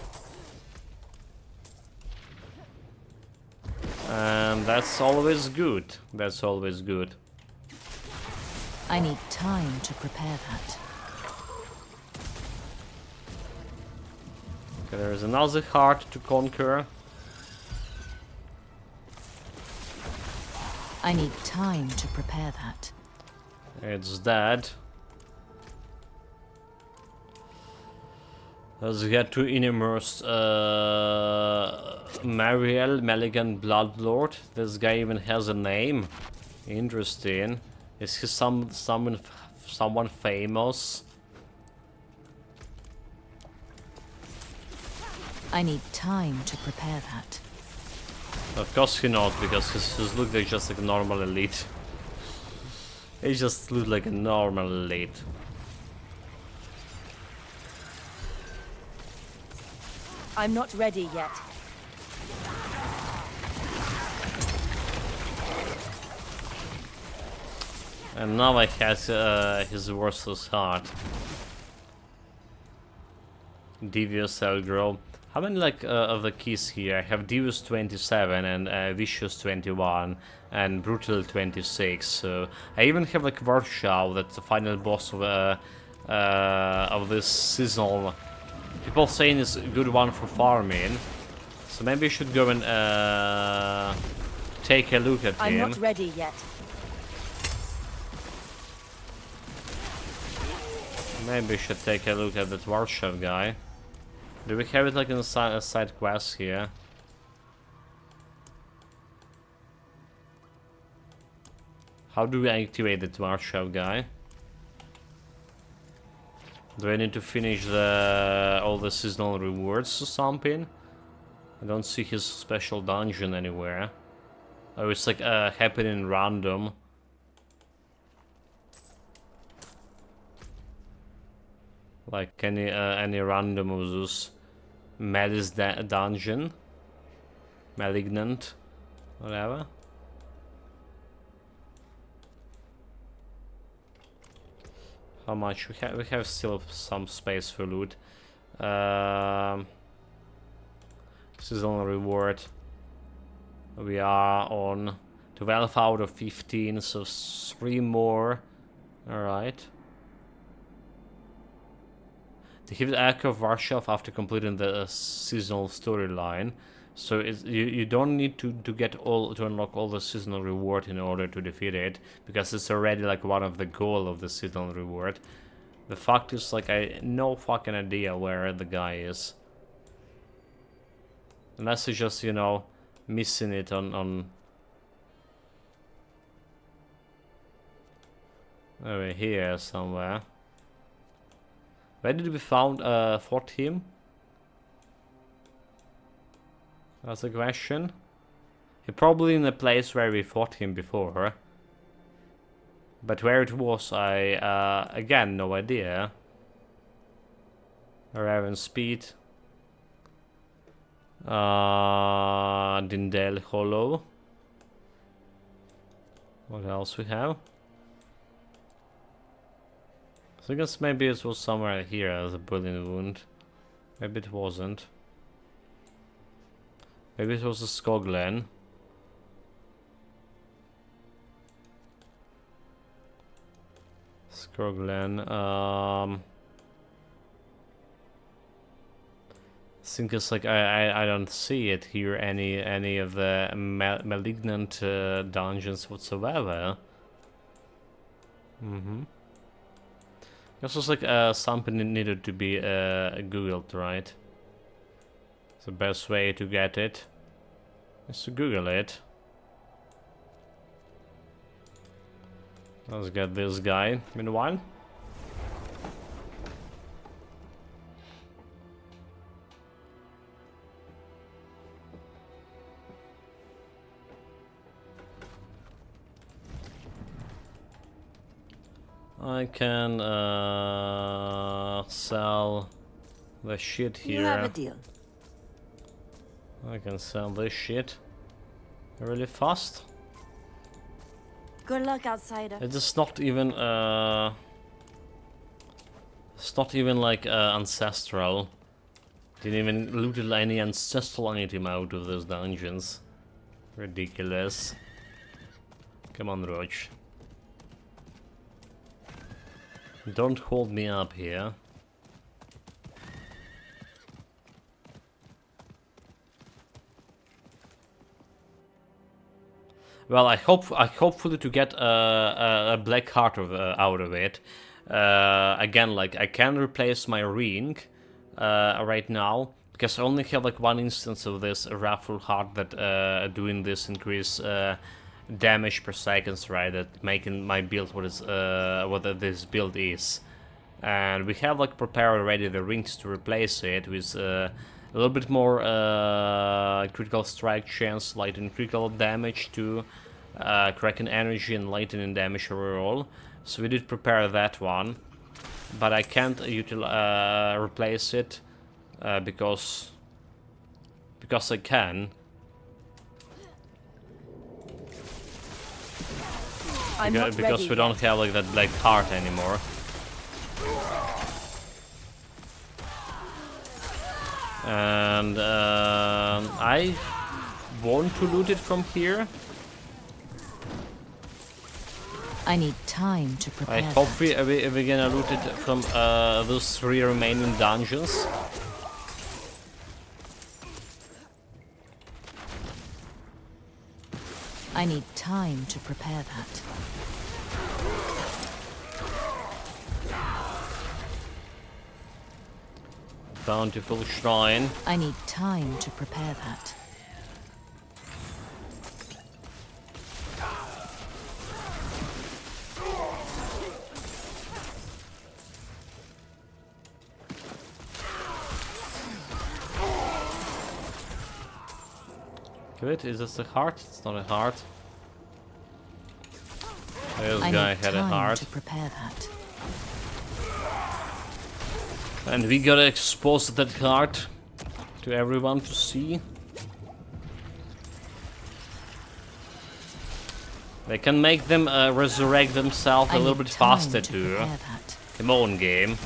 And that's always good. That's always good. I need time to prepare that. Okay, there's another heart to conquer. I need time to prepare that. It's dead. Let's get to Inimmer's Mariel, Malignant Bloodlord. This guy even has a name. Interesting. Is he someone famous? I need time to prepare that. Of course he not, because his look like just like a normal elite. He just look like a normal elite. I'm not ready yet. And now I has his worthless heart. Devious Elgro. How many of the keys here? I have Devious 27 and Vicious 21 and Brutal 26. So I even have like Warsaw, that's the final boss of this seasonal. People saying it's a good one for farming. So maybe I should go and take a look at I'm him. not ready yet. Maybe I should take a look at that Warsaw guy. Do we have it like in a side quest here? How do we activate the Warsaw guy? Do I need to finish all the seasonal rewards or something? I don't see his special dungeon anywhere. Oh, it's like happening random. Like any random of those Melis dungeon, malignant, whatever. How much we have? We have still some space for loot. Seasonal reward. We are on 12 out of 15, so 3 more. All right. They give the Echo of Warsaw after completing the seasonal storyline, so you don't need to unlock all the seasonal reward in order to defeat it, because it's already like one of the goal of the seasonal reward. The fact is, like, I no fucking idea where the guy is, unless he's just, you know, missing it on over here somewhere. Where did we found fought him? That's a question. He probably in a place where we fought him before. But where it was, I again no idea. Raven Speed. Dindel Hollow. What else we have? So I guess maybe it was somewhere here as a bullet wound. Maybe it wasn't. Maybe it was a Skoglen. Skoglen. I think it's like I don't see it here any of the malignant dungeons whatsoever. This was like something that needed to be googled, right? The best way to get it is to Google it. Let's get this guy meanwhile. I can sell the shit here. You have a deal. I can sell this shit really fast. Good luck, outsider. It is not even it's not even like ancestral. Didn't even loot any ancestral item out of those dungeons. Ridiculous. Come on, Roach. Don't hold me up here. Well, I hopefully to get a black heart out of it. Again, like I can replace my ring right now because I only have like one instance of this raffle heart that doing this increase damage per seconds, right? That making my build what this build is, and we have like prepared already the rings to replace it with a little bit more critical strike chance, lightning critical damage to Kraken energy and lightning damage overall. So we did prepare that one, but I can't replace it because I can. Because we don't have like that black heart anymore. And I want to loot it from here. I need time to prepare. I hope we're gonna loot it from those 3 remaining dungeons. I need time to prepare that. Bountiful shrine. I need time to prepare that. Good, is this a heart? It's not a heart. This I guy need had a time heart. to prepare that. And we gotta expose that heart to everyone to see. They can make them resurrect themselves a little bit faster too. Come on, game.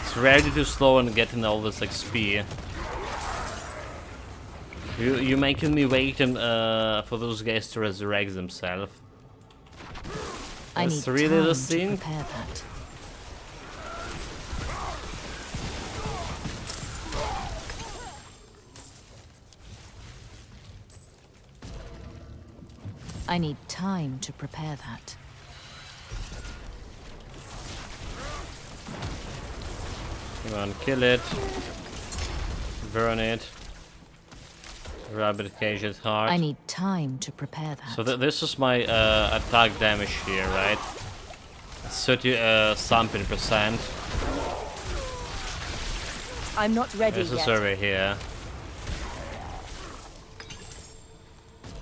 It's really too slow and getting all this XP. You making me waiting for those guys to resurrect themselves. I That's need really time the to thing. prepare that. I need time to prepare that. Come on, kill it. Burn it. Rabbit cage's heart. I need time to prepare that. So this is my attack damage here, right? 30 something percent. I'm not ready This is yet. over here.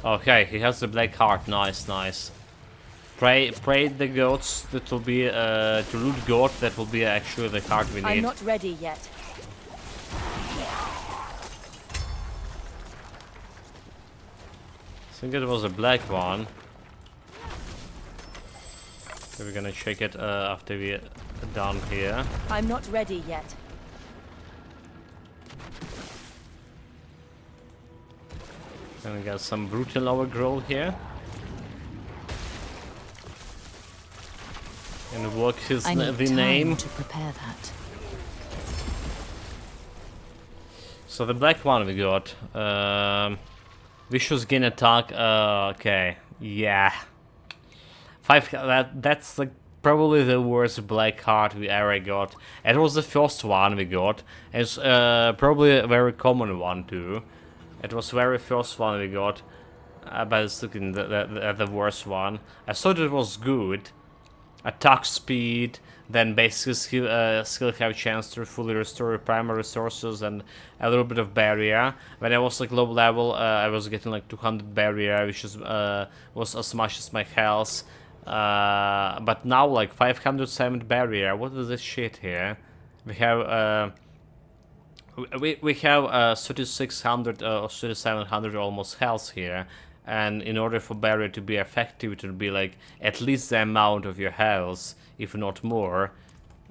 Okay, he has the black heart. Nice, nice. Pray the goats. That will be to loot goat. That will be actually the heart we need. I'm not ready yet. I think it was a black one. So we're gonna check it after we're done here. I'm not ready yet. And we got some brutal overgrowth here. And what is I need the time name? to prepare that. So the black one we got. Vicious gain attack. Okay, yeah. That's like probably the worst black card we ever got. It was the first one we got. It's probably a very common one too. It was very first one we got, but it's looking the worst one. I thought it was good. Attack speed, then basic skill have chance to fully restore primary resources and a little bit of barrier. When I was like low level, I was getting like 200 barrier, which is was as much as my health. But now like 507 barrier. What is this shit here? We have we have 3600 or 3700 almost health here. And in order for barrier to be effective, it would be like at least the amount of your health, if not more,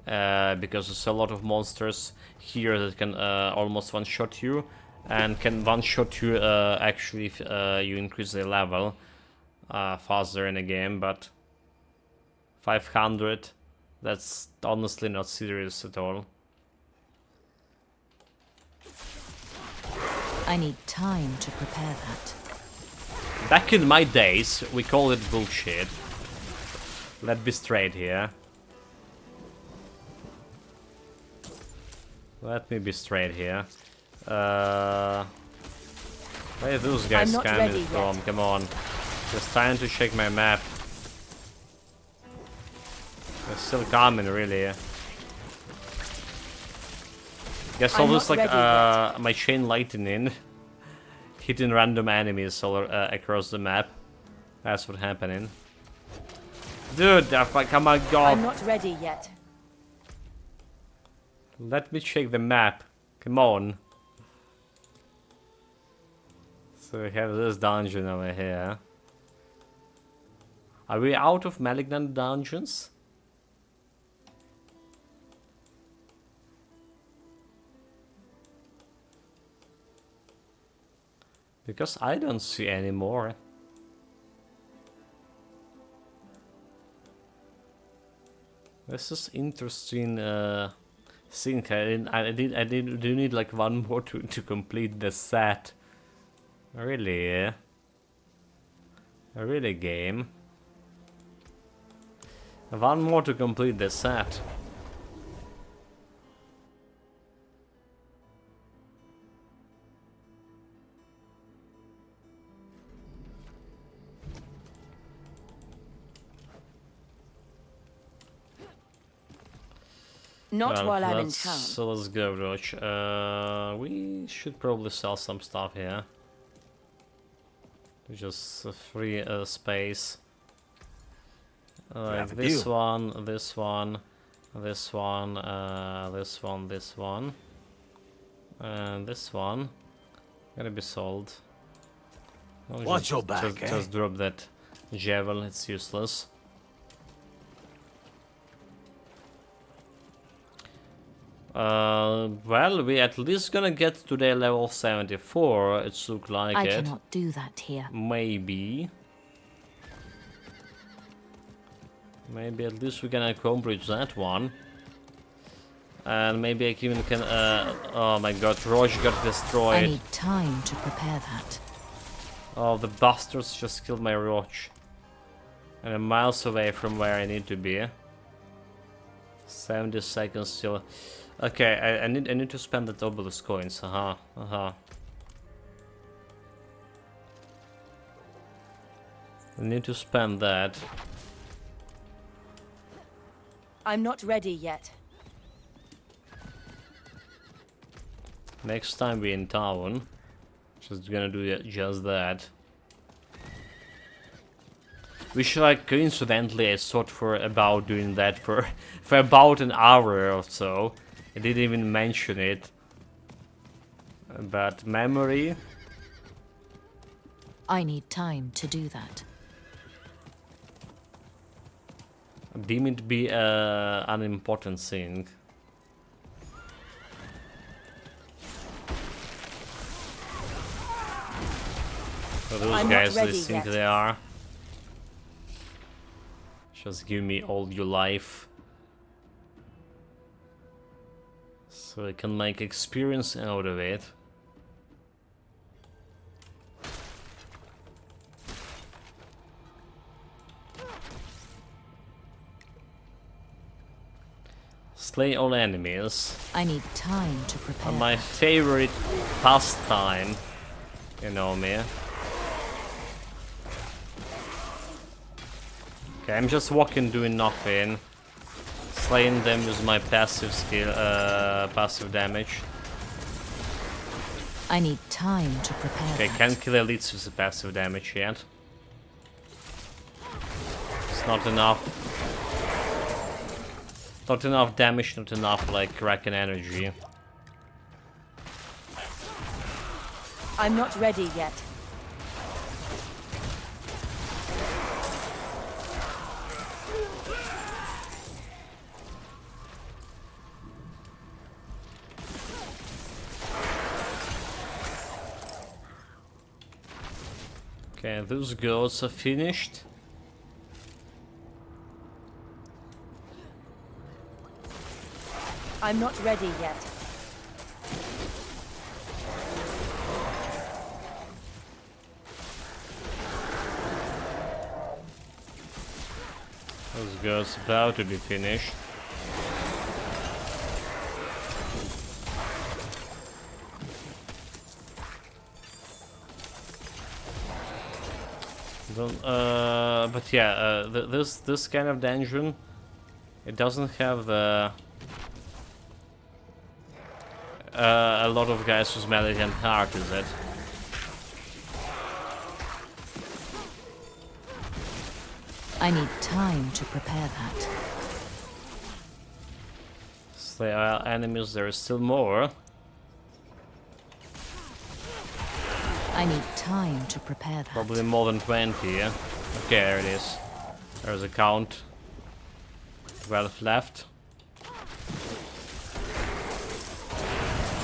because there's a lot of monsters here that can almost one-shot you. and can one-shot you actually if you increase the level faster in the game, but 500, that's honestly not serious at all. I need time to prepare that. Back in my days, we called it bullshit. Let's be straight here. Let me be straight here. Where are those guys I'm not coming ready from? yet. Come on. Just trying to check my map. They're still coming, really. Guess I'm almost not like ready my chain lightning hitting random enemies all across the map. That's what's happening. Dude, come on, God. I'm not ready yet. Let me check the map. Come on. So we have this dungeon over here. Are we out of malignant dungeons? Because I don't see any more. This is interesting thing. I do need like one more to complete the set. Really? Really, game? One more to complete the set. Not Well, while I'm in let's- town. So let's go, Roach. We should probably sell some stuff here. Just free space. Like Have a this deal. one, this one, this one, this one, this one, and this one. Gonna be sold. Oh, Watch your back, just, eh? just drop that javel. It's useless. Well, we at least gonna get to the level 74. It's look like I it. cannot do that here. Maybe. Maybe at least we can accomplish that one. And maybe I even can. Oh my God, Roche got I destroyed. need time to prepare that. Oh, the bastards just killed my Roche. And I'm miles away from where I need to be. 70 seconds still. Okay, I need to spend the obelisk coins. I need to spend that. I'm not ready yet. Next time we're in town, just gonna do just that. Which, like, coincidentally, I thought for about doing that for about an hour or so. I didn't even mention it. But memory. I need time to do that. Deem it be an important thing. So those I'm not guys, they ready think yet. they are. Just give me all your life. So I can make experience out of it. Slay all enemies. I need time to prepare. My favorite pastime. You know me. Okay, I'm just walking doing nothing. Slaying them with my passive skill, passive damage. I need time to prepare. Okay, that. can't kill elites with the passive damage yet. It's not enough. Not enough damage, not enough like Kraken energy. I'm not ready yet. Okay, those goats are finished. I'm not ready yet. Those goats about to be finished. But yeah, this kind of dungeon, it doesn't have a lot of guys who's melee and hard, is it? I need time to prepare that. Slay our enemies, there is still more. I need time to prepare that. Probably more than 20, yeah? Okay, there it is. There's a count. 12 left.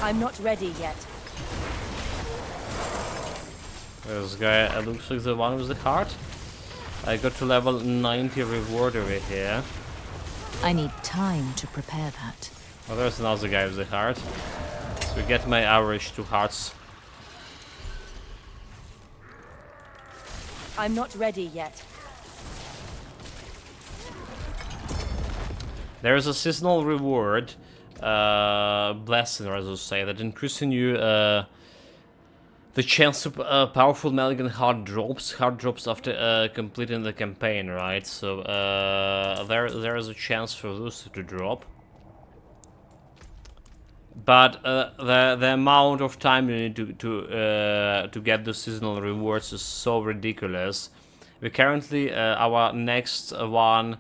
I'm not ready yet. This guy looks like the one with the heart. I got to level 90 reward over here. I need time to prepare that. Oh, there's another guy with the heart. So we get my average 2 hearts. I'm not ready yet. There's a seasonal reward, blessing, or as I say, that increasing you the chance to powerful Maligan hard drops after completing the campaign, right? So there is a chance for those to drop. But the amount of time you need to get the seasonal rewards is so ridiculous. We currently our next one,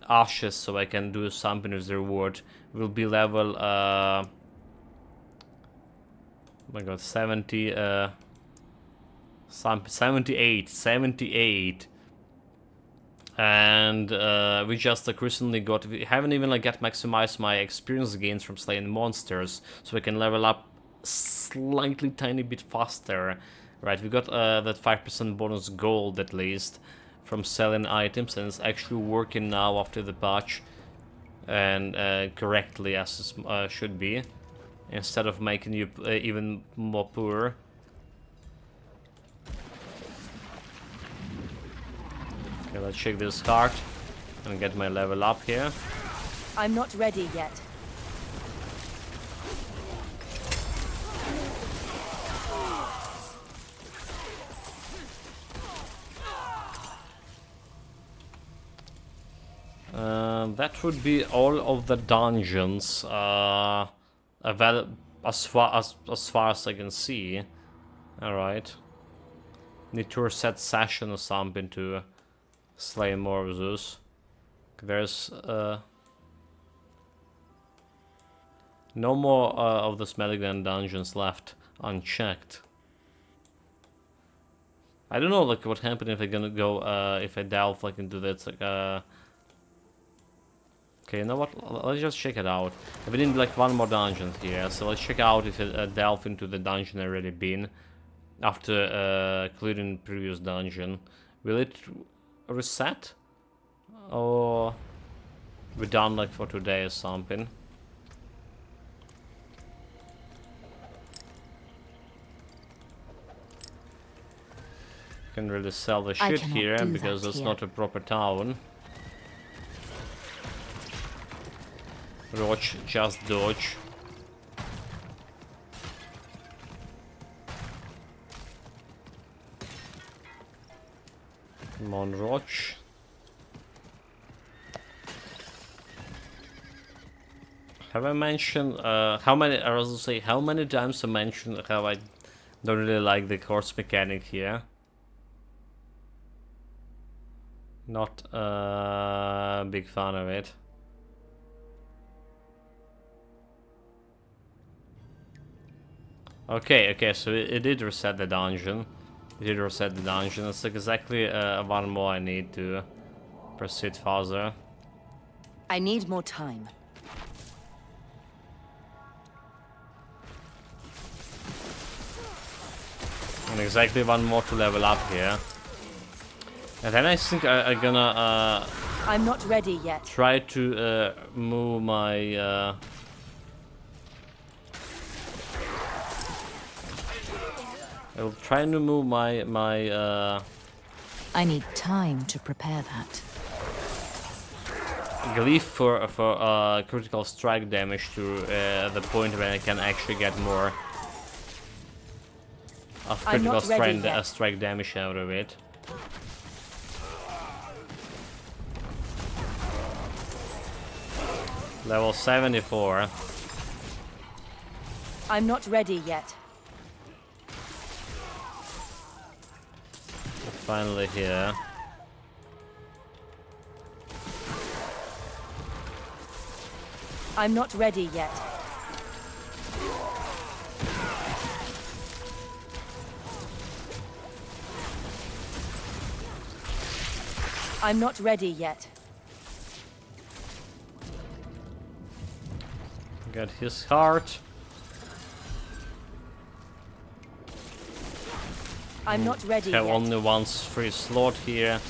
Ashes, so I can do something with the reward, will be level oh my god, 78, and we just recently got, we haven't even like get maximized my experience gains from slaying monsters, so we can level up slightly tiny bit faster, right? We got that 5% bonus gold at least from selling items, and it's actually working now after the patch, and correctly as it should be, instead of making you even more poor. Okay, let's check this card and get my level up here. I'm not ready yet. That would be all of the dungeons, as far as I can see. All right. Need to reset session or something to slay more of those. There's no more of the Smelligan dungeons left unchecked. I don't know like what happened if I'm gonna go if I delve like into that like okay, you know what? Let's just check it out. We need like one more dungeon here, so let's check out if it delve into the dungeon I already been after clearing previous dungeon. Will it reset, or we're done like for today or something? Can really sell the shit here because it's not a proper town. Roach, just dodge. Come on, Roach. Have I mentioned how many? I was to say how many times I mentioned how I don't really like the horse mechanic here. Not a big fan of it. Okay, so it did reset the dungeon. It did reset the dungeon. It's like exactly one more I need to proceed further. I need more time. And exactly one more to level up here. And then I think I'm gonna I'm not ready yet. try to move my I will try to move my I need time to prepare that. glyph for critical strike damage to the point where I can actually get more of I'm critical not ready strike, yet. strike damage out of it. Level 74. I'm not ready yet. Finally here. I'm not ready yet. I'm not ready yet. Get his heart. I'm not ready Have yet. only one free slot here.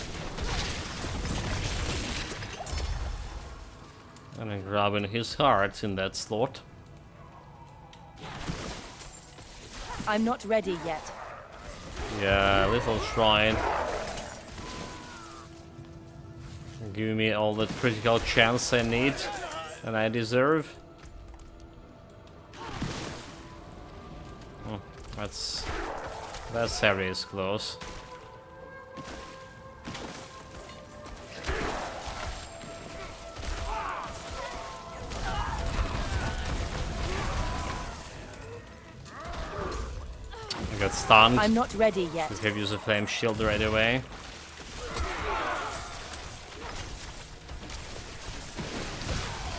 And I'm grabbing his heart in that slot. I'm not ready yet. Yeah, little shrine. Give me all the critical chance I need and I deserve. Oh, that's area is close. I got stunned. I'm not ready yet. We have used a flame shield right away.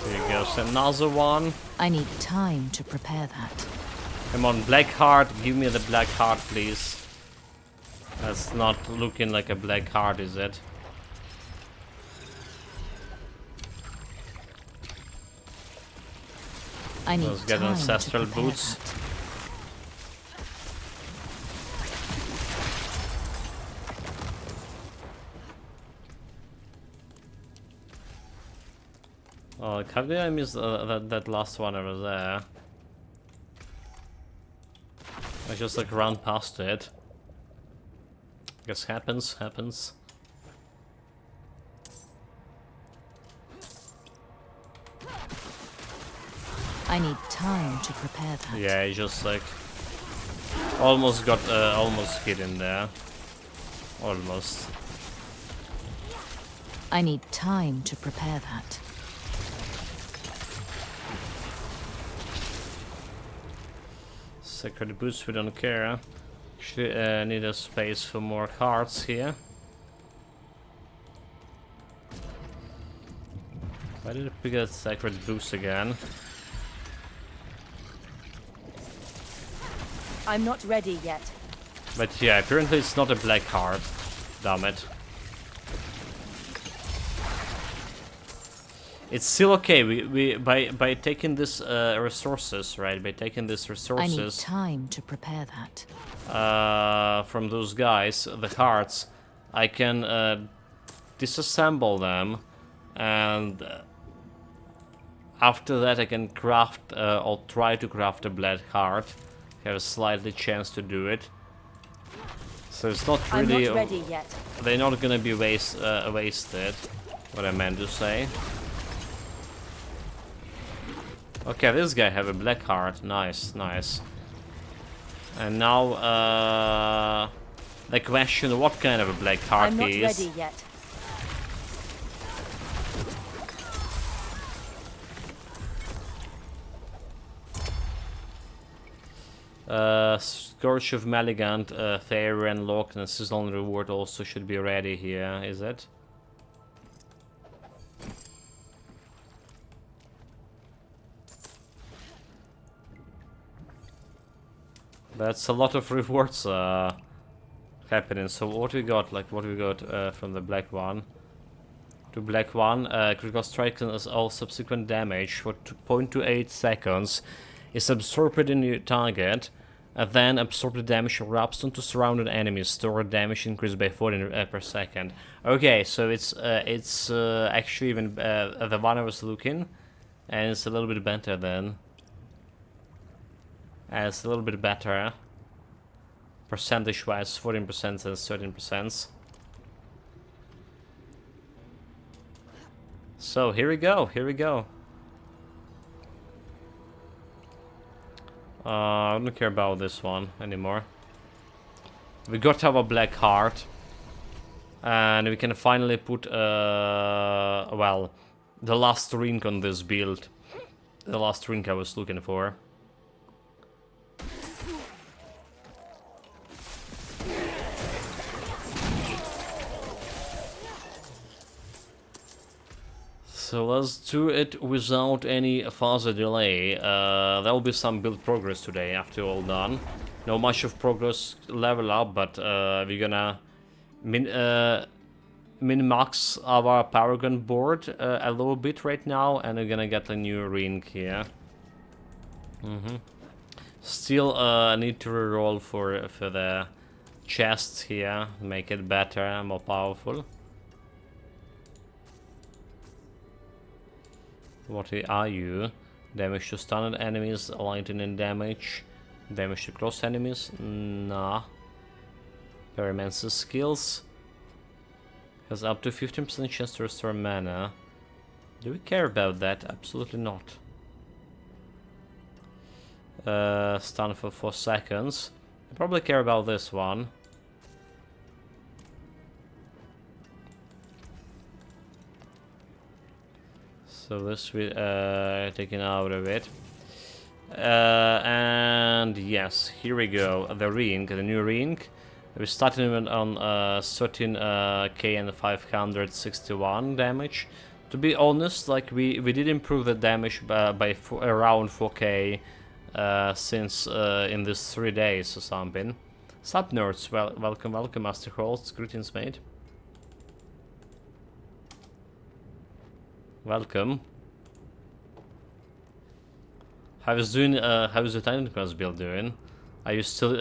Here goes another one. I need time to prepare that. Come on, black heart, give me the black heart, please. That's not looking like a black heart, is it? I need Let's get time ancestral to prepare boots. that. Oh, how did I miss that last one over there? I just like ran past it. Guess happens. I need time to prepare that. Yeah, I just like almost got almost hit in there. Almost. I need time to prepare that. Sacred boots, we don't care. Actually, need a space for more cards here. Why did we get sacred boots again? I'm not ready yet. But yeah, apparently it's not a black heart. Damn it. It's still okay. We by taking this resources, right? By taking these I need resources time to prepare that. from those guys, the hearts, I can disassemble them, and after that I can craft or try to craft a black heart. Have a slightly chance to do it. So it's not I'm really. not ready yet. They're not gonna be wasted. What I meant to say. Okay, this guy have a black heart. Nice. And now, the question: what kind of a black heart I'm not he is? ready yet. Scourge of Maligant, Fairy and Lock, and seasonal reward also should be ready here, is it? That's a lot of rewards happening. So what we got? Like what we got from the black one? To black one, critical strike and all subsequent damage for 0.28 seconds is absorbed in your target. And then absorb the damage of Rapstone to surrounded enemies. Store damage increased by 14 per second. Okay, so it's actually even the one I was looking, and it's a little bit better then. And it's a little bit better. Percentage-wise, 14% and 13%. So here we go. Here we go. I don't care about this one anymore. We got our black heart, and we can finally put well, the last ring on this build. The last ring I was looking for. So let's do it without any further delay. There will be some build progress today after all done. Not much of progress level up, but we're gonna min-max our Paragon board a little bit right now, and we're gonna get a new ring here. Still need to reroll for the chests here, make it better, more powerful. What are you? Damage to stunned enemies, lightning damage. Damage to cross enemies? Nah. Pyromancer skills. Has up to 15% chance to restore mana. Do we care about that? Absolutely not. Stun for 4 seconds. I probably care about this one. So this we taken out of it. And yes, here we go. The ring, the new ring. We started on 13k and 561 damage. To be honest, like we did improve the damage by around 4k since in these 3 days or something. Sup nerds, welcome, Master Hosts, greetings mate. Welcome. How's the Titan Cross build doing? Are you still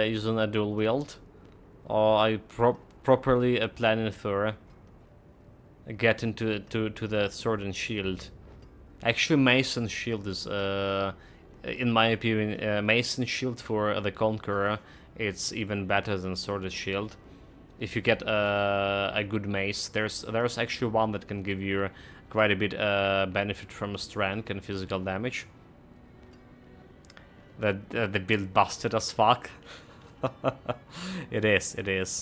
using a dual wield? Or are you properly planning for getting to the sword and shield? Actually, mace and shield is, in my opinion, mace and shield for the Conqueror, it's even better than sword and shield. If you get a good mace, there's actually one that can give you quite a bit benefit from strength and physical damage. The build busted as fuck. It is,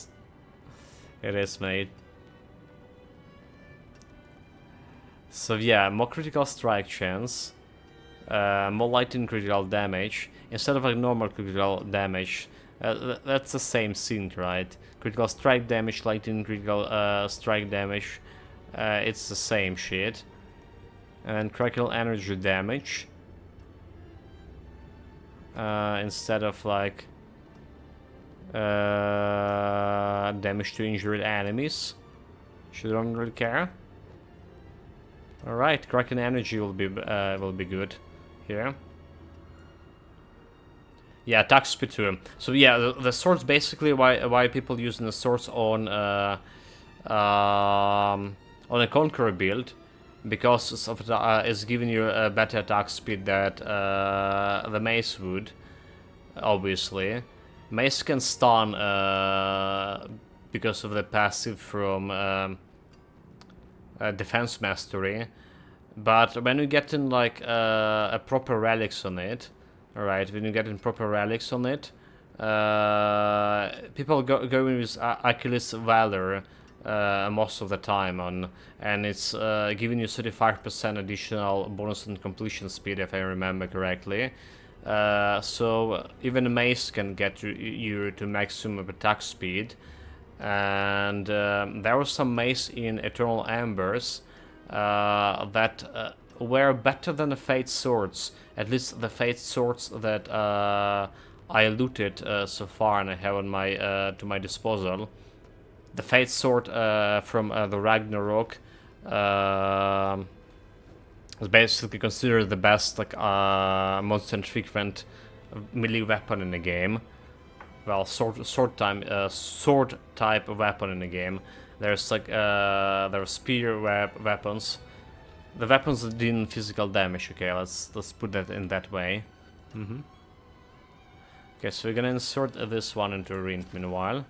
mate. So yeah, more critical strike chance, more lightning critical damage instead of like normal critical damage. That's the same thing, right? Critical strike damage, lightning critical strike damage. It's the same shit. And critical energy damage. Instead of like damage to injured enemies. Shouldn't really care. Alright, Kraken energy will be good here. Yeah, attack speed too. So yeah, the swords basically why people using the swords on a Conqueror build, because of it's giving you a better attack speed that the mace would. Obviously, mace can stun because of the passive from defense mastery, but when you get in like a proper relics on it, alright, when you get in proper relics on it, people go in with Achilles Valor most of the time on, and it's giving you 35% additional bonus on completion speed if I remember correctly. So even mace can get you to maximum attack speed. And there was some mace in Eternal Embers that were better than the Fate Swords. At least the Fate Swords that I looted so far and I have on my to my disposal. The Fate Sword from the Ragnarok is basically considered the best, like most infrequent melee weapon in the game. Well, sword type of weapon in the game. There's like there are spear weapons. The weapons that deal physical damage. Okay, let's put that in that way. Okay, so we're gonna insert this one into a ring. Meanwhile,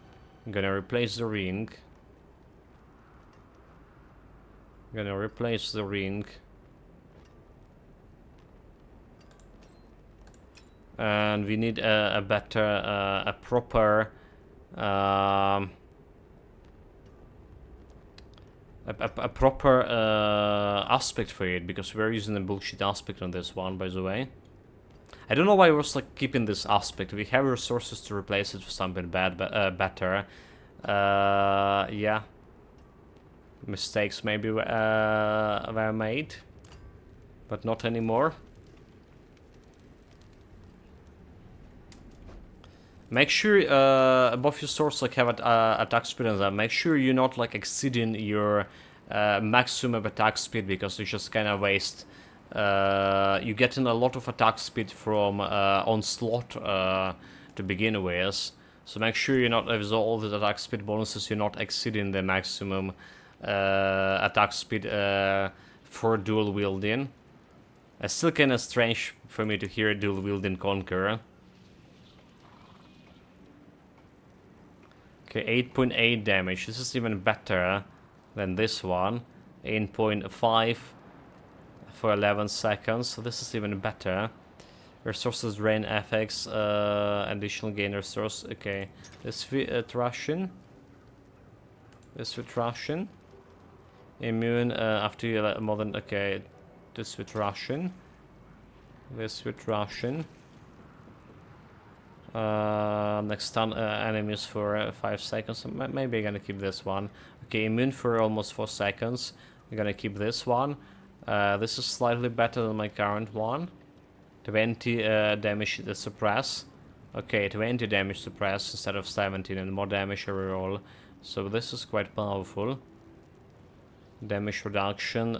I'm gonna replace the ring. And we need a better, a proper, a proper aspect for it, because we're using a bullshit aspect on this one, by the way. I don't know why we're like keeping this aspect. We have resources to replace it for something better. Yeah. Mistakes maybe were made, but not anymore. Make sure both your swords like have attack speed and that. Make sure you're not like exceeding your maximum attack speed, because you just kind of waste. You're getting a lot of attack speed from onslaught to begin with, so make sure you're not, with all the attack speed bonuses, you're not exceeding the maximum attack speed for dual wielding. It's still kind of strange for me to hear dual wielding conquer. Okay, 8.8 damage. This is even better than this one. 8.5 for 11 seconds. So this is even better. Resources drain FX. Additional gain resource. Okay, this with Russian. This with Russian. Immune after you let more than. Okay, this with Russian. This with Russian. Next stun enemies for 5 seconds. Maybe I'm gonna keep this one. Okay, immune for almost 4 seconds. I'm gonna keep this one. This is slightly better than my current one. 20 damage suppress. Okay, 20 damage suppress instead of 17, and more damage overall. So this is quite powerful. Damage reduction.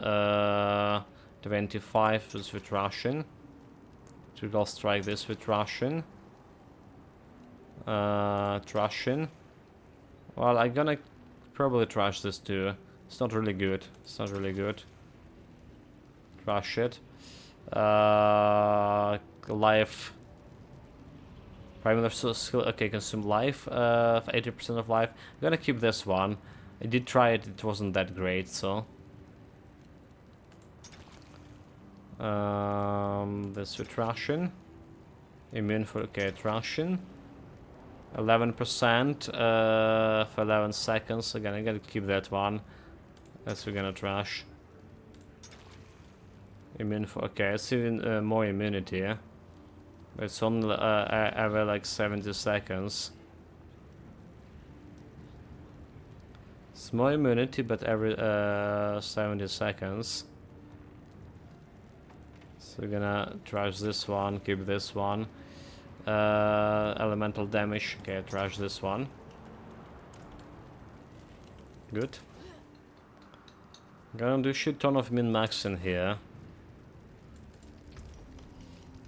25 is with Russian. Triple strike this with Russian. Trashing. Well, I'm gonna probably trash this too. It's not really good. It's not really good. Trash it. Life. Primary skill. Okay, consume life. 80% of life. I'm gonna keep this one. I did try it. It wasn't that great. So. This with Trashing. Immune for trashing. 11% for 11 seconds. Again, I gotta keep that one. That's we're gonna trash. Immune for it's even more immunity. Yeah? But it's only every like 70 seconds. It's more immunity, but every 70 seconds. So we're gonna trash this one, keep this one. Elemental damage. Okay, trash this one. Good. Gonna do shit ton of min-max in here.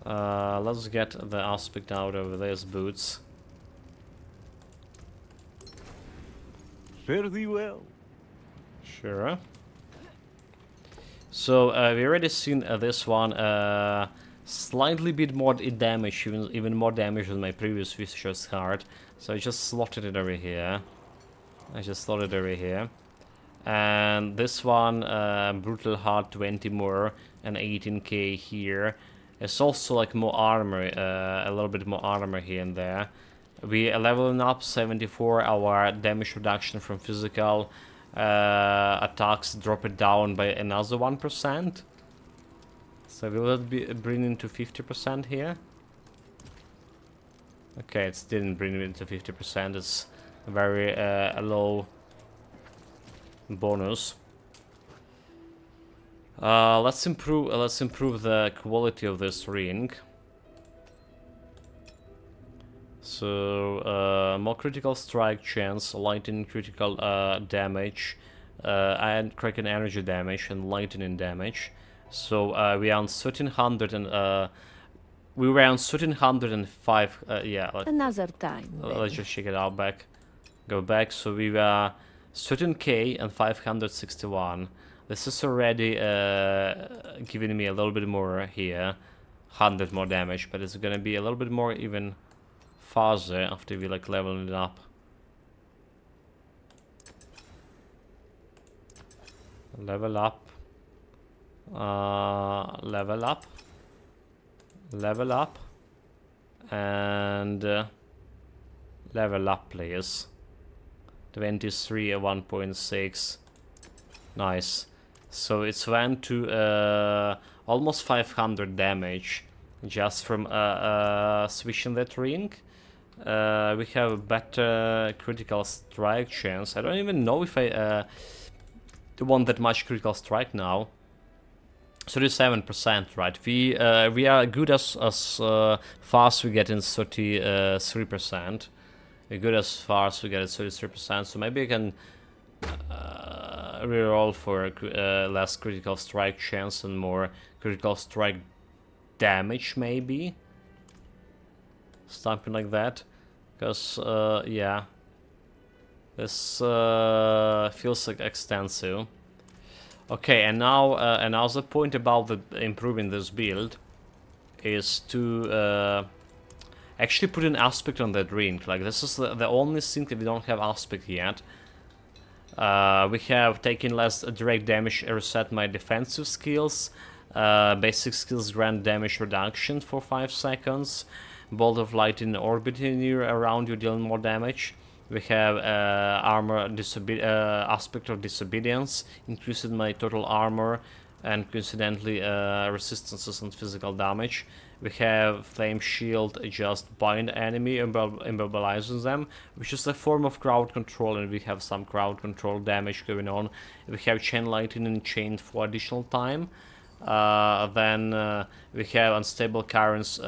Let's get the aspect out of these boots. Fare thee well. Sure. So we already seen this one. Slightly bit more damage, even more damage than my previous Vicious Heart. So I just slotted it over here. And this one, Brutal Heart 20 more and 18k here. It's also like more armor, a little bit more armor here and there. We are leveling up 74 our damage reduction from physical attacks, drop it down by another 1%. So will that be bringing to 50% here? Okay, it didn't bring it to 50%. It's a very low bonus. Let's improve the quality of this ring. So more critical strike chance, lightning critical damage, and cracking energy damage and lightning damage. So we are on 1300 and We were on 1305. Yeah, Another time. let's just check it out back. Go back. So we were 13k and 561. This is already giving me a little bit more here. 100 more damage, but it's gonna be a little bit more even faster after we like leveling it up. Level up. Level up. Level up. And level up, please. 23 at 1.6. Nice. So it's went to almost 500 damage just from switching that ring. We have a better critical strike chance. I don't even know if I want that much critical strike now. 37%, right? We are good as far as we get in 33%. We're good as far as we get at 33%. So maybe I can reroll for less critical strike chance and more critical strike damage, maybe something like that. Because yeah, this feels like extensive. Okay, and now another point about improving this build is to actually put an aspect on that ring. Like, this is the only thing that we don't have aspect yet. We have taken less direct damage, reset my defensive skills. Basic skills grant damage reduction for 5 seconds. Bolt of lightning orbiting you around you, dealing more damage. We have armor aspect of disobedience, increasing my total armor and coincidentally resistances and physical damage. We have flame shield, just bind enemy, immobilizing them, which is a form of crowd control, and we have some crowd control damage going on. We have chain lightning chained for additional time. Then we have unstable currents.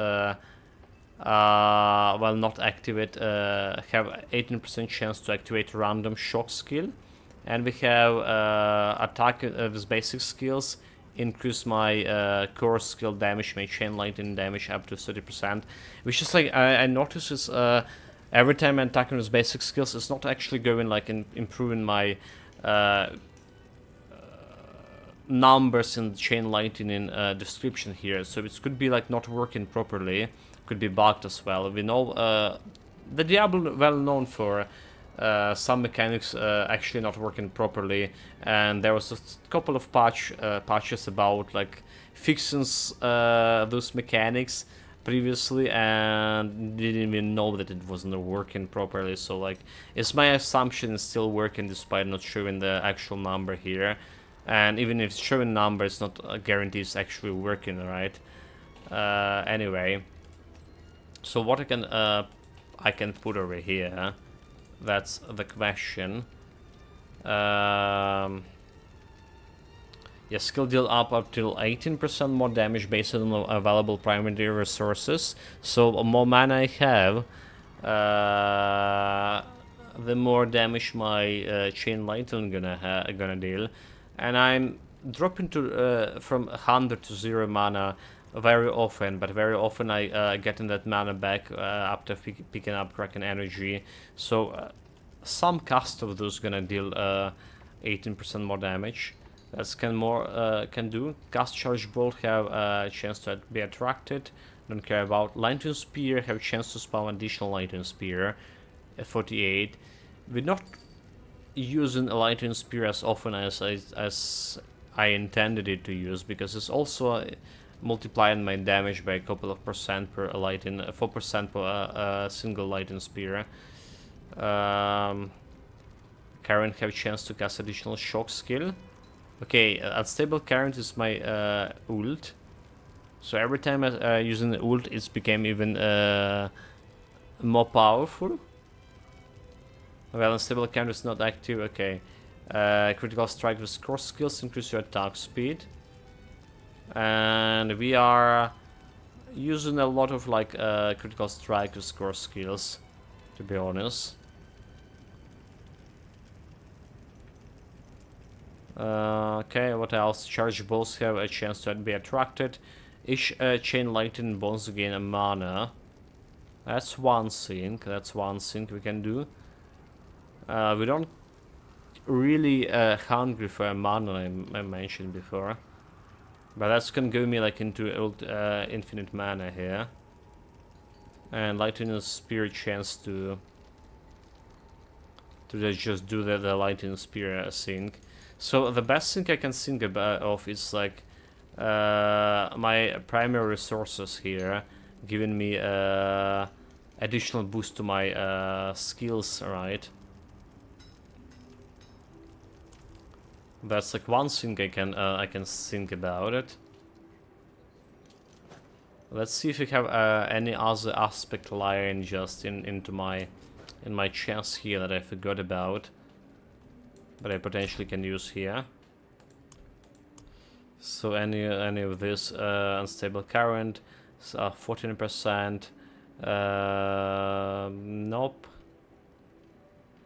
Well, not activate, have 18% chance to activate random shock skill, and we have attack with basic skills, increase my core skill damage, my chain lightning damage up to 30%, which is like I notice is every time I'm attacking with basic skills, it's not actually going like improving my numbers in chain lightning description here, so it could be like not working properly. Could be bugged as well. We know the Diablo well known for some mechanics actually not working properly, and there was a couple of patches about like fixing those mechanics previously, and didn't even know that it wasn't working properly. So like, it's my assumption it's still working despite not showing the actual number here, and even if it's showing number, it's not a guarantee it's actually working, right? Anyway. So what I can put over here, that's the question. Yeah, skill deal up till 18% more damage based on available primary resources. So the more mana I have, the more damage my chain lightning gonna deal, and I'm dropping to from 100 to 0 mana very often, but very often I getting that mana back after picking up Kraken energy. So some cast of those gonna deal 18% more damage. That's can do. Cast charge bolt have a chance to be attracted. Don't care about lightning spear. Have a chance to spawn additional lightning spear. At 48. We're not using a lightning spear as often as I intended it to use, because it's also multiplying my damage by a couple of percent per lightning, 4% per single lightning spear. Current have a chance to cast additional shock skill. Okay, unstable current is my ult. So every time I using the ult, it's became even more powerful. Well, unstable current is not active. Okay, critical strike with core skills increase your attack speed. And we are using a lot of like critical strike with core skills, to be honest. Okay, what else? Charge balls have a chance to be attracted. Each chain lightning bonds gain a mana. That's one thing. That's one thing we can do. We don't really hungry for a mana, I mentioned before. But that's gonna give me like into infinite mana here. And lightning spear chance to just do the lightning spear thing. So the best thing I can think of is like my primary resources here, giving me additional boost to my skills, right? That's like one thing I can think about it. Let's see if we have any other aspect lying just in my chest here that I forgot about, but I potentially can use here. So any of this unstable current, 14%. Nope.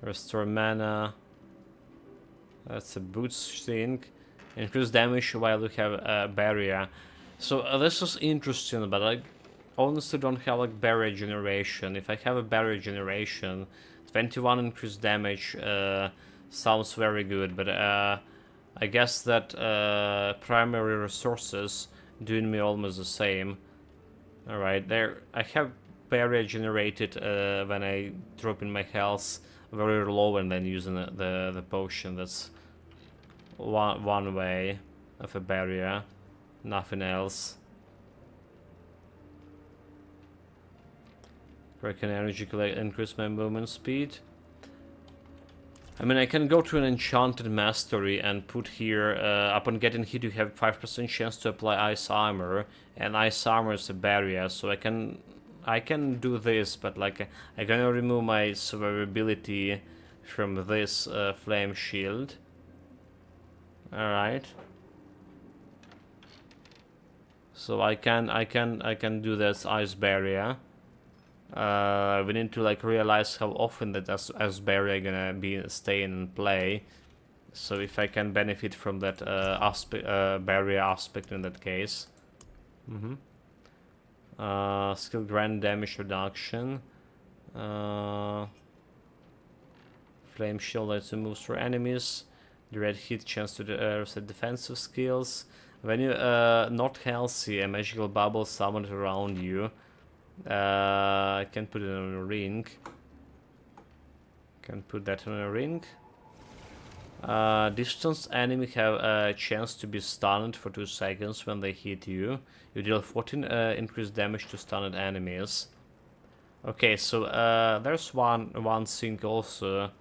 Restore mana. That's a boots thing. Increase damage while you have a barrier. So this is interesting, but I honestly don't have like barrier generation. If I have a barrier generation, 21 increased damage sounds very good, but I guess that primary resources doing me almost the same. Alright, there I have barrier generated when I drop in my health very low and then using the potion. That's one way of a barrier, nothing else. Kraken energy increase my movement speed. I mean, I can go to an enchanted mastery and put here, upon getting hit you have 5% chance to apply ice armor, and ice armor is a barrier, so I can do this, but like I'm gonna remove my survivability from this flame shield. Alright. So I can do this ice barrier. We need to like realize how often that ice barrier gonna be staying in play. So if I can benefit from that barrier aspect in that case. Skill grant damage reduction. Flame shield lets you move through enemies. The red hit chance to reset defensive skills. When you not healthy, a magical bubble summoned around you. I can put it on a ring. Can put that on a ring. Distance enemy have a chance to be stunned for 2 seconds when they hit you. You deal 14 increased damage to stunned enemies. Okay, so there's one thing also.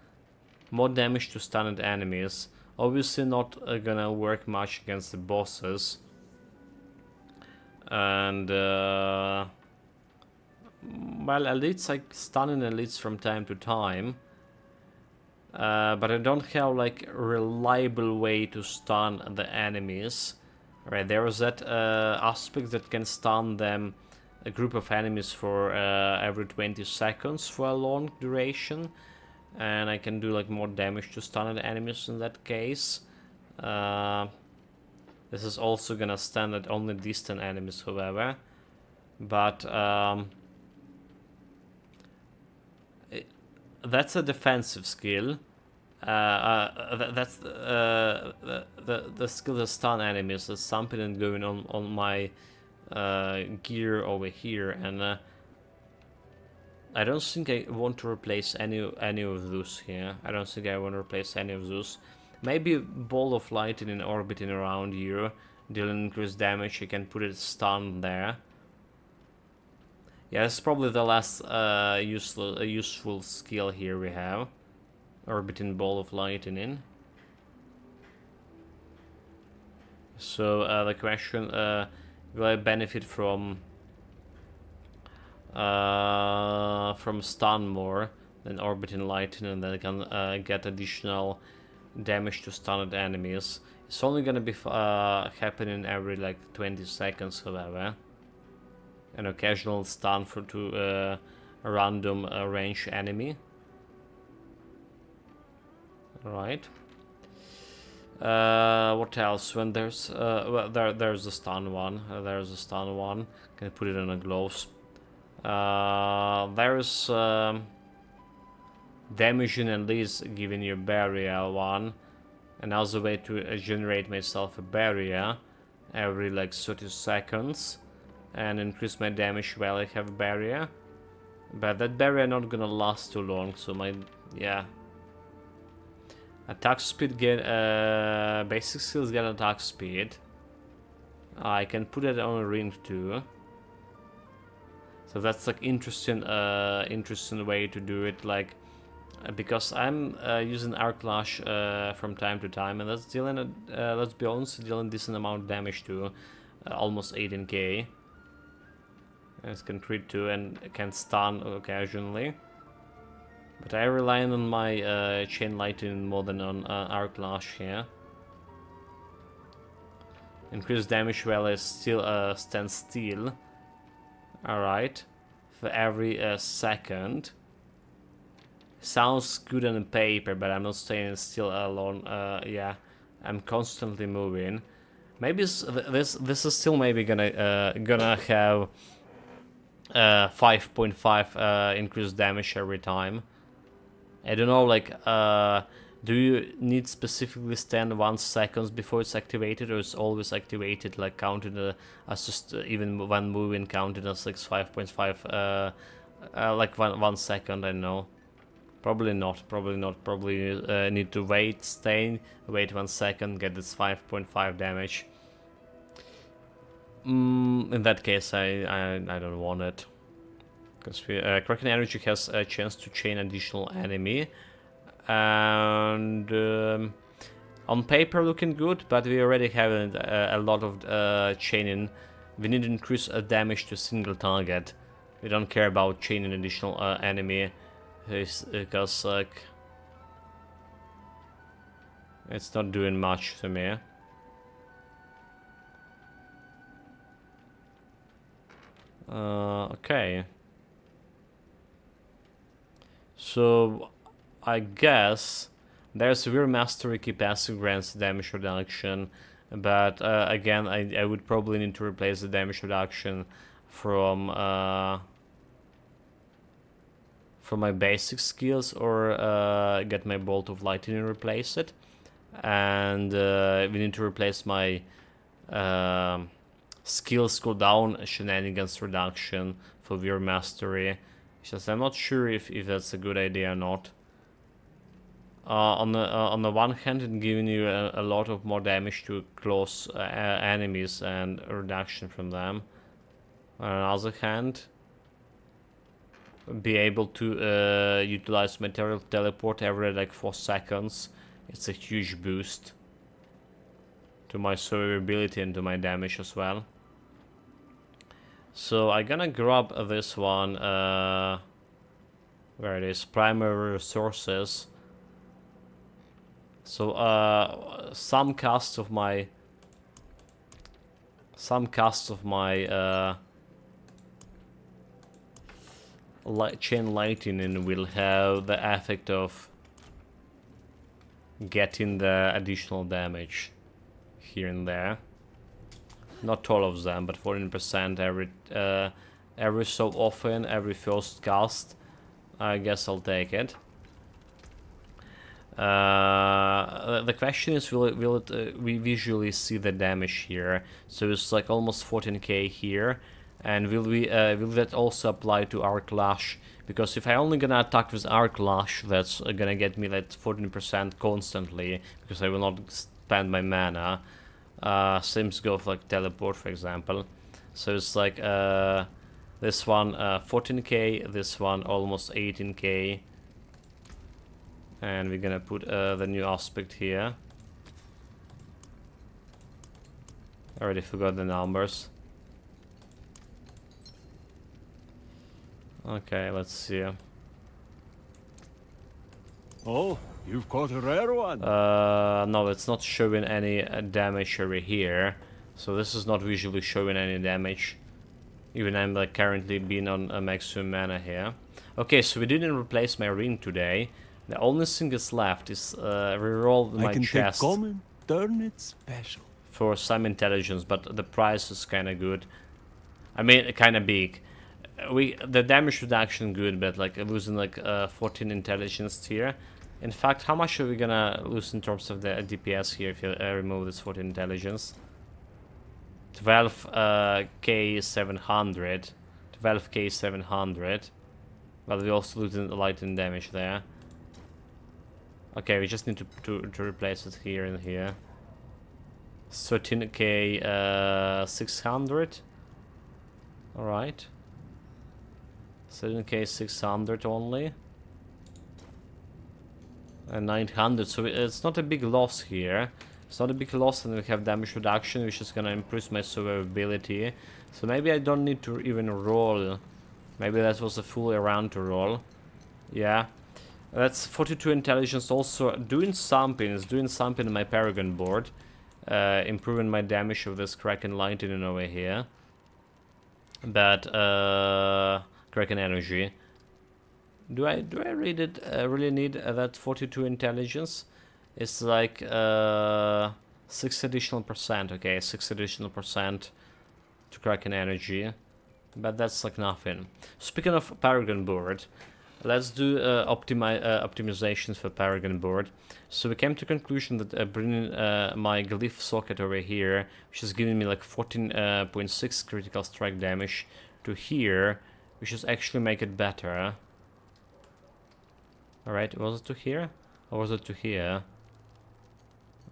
More damage to stunned enemies. Obviously not gonna work much against the bosses. And well, elites, I stun elites from time to time. But I don't have like a reliable way to stun the enemies. Right, there is that aspect that can stun them, a group of enemies for every 20 seconds for a long duration. And I can do like more damage to stunned enemies in that case. This is also gonna stun at only distant enemies, however. But that's a defensive skill. That's the skill to stun enemies. There's something going on my gear over here, and I don't think I want to replace any of those here. I don't think I want to replace any of those. Maybe ball of lightning orbiting around here, dealing increased damage. You can put it stun there. Yeah, it's probably the last useful skill here we have. Orbiting ball of lightning. So the question, will I benefit from stun more than orbiting lightning, and then I can get additional damage to stunned enemies? It's only gonna be happening every like 20 seconds, however. And occasional stun to a random range enemy. Alright. What else? When there's well, there's a stun one. There's a stun one. Can put it on the gloves. There's damage in at least giving you barrier one. Another way to generate myself a barrier every like 30 seconds and increase my damage while I have a barrier. But that barrier not gonna last too long, so yeah. Attack speed get basic skills get attack speed. I can put it on a ring too. So that's like interesting way to do it, like because I'm using arc lash from time to time, and that's dealing let's be honest, dealing decent amount of damage to almost 18k. It can crit too and can stun occasionally. But I rely on my chain lightning more than on arc lash here. Increase damage while I still stand still. Alright, for every second. Sounds good on paper, but I'm not staying still alone. Yeah, I'm constantly moving. Maybe this is still maybe gonna have 5.5 increased damage every time. I don't know, like, do you need specifically stand 1 second before it's activated, or it's always activated, like counted as just even when moving, counted as like 5.5, like 1 second? I don't know. Probably not. Probably need to wait 1 second, get this 5.5 damage. In that case, I don't want it. Because Kraken Energy has a chance to chain additional enemy, and on paper looking good, but we already have a lot of chaining. We need to increase damage to single target. We don't care about chaining additional enemy, because like it's not doing much to me. Okay. So, I guess there's severe mastery key passive grants damage reduction, but again, I would probably need to replace the damage reduction from my basic skills, or get my bolt of lightning and replace it, and we need to replace my skills cooldown shenanigans reduction for Veer Mastery. Just I'm not sure if that's a good idea or not. On the one hand, it's giving you a lot of more damage to close enemies and a reduction from them. On the other hand, be able to utilize material teleport every like 4 seconds. It's a huge boost to my survivability and to my damage as well. So I'm gonna grab this one, where it is, primary resources. So some casts of my chain lightning will have the effect of getting the additional damage here and there. Not all of them, but 14% every so often, every first cast. I guess I'll take it. The question is, will it we visually see the damage here? So it's like almost 14k here, and will that also apply to Arc Lash? Because if I only gonna attack with Arc Lash, that's gonna get me like 14% constantly, because I will not spend my mana. Same goes for like teleport, for example. So it's like this one 14k, this one almost 18k, and we're gonna put the new aspect here. I already forgot the numbers. Okay, let's see. Oh, you've caught a rare one. No, it's not showing any damage over here. So this is not visually showing any damage. Even I'm like currently being on a maximum mana here. Okay, so we didn't replace my ring today. The only thing that's left is reroll my chest. turn it special. for some intelligence, but the price is kind of good. I mean, kind of big. The damage reduction good, but like losing like 14 intelligence here. In fact, how much are we gonna lose in terms of the DPS here if you remove this 14 intelligence? 12k 700. 12k 700. But we also lose light and damage there. Okay, we just need to replace it here and here. 13k 600. Alright. 7k 600 only. And 900, so it's not a big loss here. It's not a big loss, and we have damage reduction, which is gonna improve my survivability. So maybe I don't need to even roll. Maybe that was a full round to roll. Yeah. That's 42 intelligence, also doing something. It's doing something in my Paragon board. Improving my damage of this Kraken Lightning over here. But Kraken Energy. Do I really need that 42 intelligence? It's like 6 additional percent. Okay, 6 additional percent to Kraken Energy. But that's like nothing. Speaking of Paragon board, let's do optimizations for Paragon board. So we came to conclusion that bringing my glyph socket over here, which is giving me like 14.6 critical strike damage, to here, which is actually make it better. Alright, was it to here? Or was it to here?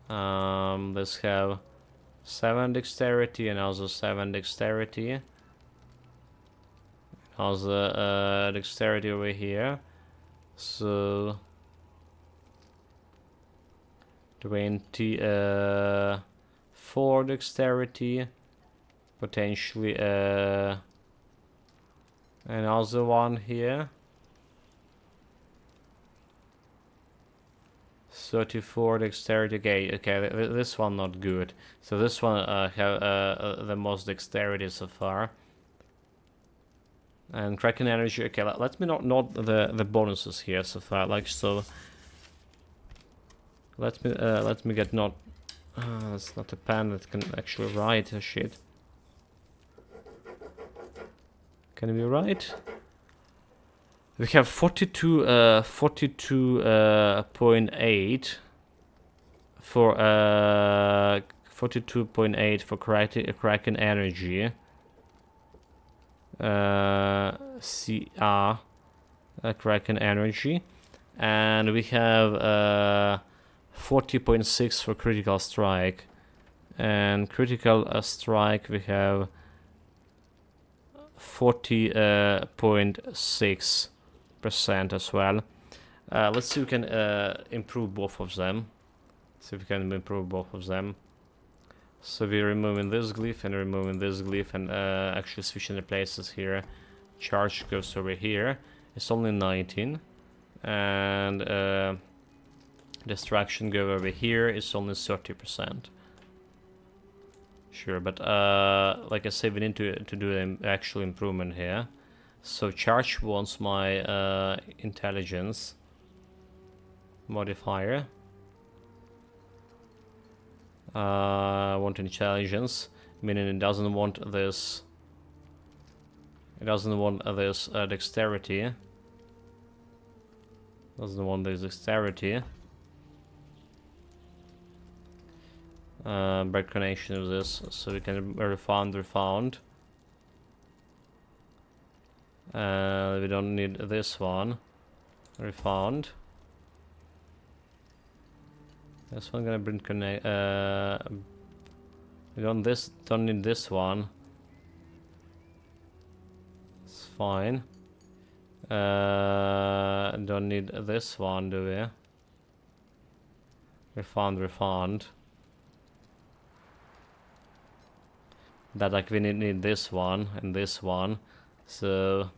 Let's have 7 dexterity and also 7 dexterity. Also dexterity over here. So 24 dexterity. Potentially and also one here. 34 dexterity. Okay, this one not good. So this one have the most dexterity so far. And Kraken Energy. Okay, let me not the bonuses here so far. Like so. Let me get not. It's not a pen that can actually write a shit. Can we write? We have 42.8 for 42.8 for Kraken Energy. CR Kraken Energy, and we have 40.6 for critical strike, and critical strike we have 40.6% as well. Let's see if we can improve both of them. See if we can improve both of them. So we're removing this glyph and removing this glyph, and actually switching the places here. Charge goes over here. It's only 19. And distraction go over here. It's only 30%. Sure, but like I said, we need to do an actual improvement here. So charge wants my intelligence modifier. Want intelligence, meaning it doesn't want this. It doesn't want this dexterity. Doesn't want this dexterity. Break connection of this, so we can refund. We don't need this one. Refund. This one gonna bring connect. We don't need this one. It's fine. Don't need this one, do we? Refund. That like we need this one and this one, so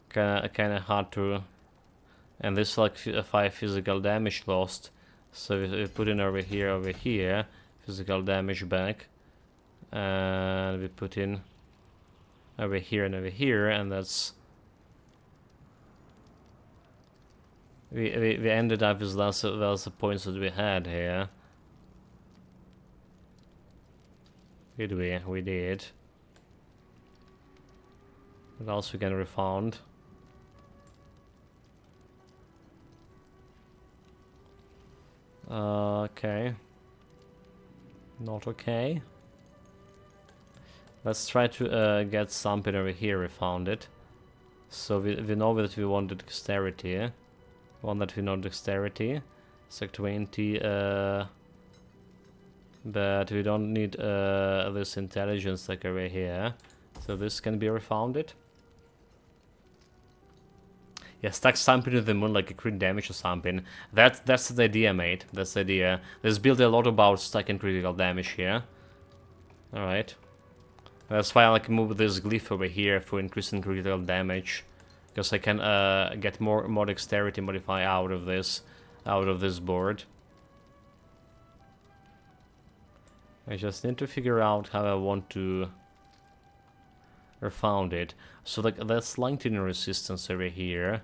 kind of hard to. And this like 5 physical damage lost. So we put in over here, physical damage back, and we put in over here, and that's we ended up with lots of points that we had here. Did we? We did. What else we can refound? Okay. Not okay. Let's try to get something over here. We found it. So we know that we want the dexterity. One that we know dexterity. It's like 20. But we don't need this intelligence like over here. So this can be refounded. Yeah, stack something to the moon like a crit damage or something. That's the idea, mate. That's the idea. Let's build a lot about stacking critical damage here. Alright. That's why I like move this glyph over here for increasing critical damage. Because I can get more dexterity modify out of this board. I just need to figure out how I want to refound it. So like that's lightning resistance over here.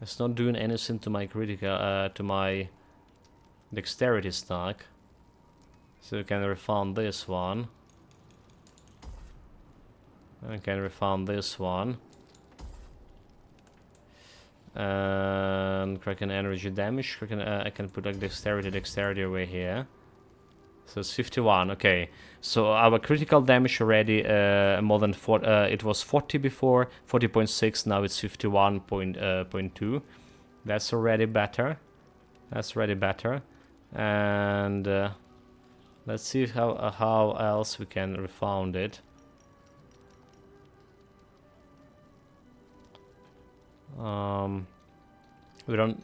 It's not doing anything to my critical to my dexterity stack. So we can refound this one. I can refound this one. And Kraken energy damage. I can put like dexterity over here. So it's 51. Okay. So our critical damage already more than 4. It was 40 before, 40.6. Now it's 51.2. That's already better. That's already better. And let's see how else we can refound it. We don't.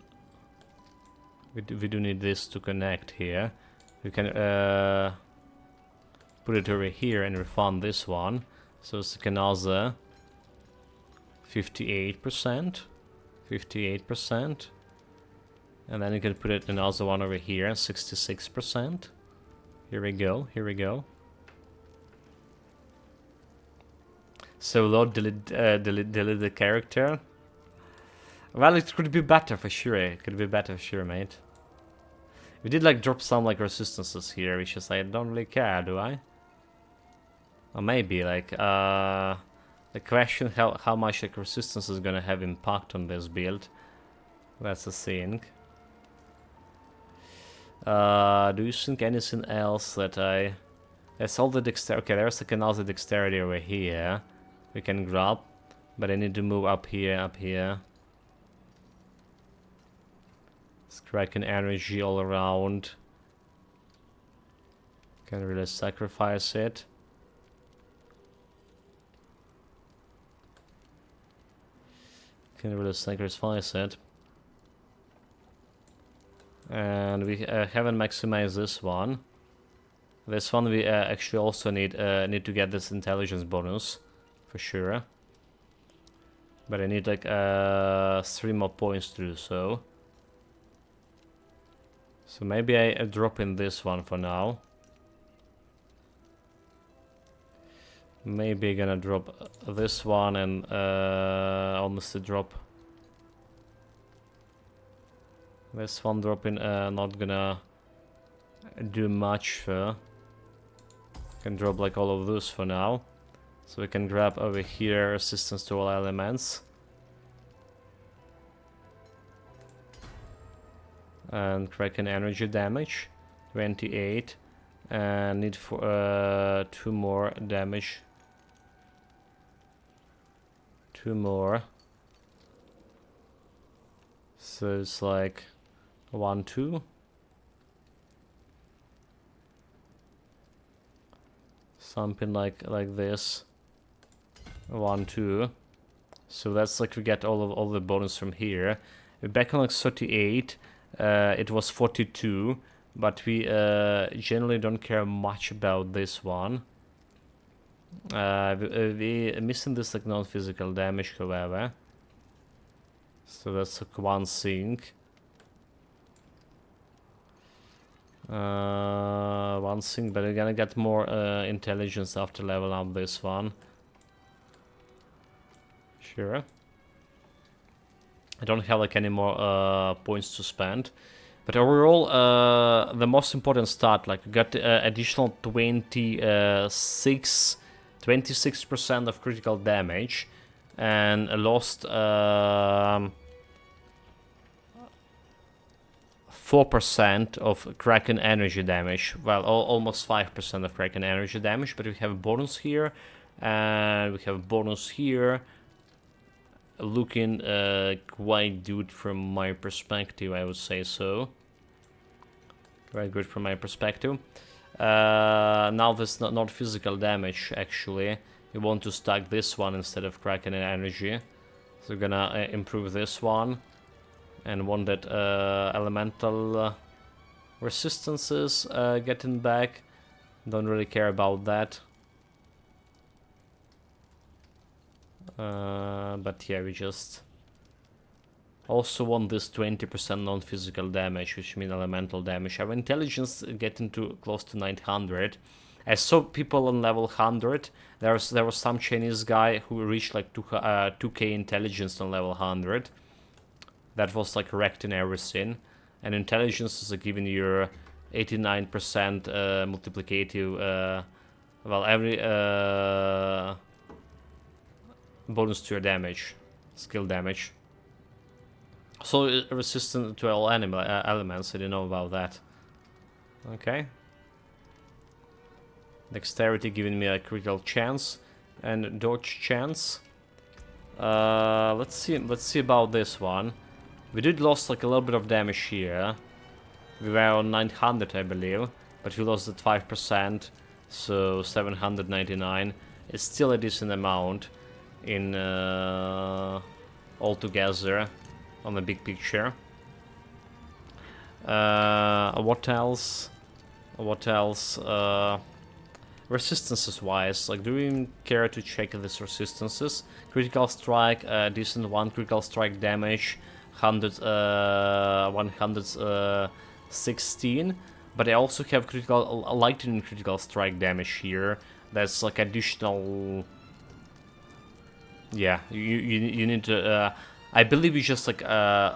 We do need this to connect here. We can put it over here and refund this one. So it's another 58%, 58%, and then you can put it another one over here, 66%. Here we go. Here we go. So Lord delete the character. Well, it could be better for sure. It could be better for sure, mate. We did like drop some like resistances here, which is I don't really care, do I? Or maybe like the question how much like resistance is gonna have impact on this build. That's the thing. Do you think anything else that I? That's all the dexterity. Okay, there's like another dexterity over here. We can grab, but I need to move up here, up here. Kraken energy all around. Can really sacrifice it. Can really sacrifice it. And we haven't maximized this one. This one we actually also need to get this intelligence bonus for sure. But I need like 3 more points to do so. So maybe I drop in this one for now. Maybe gonna drop this one and almost drop this one. Dropping not gonna do much for. Can drop like all of those for now. So we can grab over here resistance to all elements. And Kraken energy damage 28 and need for 2 more damage, 2 more, so it's like 1 2 something like this, 1 2. So that's like we get all the bonus from here. We're back on like 38. It was 42, but we generally don't care much about this one. We missing this like non-physical damage, however. So that's like one thing. One thing, but we're gonna get more intelligence after level up this one. Sure. I don't have like any more points to spend. But overall, the most important stat, like, you got additional 26% of critical damage, and lost 4% of Kraken energy damage. Well, almost 5% of Kraken energy damage, but we have a bonus here, and we have a bonus here. Looking quite good from my perspective, I would say so. Quite good from my perspective. Now this not physical damage, actually. We want to stack this one instead of Kraken energy. So we're gonna improve this one. And want that elemental resistances getting back. Don't really care about that. But yeah, we just also want this 20% non-physical damage, which means elemental damage. Our intelligence getting to close to 900. I saw people on level 100. There was some Chinese guy who reached like 2k intelligence on level 100. That was like wrecked in everything. And intelligence is giving you 89% multiplicative. Well, every bonus to your damage, skill damage. So resistant to all elements. I didn't know about that. Okay. Dexterity giving me a critical chance and dodge chance. Let's see about this one. We did lost like a little bit of damage here. We were on 900, I believe, but we lost at 5%, so 799. It's still a decent amount in altogether on the big picture. What else? What else? Resistances wise, like, do we care to check these resistances? Critical strike, decent one. Critical strike damage, 116. But I also have critical lightning critical strike damage here. That's like additional. Yeah, you need to. I believe you just like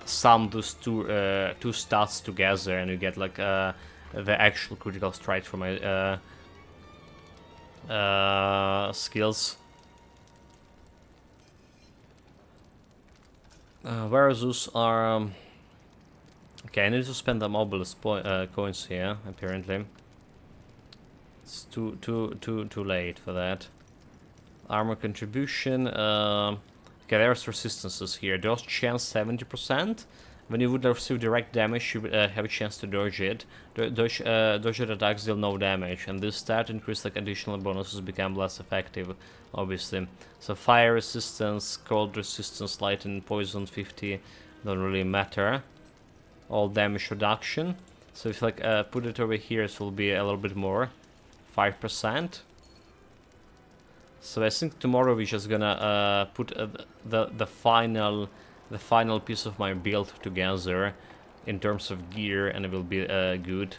sum those two stats together, and you get like the actual critical strike from my skills. Where those are? Okay, I need to spend the mobilus coins here. Apparently, it's too late for that. Armor contribution. Okay, there's resistances here. Dodge chance 70%. When you would receive direct damage, you would have a chance to dodge it. Dodge attacks deal no damage, and this stat increase like additional bonuses become less effective, obviously. So fire resistance, cold resistance, lightning, poison 50 don't really matter. All damage reduction. So if like put it over here, it will be a little bit more, 5%. So I think tomorrow we're just gonna put the final piece of my build together in terms of gear, and it will be good.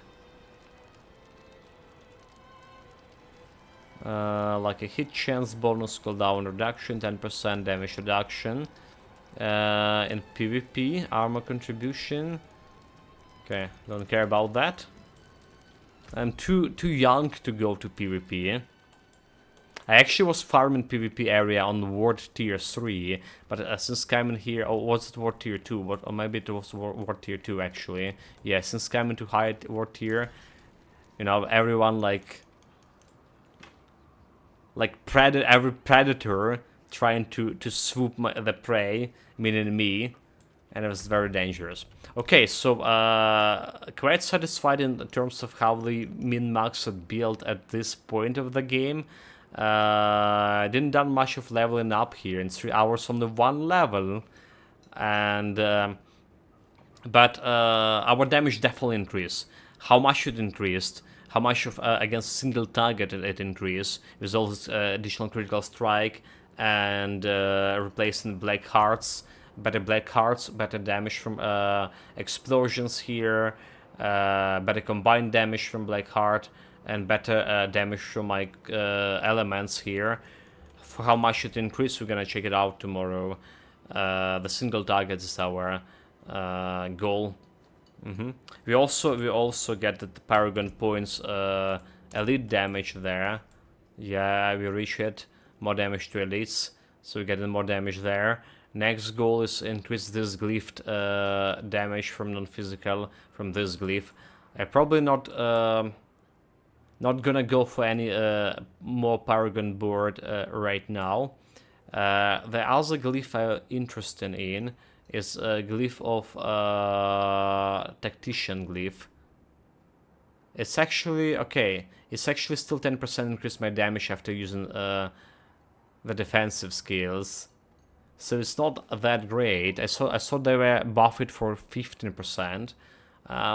Like a hit chance bonus, cooldown reduction, 10% damage reduction. In PvP, armor contribution. Okay, don't care about that. I'm too young to go to PvP. I actually was farming PvP area on Ward Tier 3, but since coming here, oh, was it Ward Tier 2? Or maybe it was Ward Tier 2 actually. Yeah, since coming to high Ward Tier, you know, everyone like every predator trying to swoop the prey, meaning me, and it was very dangerous. Okay, so quite satisfied in terms of how the min-maxed build at this point of the game. Didn't done much of leveling up here in 3 hours on the one level, and but our damage definitely increased. How much it increased? How much of against single target it increased with all this additional critical strike and replacing black hearts, better black hearts, better damage from explosions here, better combined damage from black heart, and better damage from my elements here. For how much it increased, we're gonna check it out tomorrow. The single target is our goal We also get the Paragon points elite damage there. Yeah, we reach it. More damage to elites, so we get more damage there. Next goal is increase this glyph damage from non-physical from this glyph. I probably not gonna go for any more Paragon board right now. The other glyph I'm interested in is a glyph of tactician glyph. It's actually okay. It's actually still 10% increase my damage after using the defensive skills. So it's not that great. I saw they were buffed for 15%.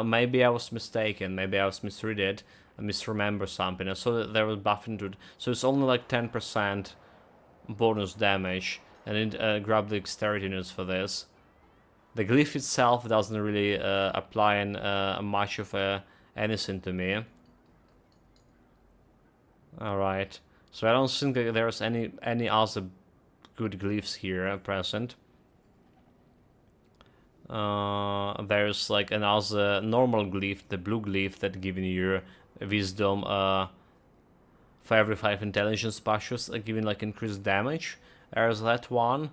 Maybe I was mistaken. Maybe I was misread. I misremember something. I saw that they were buffing to. So it's only like 10% bonus damage. I need grab the dexterityness for this. The glyph itself doesn't really apply much of anything to me. Alright. So I don't think that there's any other good glyphs here present. There's like another normal glyph, the blue glyph, that giving you wisdom for every 5 intelligence pushes, giving like increased damage. There's that one.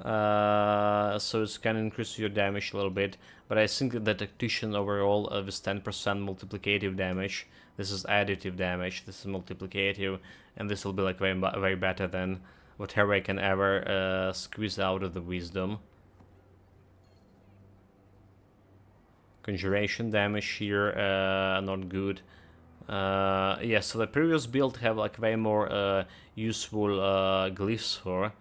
So it can increase your damage a little bit, but I think that the tactician overall with 10% multiplicative damage. This is additive damage, this is multiplicative, and this will be like way better than whatever I can ever squeeze out of the wisdom. Conjuration damage here, not good. Yeah, so the previous build have like way more useful glyphs for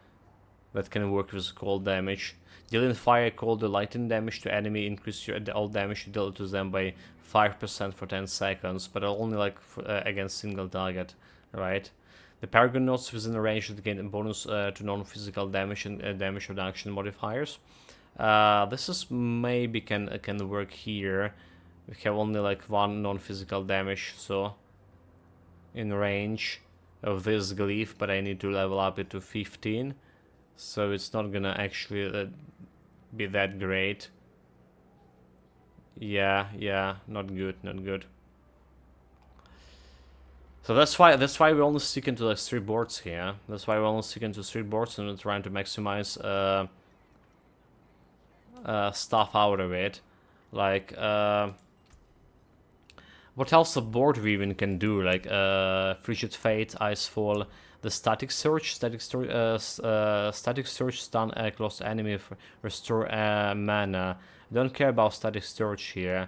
that can work with cold damage. Dealing fire, cold, or lightning damage to enemy, increase your all damage you deal to them by 5% for 10 seconds, but only like against single target, right? The Paragon nodes within the range to gain a bonus to non-physical damage and damage reduction modifiers. This is maybe can work here. We have only like 1 non-physical damage, so in range of this glyph, but I need to level up it to 15. So it's not gonna actually be that great. Yeah, not good. So that's why we're only sticking to like 3 boards here. That's why we're only sticking to 3 boards and we're trying to maximize stuff out of it. Like what else a board weaving can do? Like Frigid Fate, Icefall. The static search stun a close enemy, restore mana. Don't care about static search here.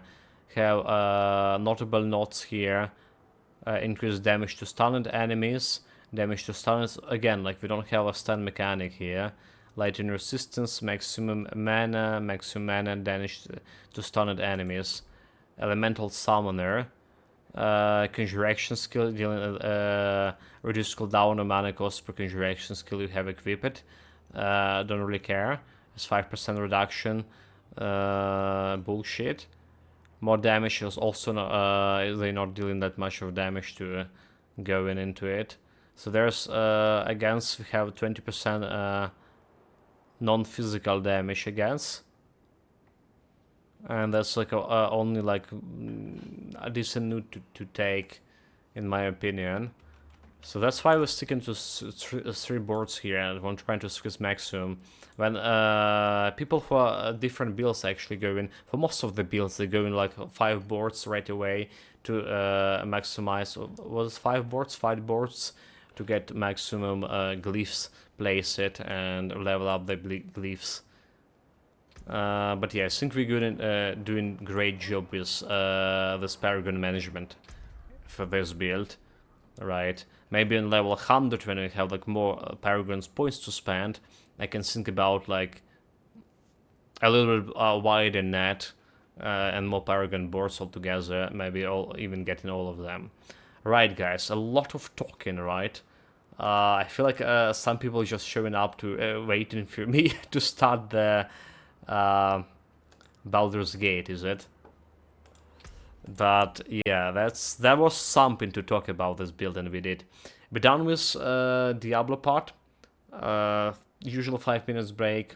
Have notable notes here. Increase damage to stunned enemies. Damage to stunned again. Like we don't have a stun mechanic here. Lightning resistance, maximum mana damage to stunned enemies. Elemental summoner. Conjuration skill, dealing reduce cooldown or mana cost per conjuration skill you have equipped. Don't really care. It's 5% reduction. Bullshit. More damage is also they're not dealing that much of damage to going into it. So there's against we have 20% non-physical damage against. And that's like only like a decent loot to take, in my opinion. So that's why we're sticking to 3 boards here, and we're trying to squeeze maximum. When people for different builds actually go in, for most of the builds they go in like 5 boards right away to maximize. Was 5 boards? 5 boards to get maximum glyphs, place it, and level up the glyphs. But yeah, I think we're good in doing great job with this Paragon management for this build, right? Maybe in level 100 when we have like more Paragon's points to spend, I can think about like a little bit wider net and more Paragon boards altogether, maybe even getting all of them. Right, guys, a lot of talking, right? I feel like some people just showing up to waiting for me to start the Baldur's Gate, is it? But yeah, that was something to talk about this build, and we did. We're done with Diablo part. Usual 5 minutes break.